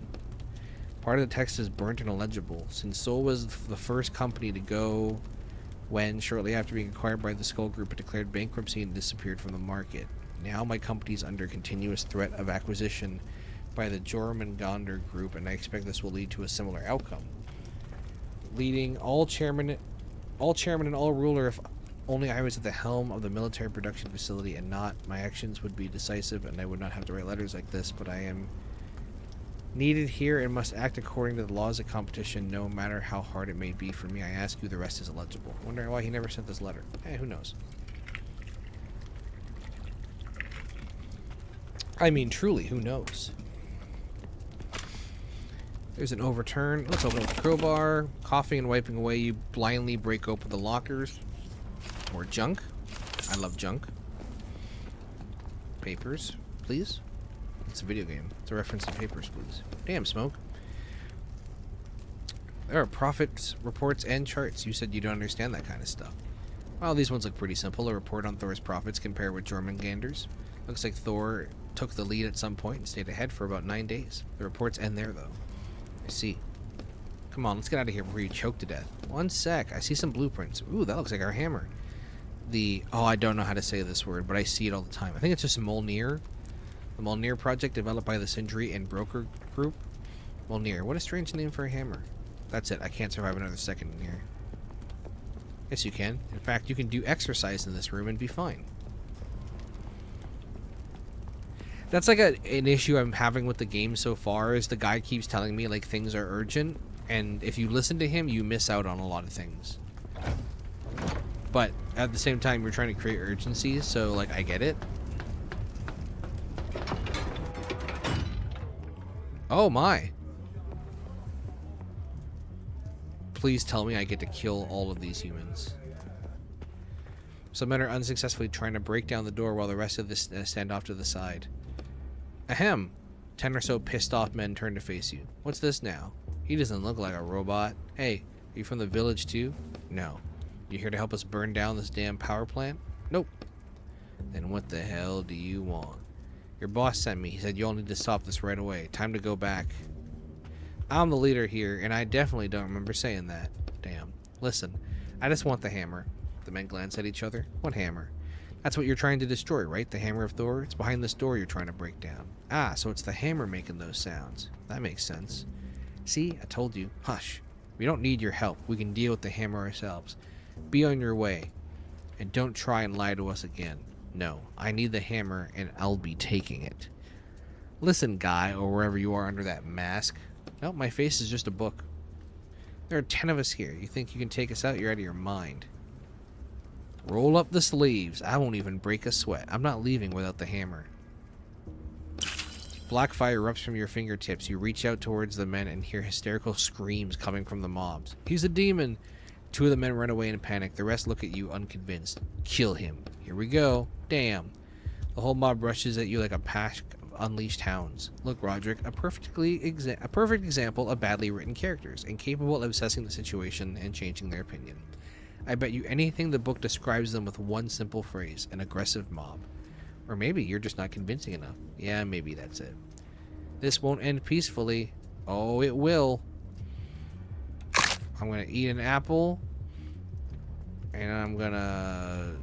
Speaker 1: Part of the text is burnt and illegible. Since Sol was the first company to go when, shortly after being acquired by the Skull Group, it declared bankruptcy and disappeared from the market. Now my company is under continuous threat of acquisition by the Jormungandr Group, and I expect this will lead to a similar outcome. Leading all chairman and all ruler, if only I was at the helm of the military production facility and not, my actions would be decisive and I would not have to write letters like this, but I am needed here and must act according to the laws of competition, no matter how hard it may be for me. I ask you, the rest is illegible. Wondering why he never sent this letter. Who knows? I mean, truly, who knows? There's an overturn. Let's open up the crowbar. Coughing and wiping away, you blindly break open the lockers. More junk. I love junk. Papers, please. It's a video game. It's a reference to Papers, Please. Damn, Smoke. There are profits, reports, and charts. You said you don't understand that kind of stuff. Well, these ones look pretty simple. A report on Thor's profits compared with Jormungandr's. Looks like Thor took the lead at some point and stayed ahead for about 9 days. The reports end there, though. I see. Come on, let's get out of here before you choke to death. One sec. I see some blueprints. Ooh, that looks like our hammer. Oh, I don't know how to say this word, but I see it all the time. I think it's just Mjolnir. The Mjolnir project developed by the Sindri and Broker Group. Mjolnir. What a strange name for a hammer. That's it. I can't survive another second in here. Yes, you can. In fact, you can do exercise in this room and be fine. That's like an issue I'm having with the game so far, is the guy keeps telling me like things are urgent, and if you listen to him, you miss out on a lot of things. But at the same time, you're trying to create urgency, so like I get it. Oh my. Please tell me I get to kill all of these humans. Some men are unsuccessfully trying to break down the door while the rest of this stand off to the side. Ahem. 10 or so pissed off men turn to face you. What's this now? He doesn't look like a robot. Hey, are you from the village too? No. You here to help us burn down this damn power plant? Nope. Then what the hell do you want? Your boss sent me. He said you'll need to stop this right away. Time to go back. I'm the leader here, and I definitely don't remember saying that. Damn. Listen, I just want the hammer. The men glanced at each other. What hammer? That's what you're trying to destroy, right? The hammer of Thor? It's behind this door you're trying to break down. Ah, so it's the hammer making those sounds. That makes sense. See? I told you. Hush. We don't need your help. We can deal with the hammer ourselves. Be on your way. And don't try and lie to us again. No, I need the hammer, and I'll be taking it. Listen, guy, or wherever you are under that mask. No, my face is just a book. There are 10 of us here. You think you can take us out? You're out of your mind. Roll up the sleeves. I won't even break a sweat. I'm not leaving without the hammer. Black fire erupts from your fingertips. You reach out towards the men and hear hysterical screams coming from the mobs. He's a demon! 2 of the men run away in panic. The rest look at you unconvinced. Kill him. Here we go. Damn. The whole mob rushes at you like a pack of unleashed hounds. Look, Roderick, a perfect example of badly written characters, incapable of assessing the situation and changing their opinion. I bet you anything the book describes them with one simple phrase, an aggressive mob. Or maybe you're just not convincing enough. Yeah, maybe that's it. This won't end peacefully. Oh, it will. I'm gonna eat an apple. And I'm gonna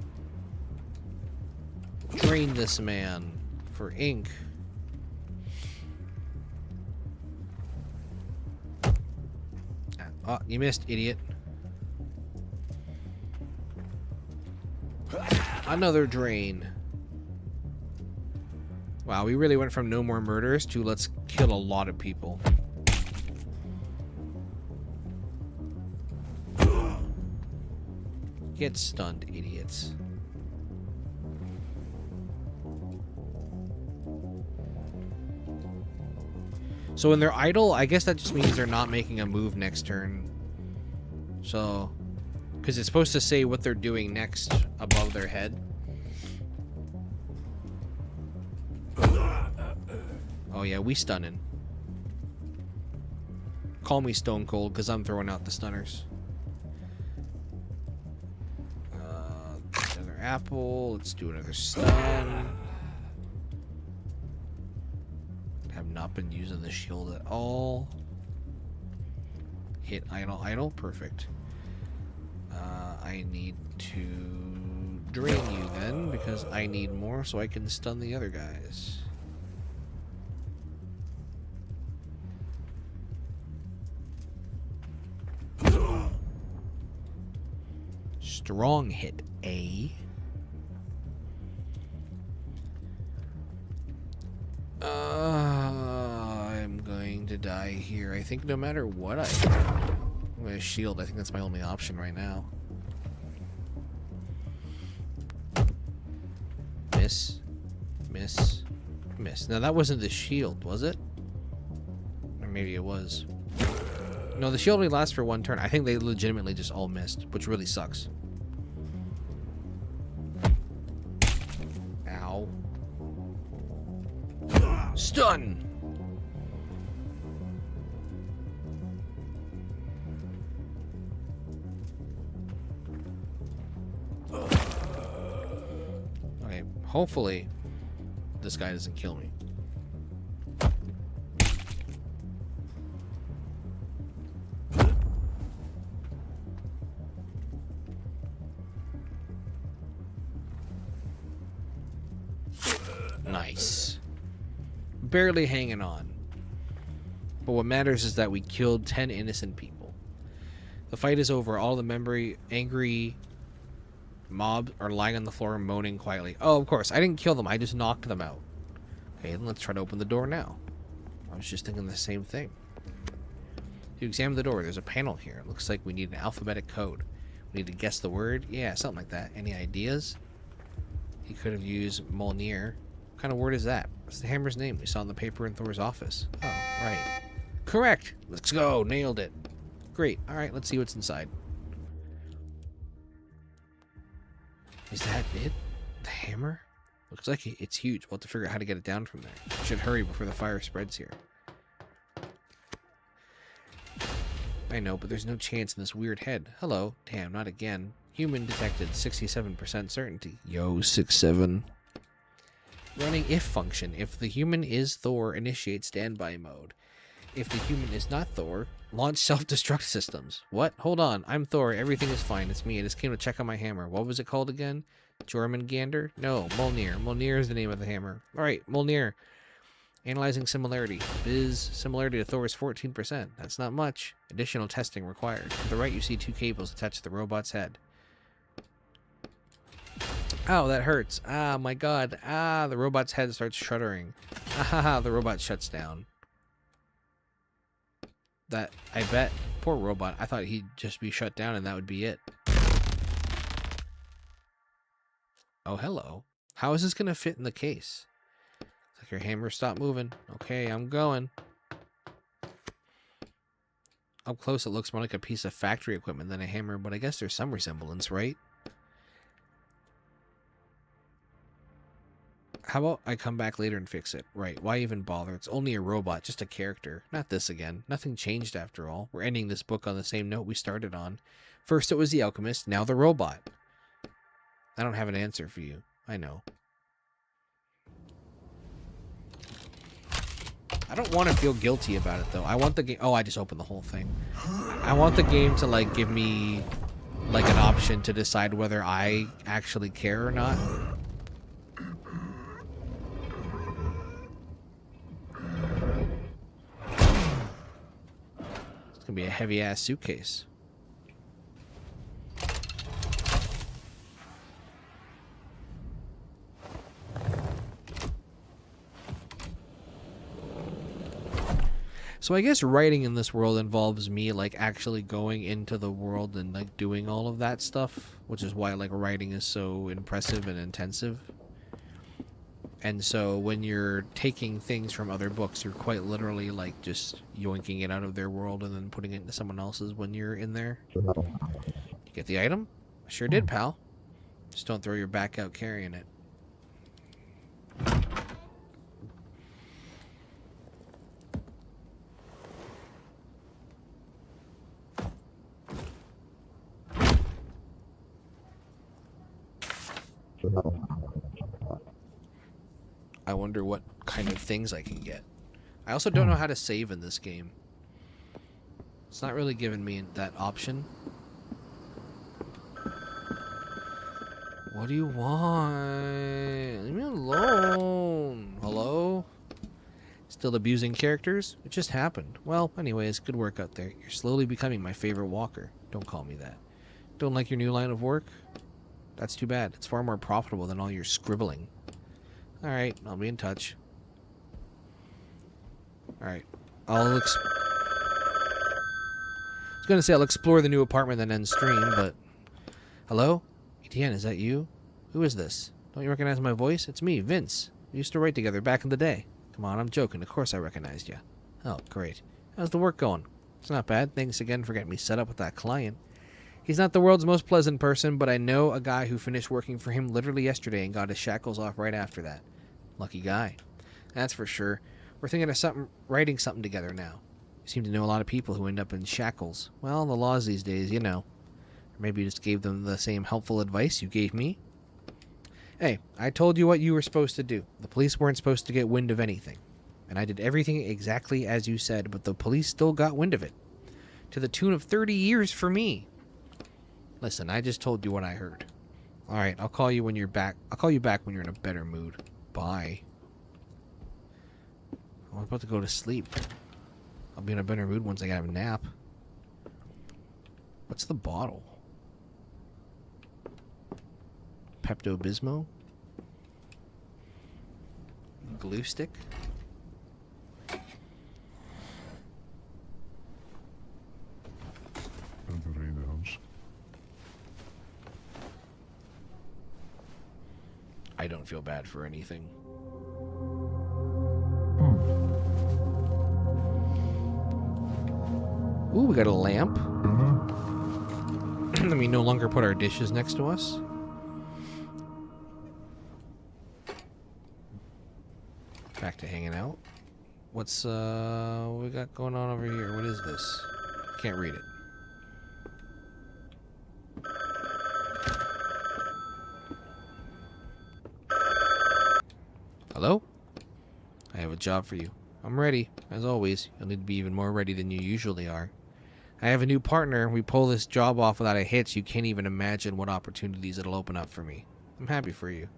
Speaker 1: drain this man for ink. Oh, you missed, idiot. Another drain. Wow, we really went from no more murders to let's kill a lot of people. Get stunned, idiots. So when they're idle, I guess that just means they're not making a move next turn. So, because it's supposed to say what they're doing next above their head. Oh yeah, we stunning. Call me Stone Cold, because I'm throwing out the stunners. Another apple. Let's do another stun. Have not been using the shield at all. Hit idle, idle. Perfect. I need to drain you then, because I need more so I can stun the other guys. Strong hit, eh? I'm going to die here. I think no matter what I do. I'm going to shield. I think that's my only option right now. Miss. Miss. Miss. Now that wasn't the shield, was it? Or maybe it was. No, the shield only lasts for one turn. I think they legitimately just all missed, which really sucks. Ow. Stun! Okay, hopefully this guy doesn't kill me. Nice. Barely hanging on. But what matters is that we killed 10 innocent people. The fight is over. All the angry mobs are lying on the floor moaning quietly. Oh, of course. I didn't kill them. I just knocked them out. Okay, then let's try to open the door now. I was just thinking the same thing. To examine the door, there's a panel here. It looks like we need an alphabetic code. We need to guess the word. Yeah, something like that. Any ideas? He could have used Molnir. What kind of word is that? What's the hammer's name we saw in the paper in Thor's office? Oh, right. Correct! Let's go! Nailed it. Great. Alright, let's see what's inside. Is that it? The hammer? Looks like it's huge. We'll have to figure out how to get it down from there. We should hurry before the fire spreads here. I know, but there's no chance in this weird head. Hello. Damn, not again. Human detected, 67% certainty. Yo, 6-7. Running if function. If the human is Thor, initiate standby mode. If the human is not Thor, launch self-destruct systems. What? Hold on. I'm Thor. Everything is fine. It's me. I just came to check on my hammer. What was it called again? Jormungandr? No, Mjolnir. Mjolnir is the name of the hammer. Alright, Mjolnir. Analyzing similarity. Biz similarity to Thor is 14%. That's not much. Additional testing required. To the right, you see 2 cables attached to the robot's head. Ow, that hurts. Ah, my god. Ah, the robot's head starts shuddering. Ah, the robot shuts down. That, I bet, poor robot. I thought he'd just be shut down and that would be it. Oh, hello. How is this going to fit in the case? It's like your hammer stopped moving. Okay, I'm going. Up close, it looks more like a piece of factory equipment than a hammer, but I guess there's some resemblance, right? How about I come back later and fix it? Right, why even bother? It's only a robot, just a character. Not this again. Nothing changed after all. We're ending this book on the same note we started on. First it was the alchemist, now the robot. I don't have an answer for you. I know. I don't want to feel guilty about it, though. I want the game... Oh, I just opened the whole thing. I want the game to, like, give me, like, an option to decide whether I actually care or not. It's gonna be a heavy-ass suitcase. So I guess writing in this world involves me, like, actually going into the world and, like, doing all of that stuff, which is why, like, writing is so impressive and intensive. And so when you're taking things from other books, you're quite literally, like, just yoinking it out of their world and then putting it into someone else's when you're in there. You get the item? I sure did, pal. Just don't throw your back out carrying it. I wonder what kind of things I can get. I also don't know how to save in this game. It's not really giving me that option. What do you want? Leave me alone. Hello? Still abusing characters? It just happened. Well, anyways, good work out there. You're slowly becoming my favorite walker. Don't call me that. Don't like your new line of work? That's too bad. It's far more profitable than all your scribbling. Alright, I'll be in touch. Alright. I was gonna say I'll explore the new apartment and end stream, but... Hello? Etienne, is that you? Who is this? Don't you recognize my voice? It's me, Vince. We used to write together back in the day. Come on, I'm joking. Of course I recognized you. Oh, great. How's the work going? It's not bad. Thanks again for getting me set up with that client. He's not the world's most pleasant person, but I know a guy who finished working for him literally yesterday and got his shackles off right after that. Lucky guy. That's for sure. We're thinking of writing something together now. You seem to know a lot of people who end up in shackles. Well, the laws these days, you know. Or maybe you just gave them the same helpful advice you gave me. Hey, I told you what you were supposed to do. The police weren't supposed to get wind of anything. And I did everything exactly as you said, but the police still got wind of it. To the tune of 30 years for me. Listen, I just told you what I heard. Alright, I'll call you when you're back. I'll call you back when you're in a better mood. Bye. I'm about to go to sleep. I'll be in a better mood once I have a nap. What's the bottle? Pepto-Bismol? Glue stick? I don't feel bad for anything. Ooh, we got a lamp. Then we no longer put our dishes next to us. Back to hanging out. What's what we got going on over here? What is this? Can't read it. job for you. I'm ready. As always, you'll need to be even more ready than you usually are. I have a new partner. We pull this job off without a hitch. You can't even imagine what opportunities it'll open up for me. I'm happy for you.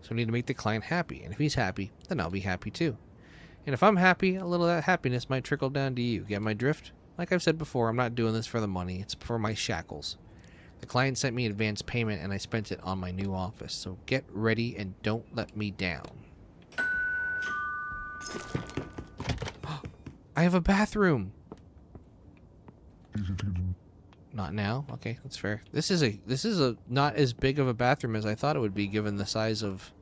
Speaker 1: So we need to make the client happy. And if he's happy, then I'll be happy too. And if I'm happy, a little of that happiness might trickle down to you. Get my drift? Like I've said before, I'm not doing this for the money. It's for my shackles. The client sent me advance payment and I spent it on my new office. So get ready and don't let me down. I have a bathroom. Not now. Okay, that's fair. This is a not as big of a bathroom as I thought it would be, given the size of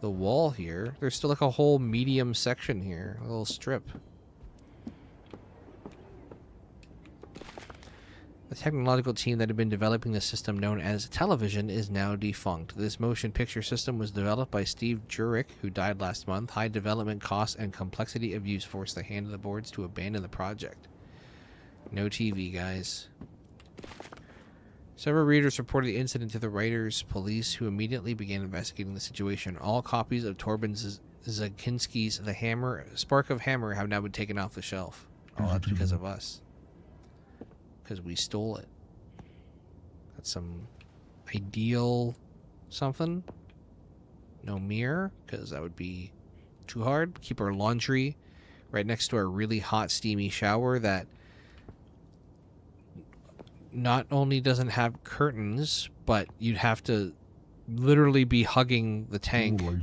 Speaker 1: the wall here. There's still like a whole medium section here, a little strip. The technological team that had been developing the system known as television is now defunct. This motion picture system was developed by Steve Jurek, who died last month. High development costs and complexity of use forced the hand of the boards to abandon the project. No TV, guys. Several readers reported the incident to the writers' police, who immediately began investigating the situation. All copies of Torben Zakinski's The Spark of Hammer have now been taken off the shelf. Oh, that's because of us. Because we stole it. That's some ideal something. No mirror, because that would be too hard. Keep our laundry right next to our really hot, steamy shower that not only doesn't have curtains, but you'd have to literally be hugging the tank. You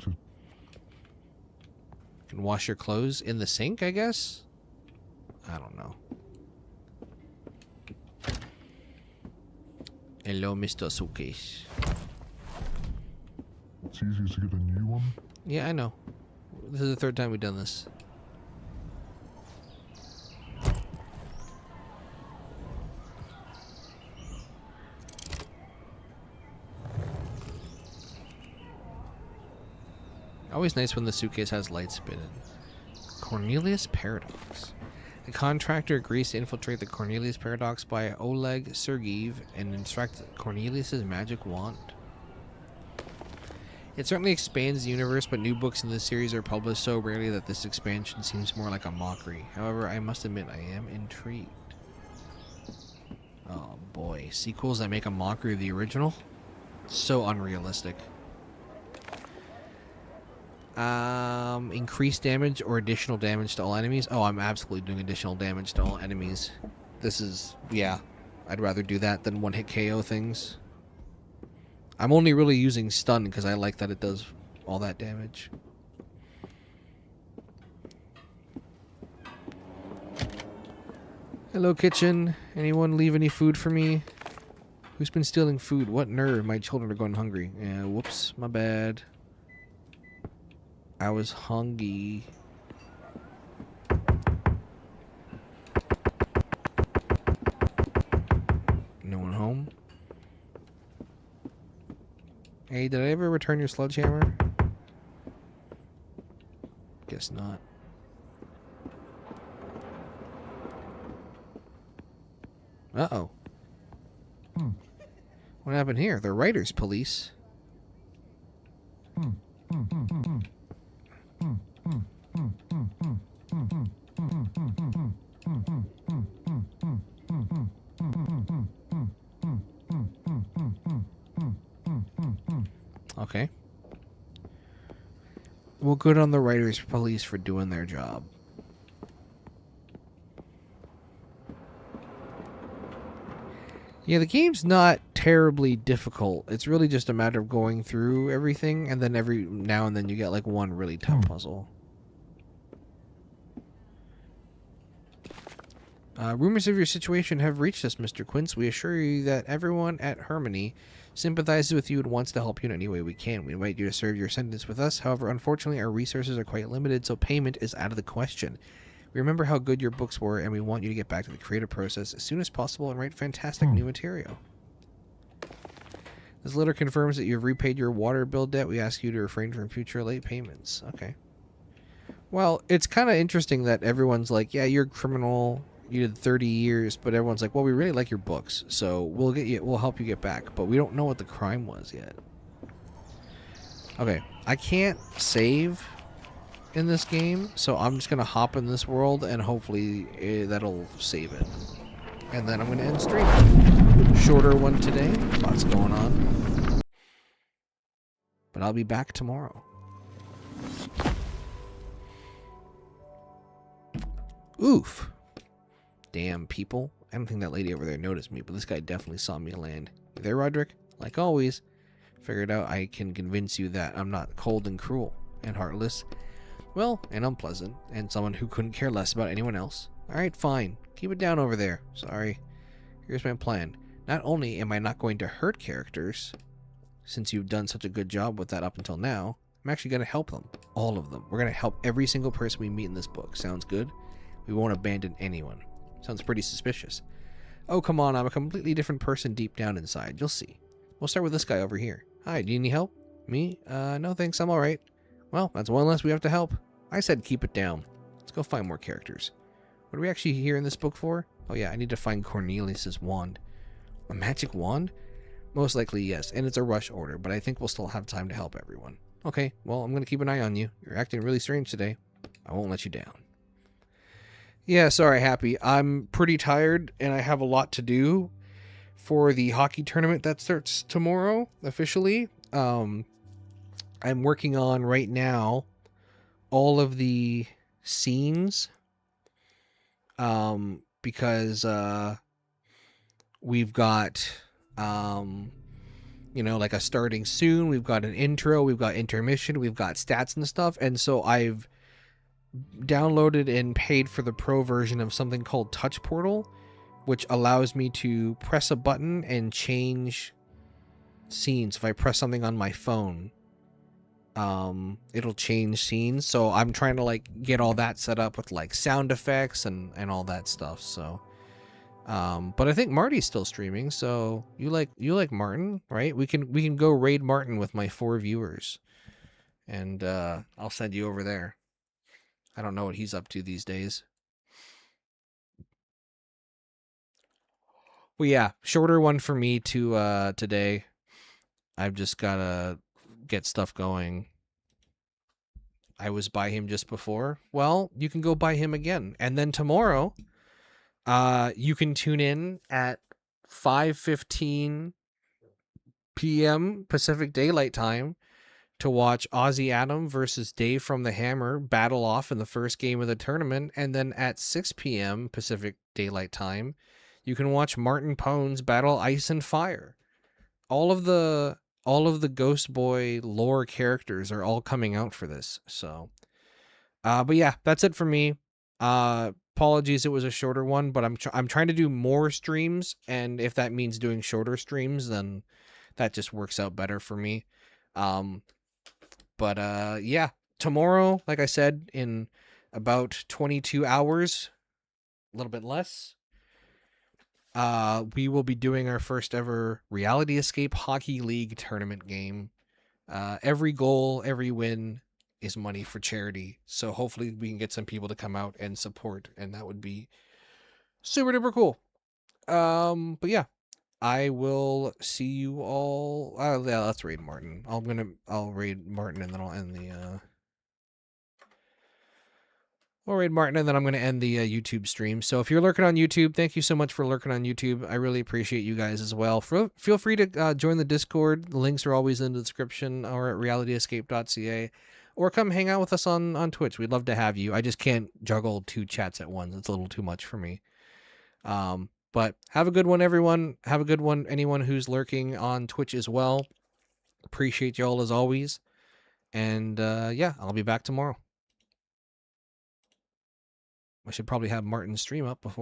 Speaker 1: can wash your clothes in the sink, I guess? I don't know. Hello, Mr. Suitcase.
Speaker 3: It's easier to get a new one.
Speaker 1: Yeah, I know. This is the third time we've done this. Always nice when the suitcase has lights spinning. Cornelius Paradox. The contractor agrees to infiltrate the Cornelius Paradox by Oleg Sergeyev and instruct Cornelius's magic wand. It certainly expands the universe, but new books in this series are published so rarely that this expansion seems more like a mockery. However, I must admit I am intrigued. Oh boy, sequels that make a mockery of the original? So unrealistic. Increased damage or additional damage to all enemies. Oh, I'm absolutely doing additional damage to all enemies. This is, yeah, I'd rather do that than one-hit KO things. I'm only really using stun because I like that it does all that damage. Hello, kitchen. Anyone leave any food for me? Who's been stealing food? What nerve? My children are going hungry. Yeah, whoops, my bad. I was hungry. No one home? Hey, did I ever return your sledgehammer? Guess not. Uh-oh. What happened here? The writers' police. Okay. Well, good on the writers' police for doing their job. Yeah, the game's not terribly difficult. It's really just a matter of going through everything, and then every now and then you get like one really tough puzzle. Rumors of your situation have reached us, Mr. Quince. We assure you that everyone at Harmony sympathizes with you and wants to help you in any way we can. We invite you to serve your sentence with us. However, unfortunately, our resources are quite limited, so payment is out of the question. We remember how good your books were, and we want you to get back to the creative process as soon as possible and write fantastic new material. This letter confirms that you have repaid your water bill debt. We ask you to refrain from future late payments. Okay. Well, it's kind of interesting that everyone's like, yeah, you're a criminal. You did 30 years, but everyone's like, well, we really like your books, so we'll help you get back, but we don't know what the crime was yet. Okay, I can't save in this game, so I'm just gonna hop in this world and hopefully that'll save it. And then I'm gonna end stream. Shorter one today, lots going on. But I'll be back tomorrow. Oof. Damn people. I don't think that lady over there noticed me, but this guy definitely saw me land. You there, Roderick? Like always, figured out I can convince you that I'm not cold and cruel and heartless. Well, and unpleasant, and someone who couldn't care less about anyone else. Alright, fine. Keep it down over there. Sorry. Here's my plan. Not only am I not going to hurt characters, since you've done such a good job with that up until now, I'm actually going to help them. All of them. We're going to help every single person we meet in this book. Sounds good? We won't abandon anyone. Sounds pretty suspicious. Oh, come on. I'm a completely different person deep down inside. You'll see. We'll start with this guy over here. Hi, do you need help? Me? No thanks. I'm alright. Well, that's one less we have to help. I said keep it down. Let's go find more characters. What are we actually here in this book for? Oh yeah, I need to find Cornelius's wand. A magic wand? Most likely yes, and it's a rush order, but I think we'll still have time to help everyone. Okay, well, I'm going to keep an eye on you. You're acting really strange today. I won't let you down. Yeah, sorry, Happy. I'm pretty tired, and I have a lot to do for the hockey tournament that starts tomorrow, officially. I'm working on, right now, all of the scenes, because we've got, you know, like a starting soon, we've got an intro, we've got intermission, we've got stats and stuff, and so I've downloaded and paid for the pro version of something called Touch Portal, which allows me to press a button and change scenes. If I press something on my phone, it'll change scenes. So I'm trying to like get all that set up with like sound effects and all that stuff. So but I think Marty's still streaming, so you like Martin, right? We can go raid Martin with my 4 viewers, and I'll send you over there. I don't know what he's up to these days. Well, yeah, shorter one for me to today. I've just gotta get stuff going. I was by him just before. Well, you can go by him again, and then tomorrow, you can tune in at 5:15 p.m. Pacific Daylight Time to watch Ozzy Adam versus Dave from the Hammer battle off in the first game of the tournament, and then at 6 p.m. Pacific Daylight Time, you can watch Martin Pones battle Ice and Fire. All of the Ghost Boy lore characters are all coming out for this. So, but yeah, that's it for me. Apologies, it was a shorter one, but I'm trying to do more streams, and if that means doing shorter streams, then that just works out better for me. But yeah, tomorrow, like I said, in about 22 hours, a little bit less, we will be doing our first ever Reality Escape Hockey League tournament game. Every goal, every win is money for charity. So hopefully we can get some people to come out and support, and that would be super duper cool. But yeah, I will see you all. Yeah, let's raid Martin. I'll raid Martin, and then I'll end the I'll raid Martin, and then I'm going to end the YouTube stream. So if you're lurking on YouTube, thank you so much for lurking on YouTube. I really appreciate you guys as well. Feel free to join the Discord. The links are always in the description or at realityescape.ca. Or come hang out with us on Twitch. We'd love to have you. I just can't juggle 2 chats at once. It's a little too much for me. But have a good one, everyone. Have a good one, anyone who's lurking on Twitch as well. Appreciate y'all as always. And yeah, I'll be back tomorrow. I should probably have Martin's stream up before